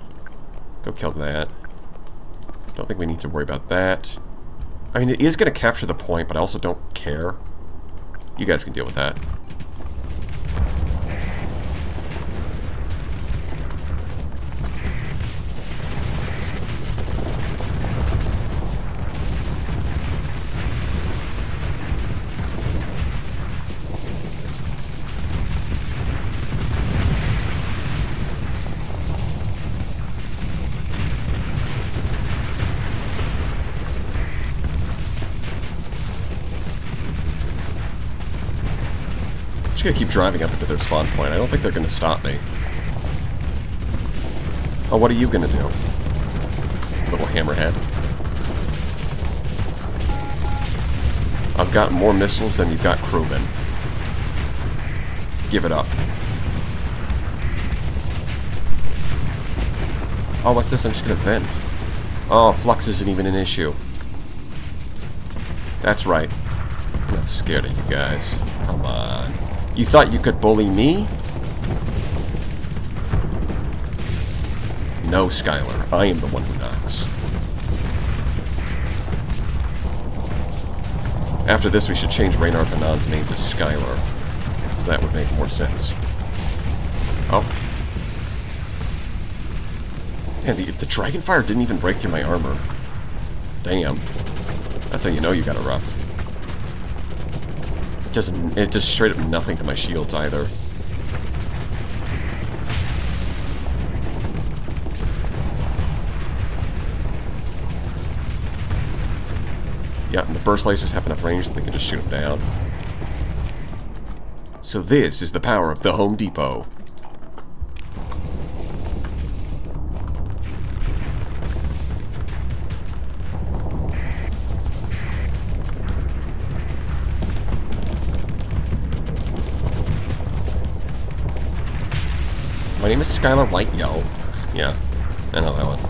Go kill that. Don't think we need to worry about that. I mean, it is gonna capture the point, but I also don't care. You guys can deal with that. I'm just gonna keep driving up into their spawn point. I don't think they're gonna stop me. Oh, what are you gonna do? Little hammerhead. I've got more missiles than you've got crewmen. Give it up. Oh, what's this? I'm just gonna vent. Oh, flux isn't even an issue. That's right. I'm not scared of you guys. Come on. You thought you could bully me? No, Skylar. I am the one who knocks. After this, we should change Reynard Hanan's name to Skylar. So that would make more sense. Oh. Man, the Dragonfire didn't even break through my armor. Damn. That's how you know you got it rough. It does straight up nothing to my shields either. Yeah, and the burst lasers have enough range that they can just shoot them down. So this is the power of the Home Depot. My name is Skylar White-Yo. Yeah, I know that one.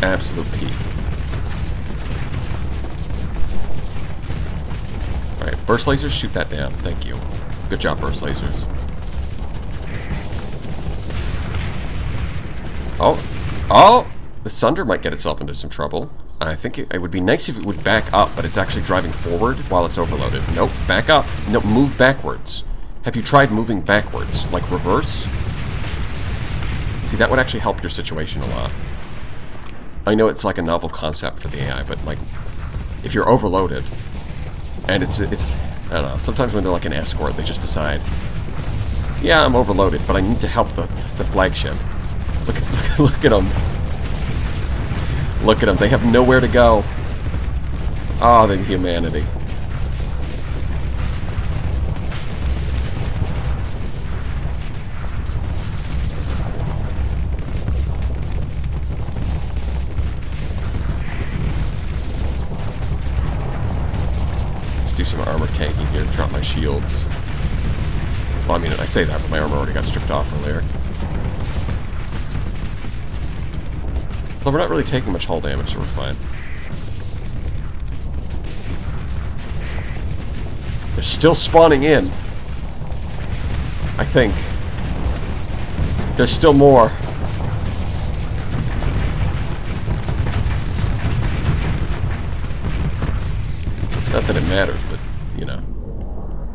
Absolute peak. Alright, burst lasers, shoot that down. Thank you. Good job, burst lasers. Oh! Oh! The Sunder might get itself into some trouble. I think it would be nice if it would back up, but it's actually driving forward while it's overloaded. Nope, back up. No, move backwards. Have you tried moving backwards? Like reverse? See, that would actually help your situation a lot. I know it's like a novel concept for the AI, but like, if you're overloaded, and it's I don't know, sometimes when they're like an escort, they just decide, yeah, I'm overloaded, but I need to help the flagship. Look at them. Look at them. They have nowhere to go. Oh, the humanity. Just do some armor tanking here to drop my shields. Well, I mean, I say that, but my armor already got stripped off earlier. Although we're not really taking much hull damage, so we're fine. They're still spawning in. I think. There's still more. Not that it matters, but, you know.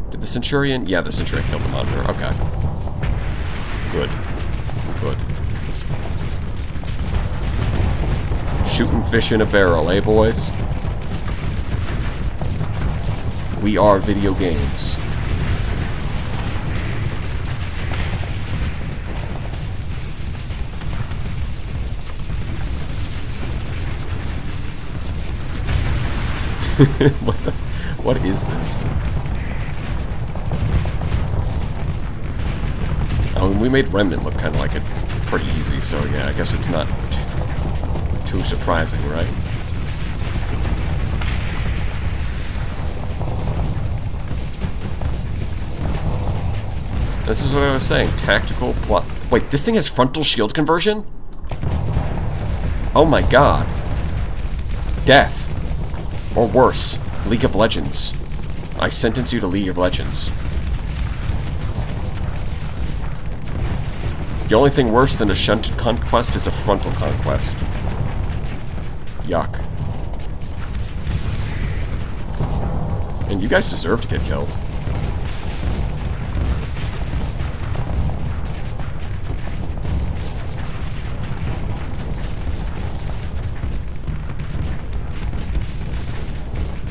Did the Centurion? Yeah, the Centurion killed the Monitor. Okay. Good. Good. Shooting fish in a barrel, eh, boys? We are video games. What is this? I mean, we made Remnant look kind of like it pretty easy, so yeah, I guess it's not too surprising, right? This is what I was saying. Tactical plot. Wait, this thing has frontal shield conversion? Oh my god. Death. Or worse, League of Legends. I sentence you to League of Legends. The only thing worse than a shunted conquest is a frontal conquest. Yuck. And you guys deserve to get killed.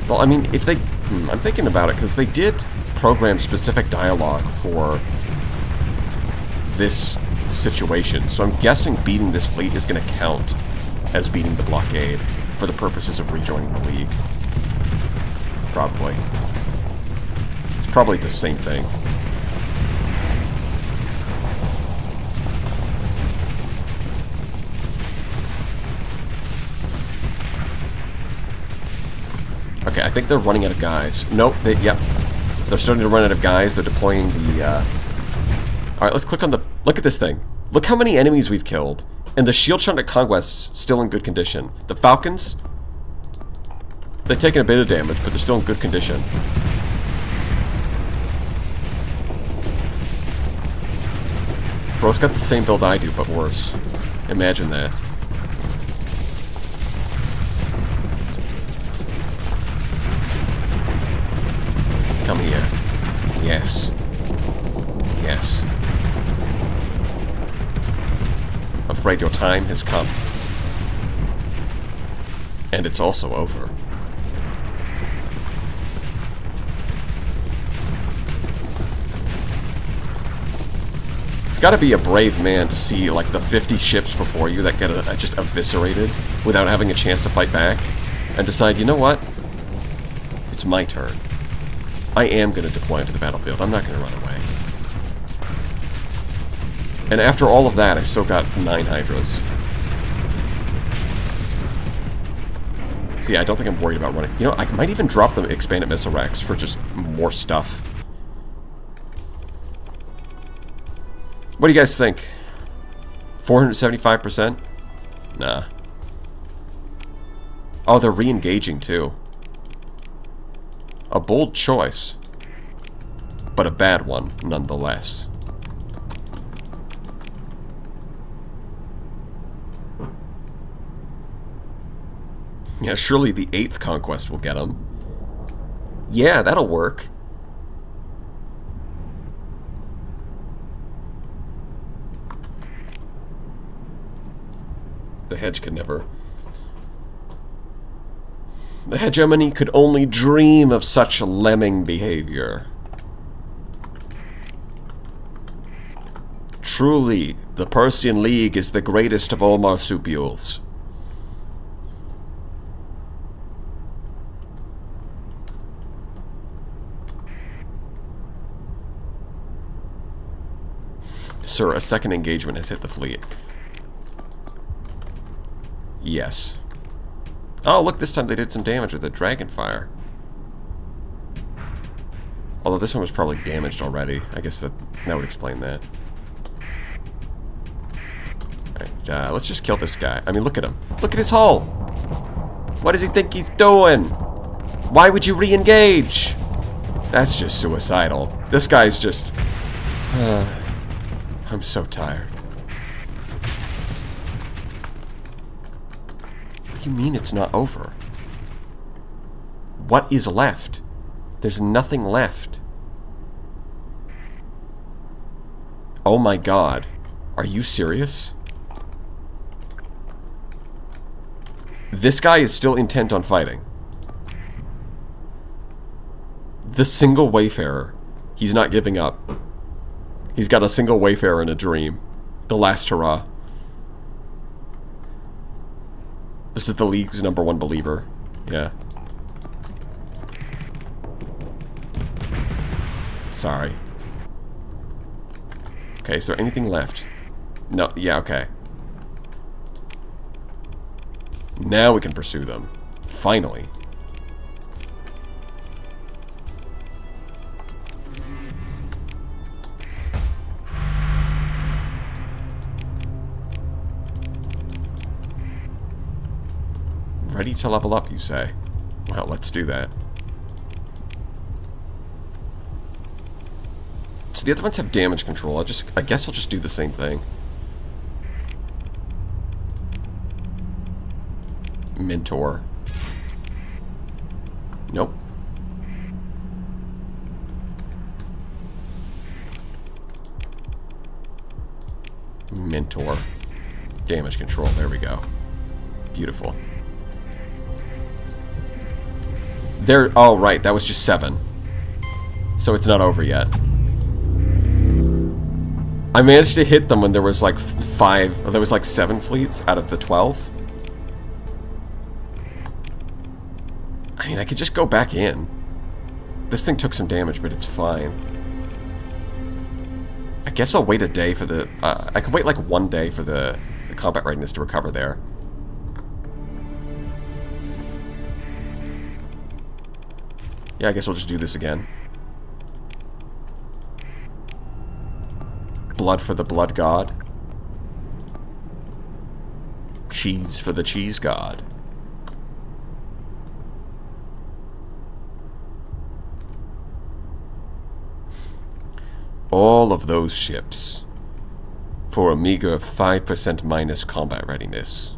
Well, I mean, if they... I'm thinking about it, because they did program specific dialogue for this situation. So I'm guessing beating this fleet is going to count as beating the blockade for the purposes of rejoining the League. Probably. It's probably the same thing. Okay, I think they're running out of guys. Nope, yep. They're starting to run out of guys. They're deploying the, Alright, let's click on the... Look at this thing. Look how many enemies we've killed. And the shield-shunted conquest's still in good condition. The Falcons... They've taken a bit of damage, but they're still in good condition. Bro's got the same build I do, but worse. Imagine that. Come here. Yes. Yes. Afraid your time has come. And it's also over. It's gotta be a brave man to see, like, the 50 ships before you that get just eviscerated without having a chance to fight back, and decide, you know what? It's my turn. I am going to deploy into the battlefield. I'm not going to run away. And after all of that, I still got 9 Hydras. See, I don't think I'm worried about running. You know, I might even drop the expanded missile racks for just more stuff. What do you guys think? 475%? Nah. Oh, they're re-engaging too. A bold choice, but a bad one nonetheless. Yeah, surely the 8th conquest will get them. Yeah, that'll work. The hedge could never. The hegemony could only dream of such lemming behavior. Truly, the Persian League is the greatest of all marsupials. Sir, a second engagement has hit the fleet. Yes. Oh, look, this time they did some damage with the Dragonfire. Although this one was probably damaged already. I guess that would explain that. Alright, let's just kill this guy. I mean, look at him. Look at his hull! What does he think he's doing? Why would you re-engage? That's just suicidal. This guy's just... I'm so tired. What do you mean it's not over? What is left? There's nothing left. Oh my god. Are you serious? This guy is still intent on fighting. The single wayfarer. He's not giving up. He's got a single wayfarer in a dream. The last hurrah. This is the League's #1 believer. Yeah. Sorry. Okay, is there anything left? No, yeah, okay. Now we can pursue them. Finally. Ready to level up, you say? Well, let's do that. So the other ones have damage control. I guess I'll just do the same thing. Mentor. Nope. Mentor. Damage control. There we go. Beautiful. There. Oh, right. That was just 7. So it's not over yet. I managed to hit them when there was like 5. Or there was like 7 fleets out of the 12. I mean, I could just go back in. This thing took some damage, but it's fine. I guess I'll wait a day for the... I can wait like 1 day for the combat readiness to recover there. Yeah, I guess we'll just do this again. Blood for the blood god. Cheese for the cheese god. All of those ships for a meager 5% minus combat readiness.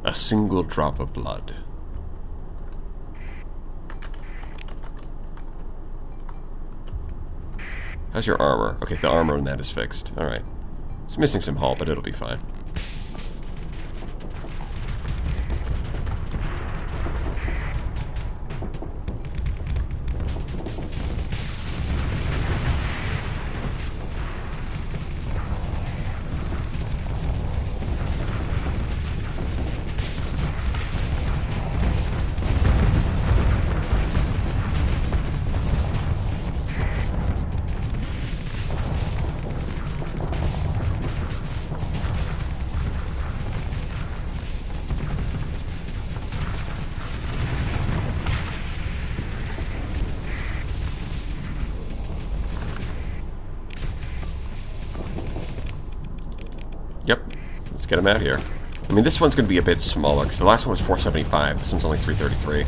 A single drop of blood. How's your armor? Okay, the armor in that is fixed. Alright. It's missing some hull, but it'll be fine. Yep. Let's get him out here. I mean, this one's going to be a bit smaller, because the last one was 475. This one's only 333.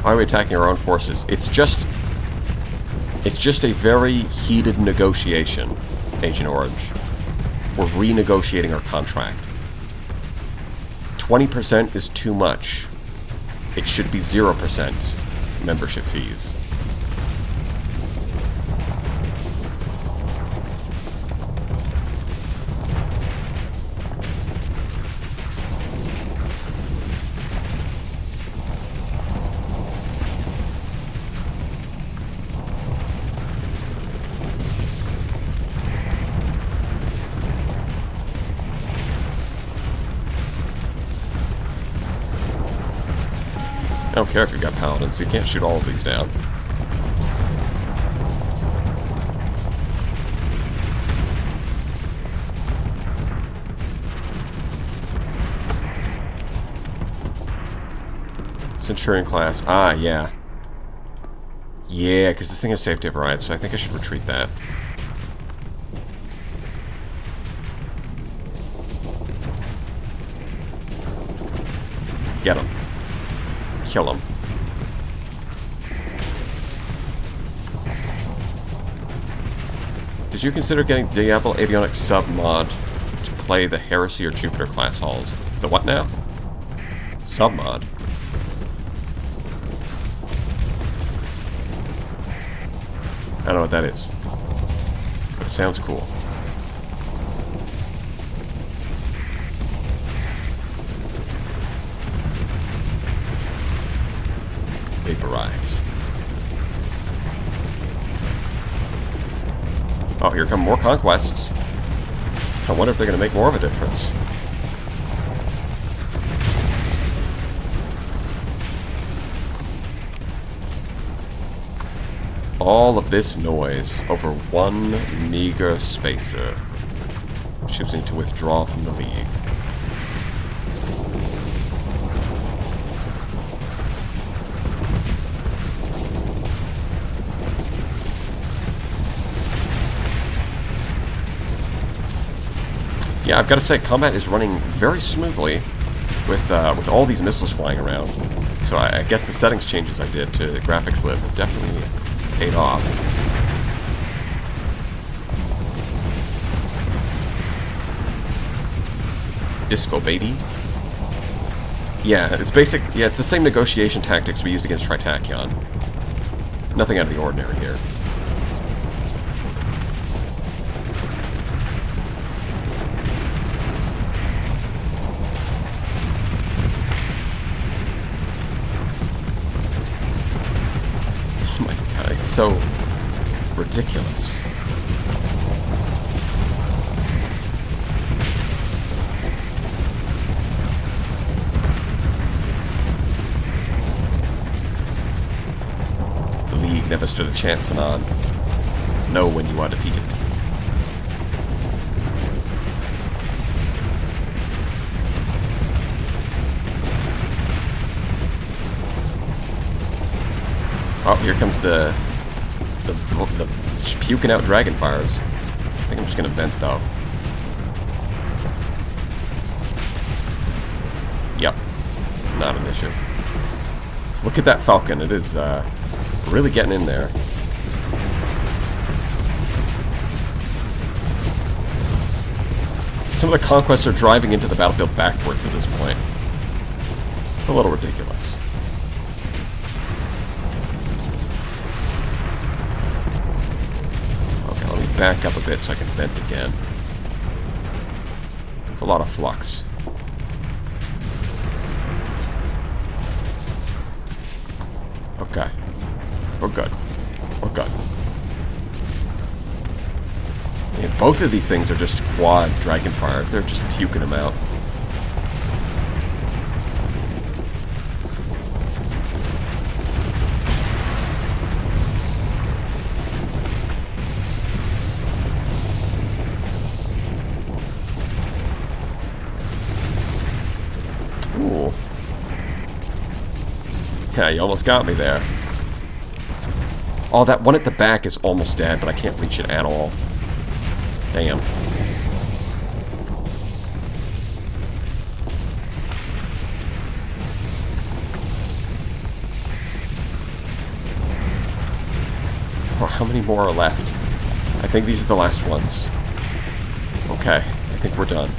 Why are we attacking our own forces? It's just a very heated negotiation, Agent Orange. we're renegotiating our contract. 20% is too much. It should be 0% membership fees. I don't care if you've got paladins, you can't shoot all of these down. Centurion class. Ah, yeah. Yeah, because this thing has safety overrides, so I think I should retreat that. Get him. Kill him. Did you consider getting Diable avionics sub mod to play the Heresy or Jupiter class halls? The what now? Sub mod. I don't know what that is, but it sounds cool. Vaporize. Oh, here come more conquests. I wonder if they're going to make more of a difference. All of this noise over one meager spacer, choosing to withdraw from the League. Yeah, I've got to say, combat is running very smoothly with all these missiles flying around. So I guess the settings changes I did to graphics lib have definitely paid off. Disco baby. Yeah, it's basic. Yeah, it's the same negotiation tactics we used against Tritachyon. Nothing out of the ordinary here. Oh my god, it's so ridiculous. The League never stood a chance, Anon. Know when you are defeated. Oh, here comes the puking out dragon fires. I think I'm just gonna vent though. Yep, not an issue. Look at that Falcon. It is really getting in there. Some of the conquests are driving into the battlefield backwards at this point. It's a little ridiculous. Back up a bit so I can vent again. It's a lot of flux. Okay. We're good. We're good. And both of these things are just quad dragonfires. They're just puking them out. Yeah, you almost got me there. Oh, that one at the back is almost dead, but I can't reach it at all. Damn. Oh, how many more are left? I think these are the last ones. Okay. think we're done.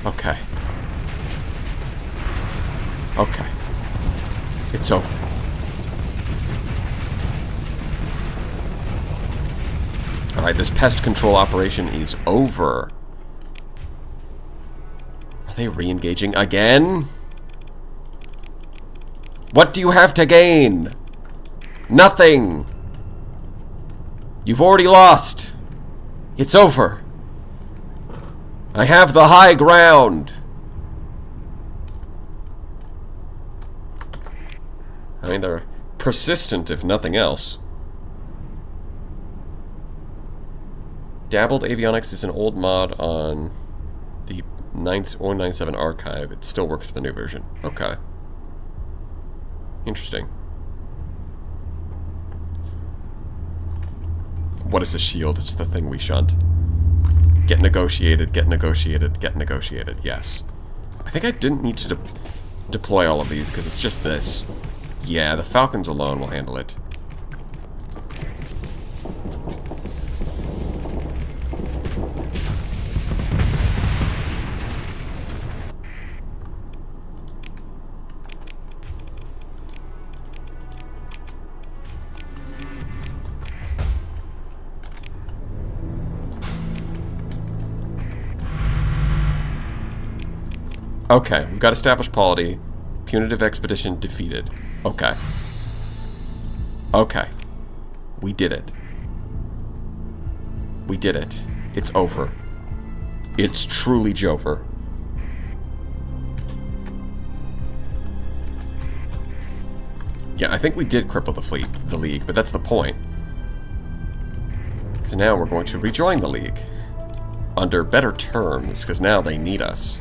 Okay. Okay. It's over. Alright, this pest control operation is over. Are they re-engaging again? What do you have to gain? Nothing! You've already lost. It's over. I have the high ground. I mean, they're persistent, if nothing else. Dabbled Avionics is an old mod on the 9.97 archive. It still works for the new version. Okay. Interesting. What is a shield? It's the thing we shunt. Get negotiated, get negotiated, get negotiated. Yes. I think I didn't need to deploy all of these, because it's just this. Yeah, the Falcons alone will handle it. Okay, we've got established polity. Punitive expedition defeated. Okay. Okay. We did it. We did it. It's over. It's truly Jover. Yeah, I think we did cripple the League, but that's the point. Because now we're going to rejoin the League. Under better terms, because now they need us.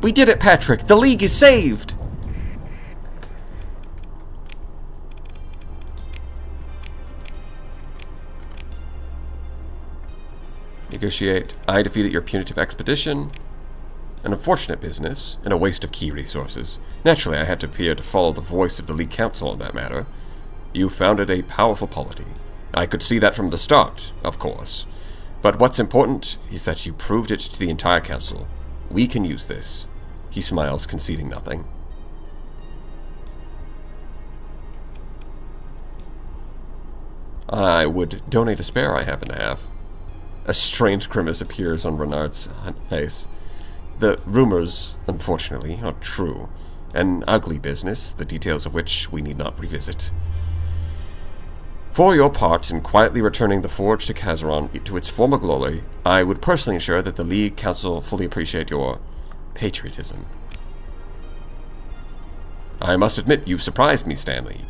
We did it, Patrick! The League is saved! Negotiate. I defeated your punitive expedition. An unfortunate business, and a waste of key resources. Naturally, I had to appear to follow the voice of the League Council on that matter. You founded a powerful polity. I could see that from the start, of course. But what's important is that you proved it to the entire Council. We can use this. He smiles, conceding nothing. I would donate a spare I happen to have. A strange grimace appears on Renard's face. The rumors, unfortunately, are true. An ugly business, the details of which we need not revisit. For your part in quietly returning the Forge to Kazeron to its former glory, I would personally ensure that the League Council fully appreciate your patriotism. I must admit, you've surprised me, Stan League.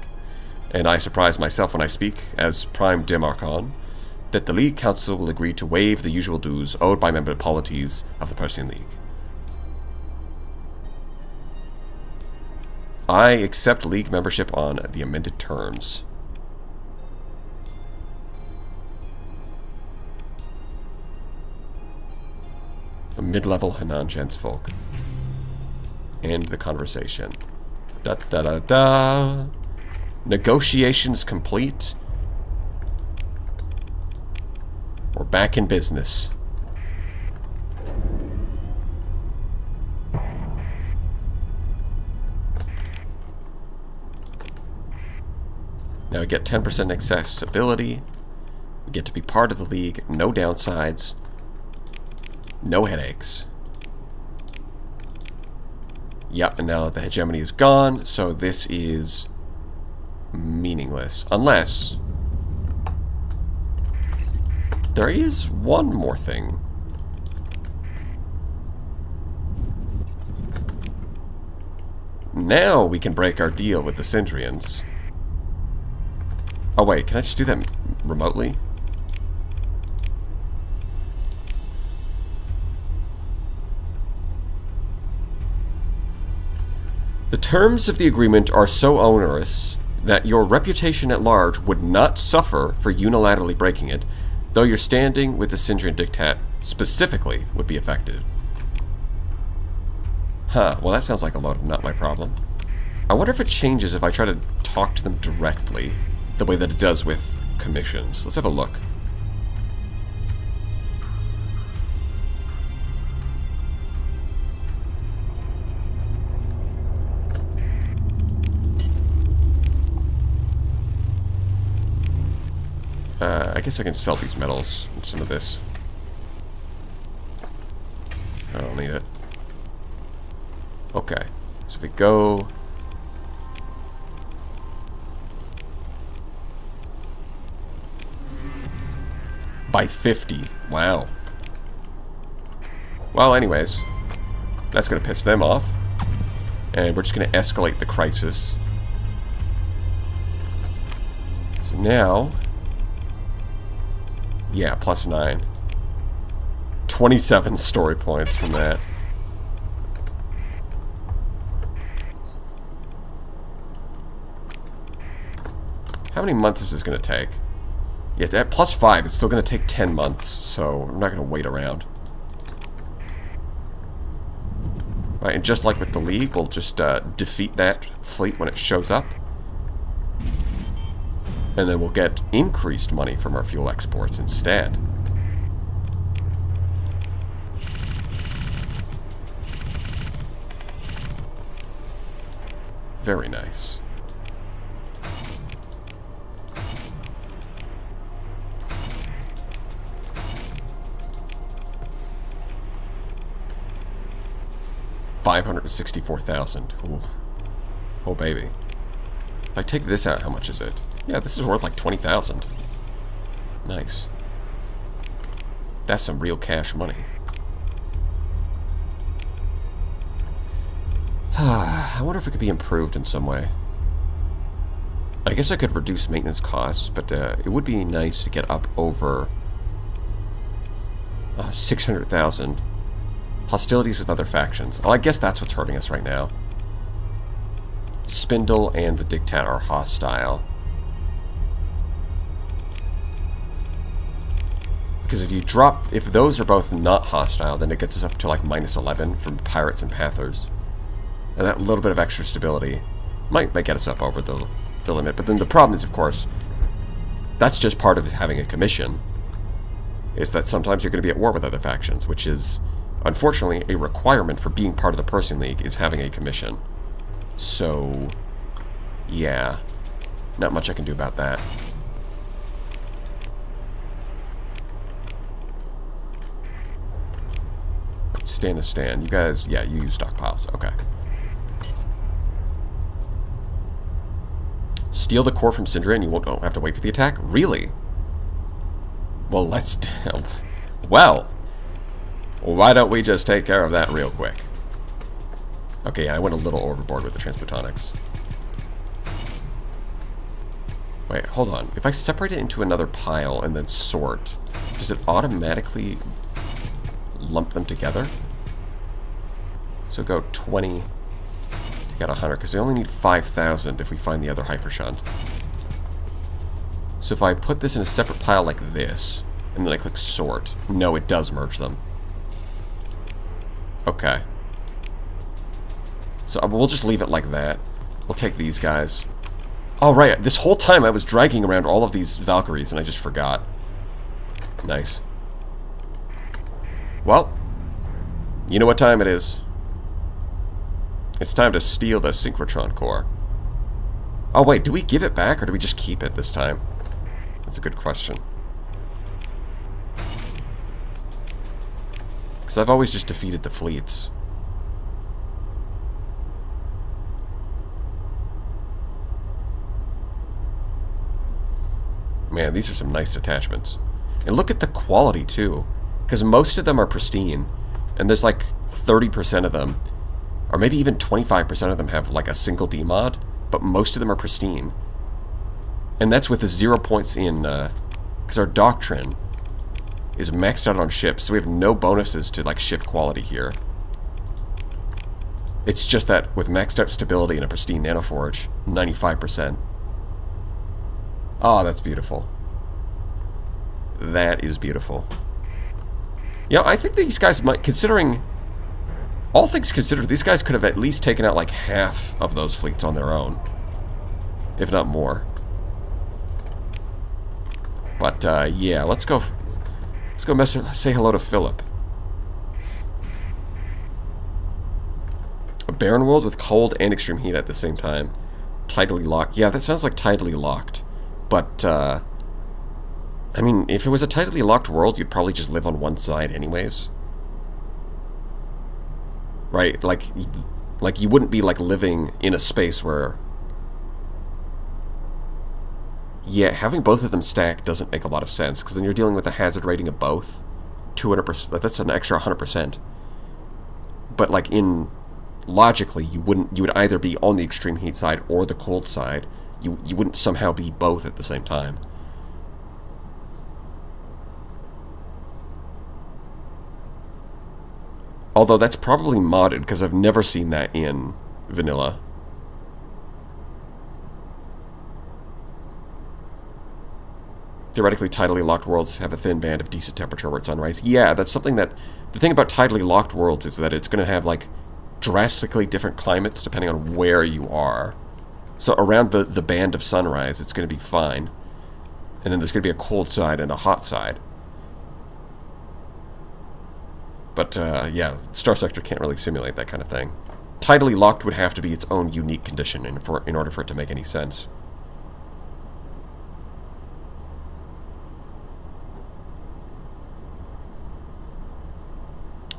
And I surprise myself when I speak, as Prime Demarchon, that the League Council will agree to waive the usual dues owed by member polities of the Persian League. I accept League membership on the amended terms. A mid-level Hanan Gensfolk. End the conversation. Da-da-da-da. Negotiations complete. We're back in business. Now we get 10% accessibility. We get to be part of the League. No downsides. No headaches. Yep, and now the hegemony is gone, so this is meaningless. Unless there is one more thing. Now we can break our deal with the Syndrians. Oh wait, can I just do that remotely? The terms of the agreement are so onerous that your reputation at large would not suffer for unilaterally breaking it, though your standing with the Syndrian Diktat specifically would be affected. Huh, well that sounds like a load of not my problem. I wonder if it changes if I try to talk to them directly, the way that it does with commissions. Let's have a look. I guess I can sell these metals and some of this. I don't need it. Okay, so if we go... by 50. Wow. Well, anyways, that's going to piss them off. And we're just going to escalate the crisis. So now... yeah, +9. 27 story points from that. How many months is this going to take? Yeah, at +5, it's still going to take 10 months, so we're not going to wait around. Right, and just like with the League, we'll just defeat that fleet when it shows up. And then we'll get increased money from our fuel exports instead. Very nice. $564,000. Ooh. Oh, baby. If I take this out, how much is it? Yeah, this is worth like 20,000. Nice. That's some real cash money. I wonder if it could be improved in some way. I guess I could reduce maintenance costs, but it would be nice to get up over 600,000. Hostilities with other factions. Well, I guess that's what's hurting us right now. Spindle and the Dictat are hostile. Because if those are both not hostile, then it gets us up to like -11 from pirates and pathers. And that little bit of extra stability might get us up over the limit. But then the problem is, of course, that's just part of having a commission, is that sometimes you're going to be at war with other factions, which is, unfortunately, a requirement for being part of the Persian League is having a commission. So, yeah, not much I can do about that. Stand to stand. You guys, yeah, you use stockpiles. Okay. Steal the core from Syndra and you won't have to wait for the attack? Really? Well, well, why don't we just take care of that real quick? Okay, I went a little overboard with the transplutonics. Wait, hold on. If I separate it into another pile and then sort, does it automatically lump them together? So go 20 to get 100, because they only need 5,000 if we find the other hypershunt. So if I put this in a separate pile like this, and then I click sort, no, it does merge them. Okay. So we'll just leave it like that. We'll take these guys. Oh, right. This whole time I was dragging around all of these Valkyries, and I just forgot. Nice. Well, you know what time it is. It's time to steal the synchrotron core. Oh, wait. Do we give it back, or do we just keep it this time? That's a good question. Because I've always just defeated the fleets. Man, these are some nice detachments. And look at the quality, too. Because most of them are pristine. And there's like 30% of them, or maybe even 25% of them have like a single D-mod, but most of them are pristine. And that's with the 0 points in, because our doctrine is maxed out on ships, so we have no bonuses to like ship quality here. It's just that with maxed out stability and a pristine nanoforge, 95%. Oh, that's beautiful. That is beautiful. Yeah, I think these guys might, considering All things considered, these guys could have at least taken out like half of those fleets on their own. If not more. But, yeah, let's go say hello to Philip. A barren world with cold and extreme heat at the same time. Tidally locked. Yeah, that sounds like tidally locked. But, I mean, if it was a tidally locked world, you'd probably just live on one side anyways. Right? Like you wouldn't be, like, living in a space where... Yeah, having both of them stacked doesn't make a lot of sense, because then you're dealing with a hazard rating of both. 200%. That's an extra 100%. But, like, logically, you would either be on the extreme heat side or the cold side. You wouldn't somehow be both at the same time. Although that's probably modded, because I've never seen that in vanilla. Theoretically, tidally locked worlds have a thin band of decent temperature where it's sunrise. Yeah, that's something that... The thing about tidally locked worlds is that it's going to have, like, drastically different climates depending on where you are. So around the band of sunrise, it's going to be fine. And then there's going to be a cold side and a hot side. But, yeah, Star Sector can't really simulate that kind of thing. Tidally locked would have to be its own unique condition in order for it to make any sense.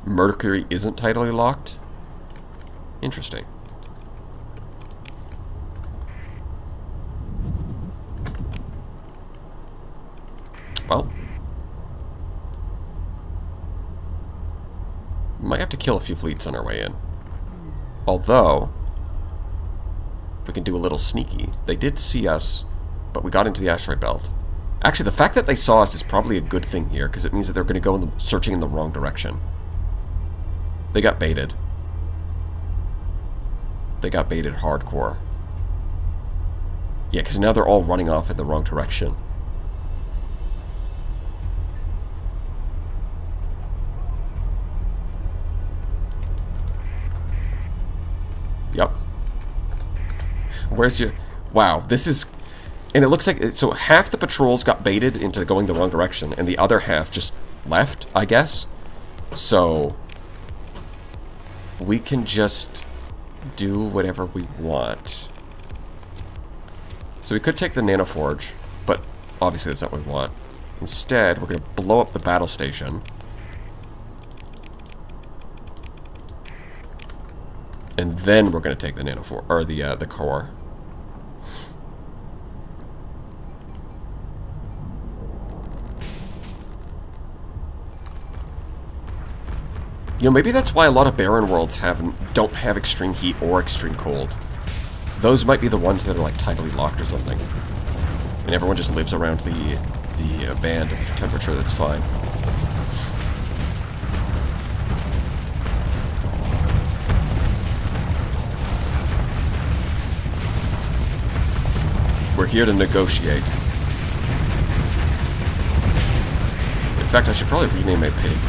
Mercury isn't tidally locked? Interesting. Well, we might have to kill a few fleets on our way in. Although, if we can do a little sneaky, they did see us, but we got into the asteroid belt. Actually, the fact that they saw us is probably a good thing here, because it means that they're going to go searching in the wrong direction. They got baited. They got baited hardcore. Yeah, because now they're all running off in the wrong direction. Yep. Where's your... Wow, this is... And it looks like... So half the patrols got baited into going the wrong direction, and the other half just left, I guess. So... we can just do whatever we want. So we could take the nanoforge, but obviously that's not what we want. Instead, we're going to blow up the battle station. And then we're going to take the nanoforge, or the core. You know, maybe that's why a lot of barren worlds don't have extreme heat or extreme cold. Those might be the ones that are like tidally locked or something. And everyone just lives around the band of temperature that's fine. We're here to negotiate. In fact, I should probably rename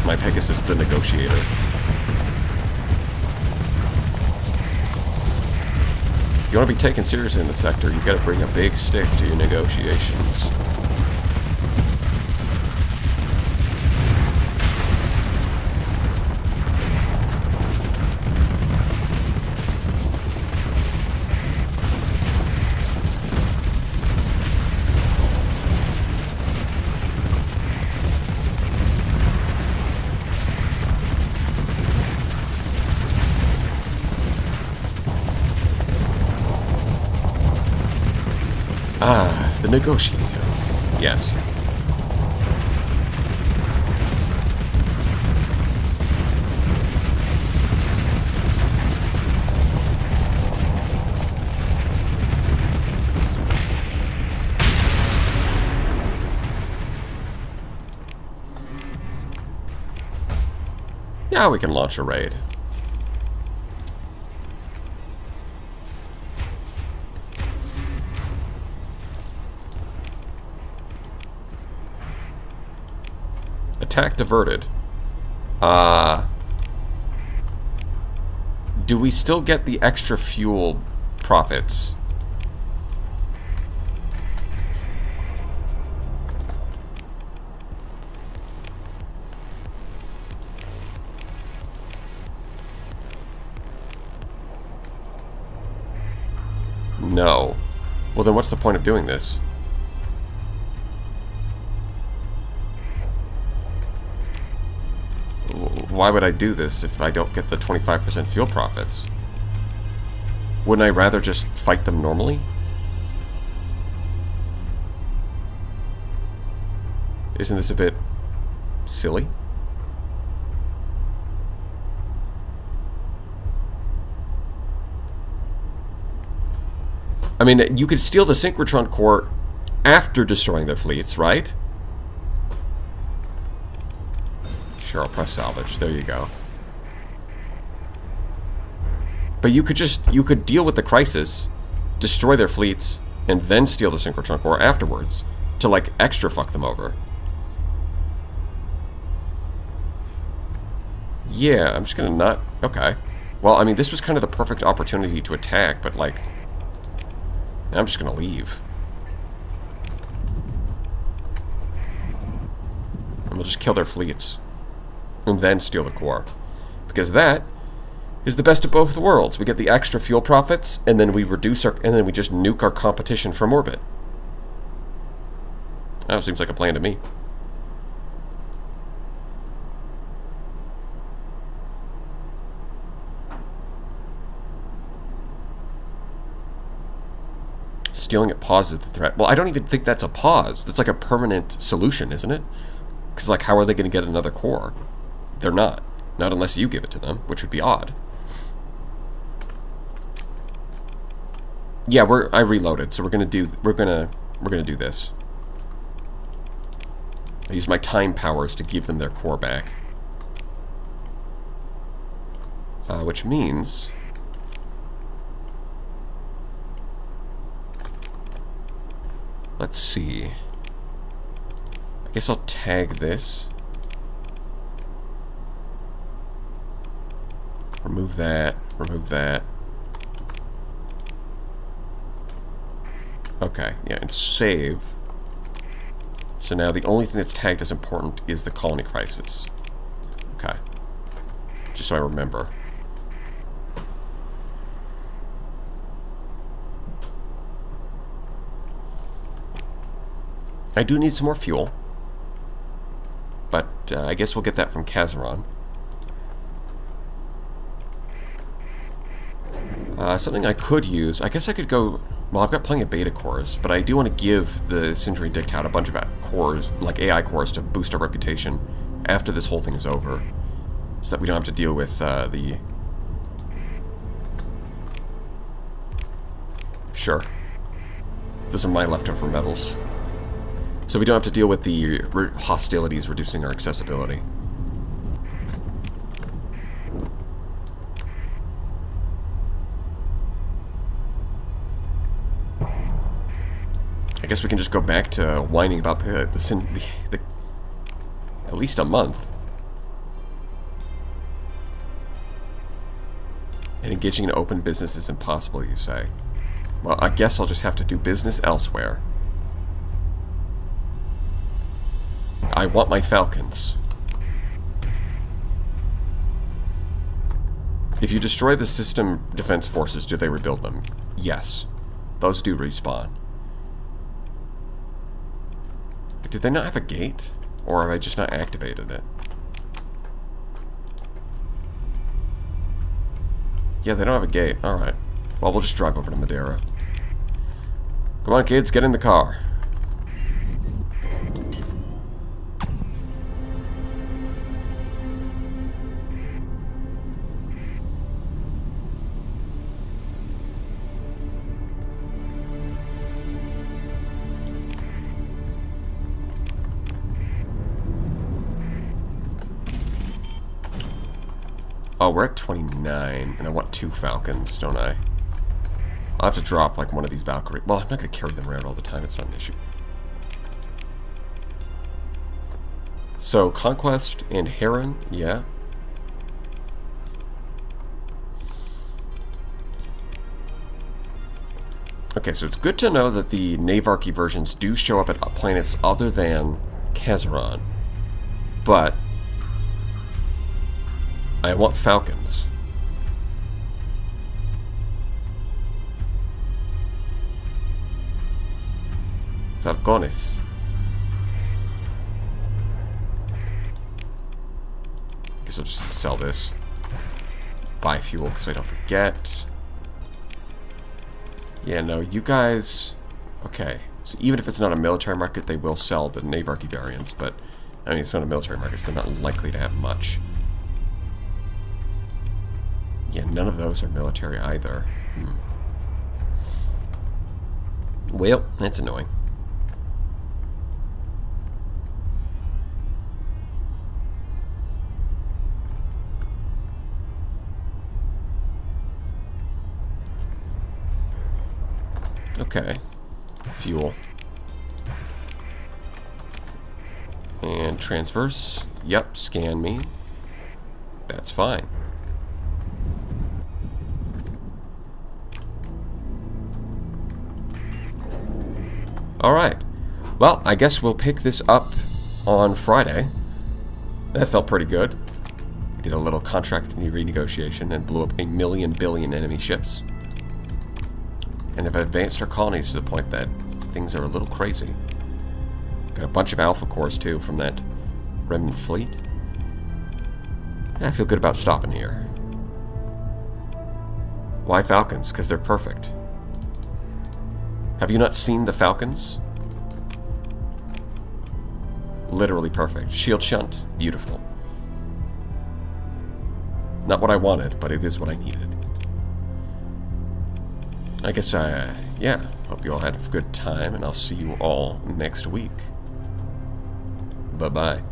my Pegasus the Negotiator. If you want to be taken seriously in the sector, you've got to bring a big stick to your negotiations. Ah, the negotiator. Yes. Now we can launch a raid. Attack diverted. Yeah, do we still get the extra fuel profits? No. Well, then what's the point of doing this? Why would I do this if I don't get the 25% fuel profits? Wouldn't I rather just fight them normally? Isn't this a bit silly? I mean, you could steal the synchrotron core after destroying their fleets, right? Sure, I'll press salvage. There you go. But you could deal with the crisis, destroy their fleets, and then steal the synchrotron core afterwards to, like, extra fuck them over. Yeah, I'm just gonna not... Okay. Well, I mean, this was kind of the perfect opportunity to attack, but, like... I'm just gonna leave. And we'll just kill their fleets. And then steal the core. Because that is the best of both worlds. We get the extra fuel profits, and then we reduce our... and then we just nuke our competition from orbit. That seems like a plan to me. Stealing it pauses the threat. Well, I don't even think that's a pause. That's like a permanent solution, isn't it? Because, like, how are they going to get another core? They're not. Not unless you give it to them, which would be odd. Yeah, I reloaded, so we're gonna do this. I use my time powers to give them their core back. Which means... let's see. I guess I'll tag this. Remove that. Remove that. Okay, yeah, and save. So now the only thing that's tagged as important is the colony crisis. Okay. Just so I remember. I do need some more fuel. But I guess we'll get that from Kazeron. Something I could use, I guess I could go... Well, I've got plenty of beta cores, but I do want to give the Century Dictat a bunch of cores, like AI cores, to boost our reputation after this whole thing is over. So that we don't have to deal with the... Sure. Those are my leftover metals. So we don't have to deal with the hostilities reducing our accessibility. I guess we can just go back to whining about the at least a month. And engaging in open business is impossible, you say. Well, I guess I'll just have to do business elsewhere. I want my falcons. If you destroy the system defense forces, do they rebuild them? Yes. Those do respawn. Did they not have a gate? Or have I just not activated it? Yeah, they don't have a gate. Alright. Well, we'll just drive over to Madeira. Come on, kids, get in the car. Oh, we're at 29, and I want 2 Falcons, don't I? I'll have to drop, like, one of these Valkyrie. Well, I'm not going to carry them around all the time. It's not an issue. So, Conquest and Heron, yeah. Okay, so it's good to know that the Navarchy versions do show up at planets other than Kazeron. But I want Falcons. Falcones. Guess I'll just sell this. Buy fuel so I don't forget. Yeah, no, you guys... Okay, so even if it's not a military market, they will sell the Navarchy variants, but... I mean, it's not a military market, so they're not likely to have much. Yeah, none of those are military either. Well, that's annoying. Okay. Fuel. And transverse. Yep, scan me. That's fine. Alright. Well, I guess we'll pick this up on Friday. That felt pretty good. We did a little contract renegotiation and blew up 1,000,000 billion enemy ships. And have advanced our colonies to the point that things are a little crazy. Got a bunch of alpha cores, too, from that remnant fleet. Yeah, I feel good about stopping here. Why Falcons? Because they're perfect. Have you not seen the Falcons? Literally perfect. Shield shunt, beautiful. Not what I wanted, but it is what I needed. I guess yeah, hope you all had a good time, and I'll see you all next week. Bye-bye.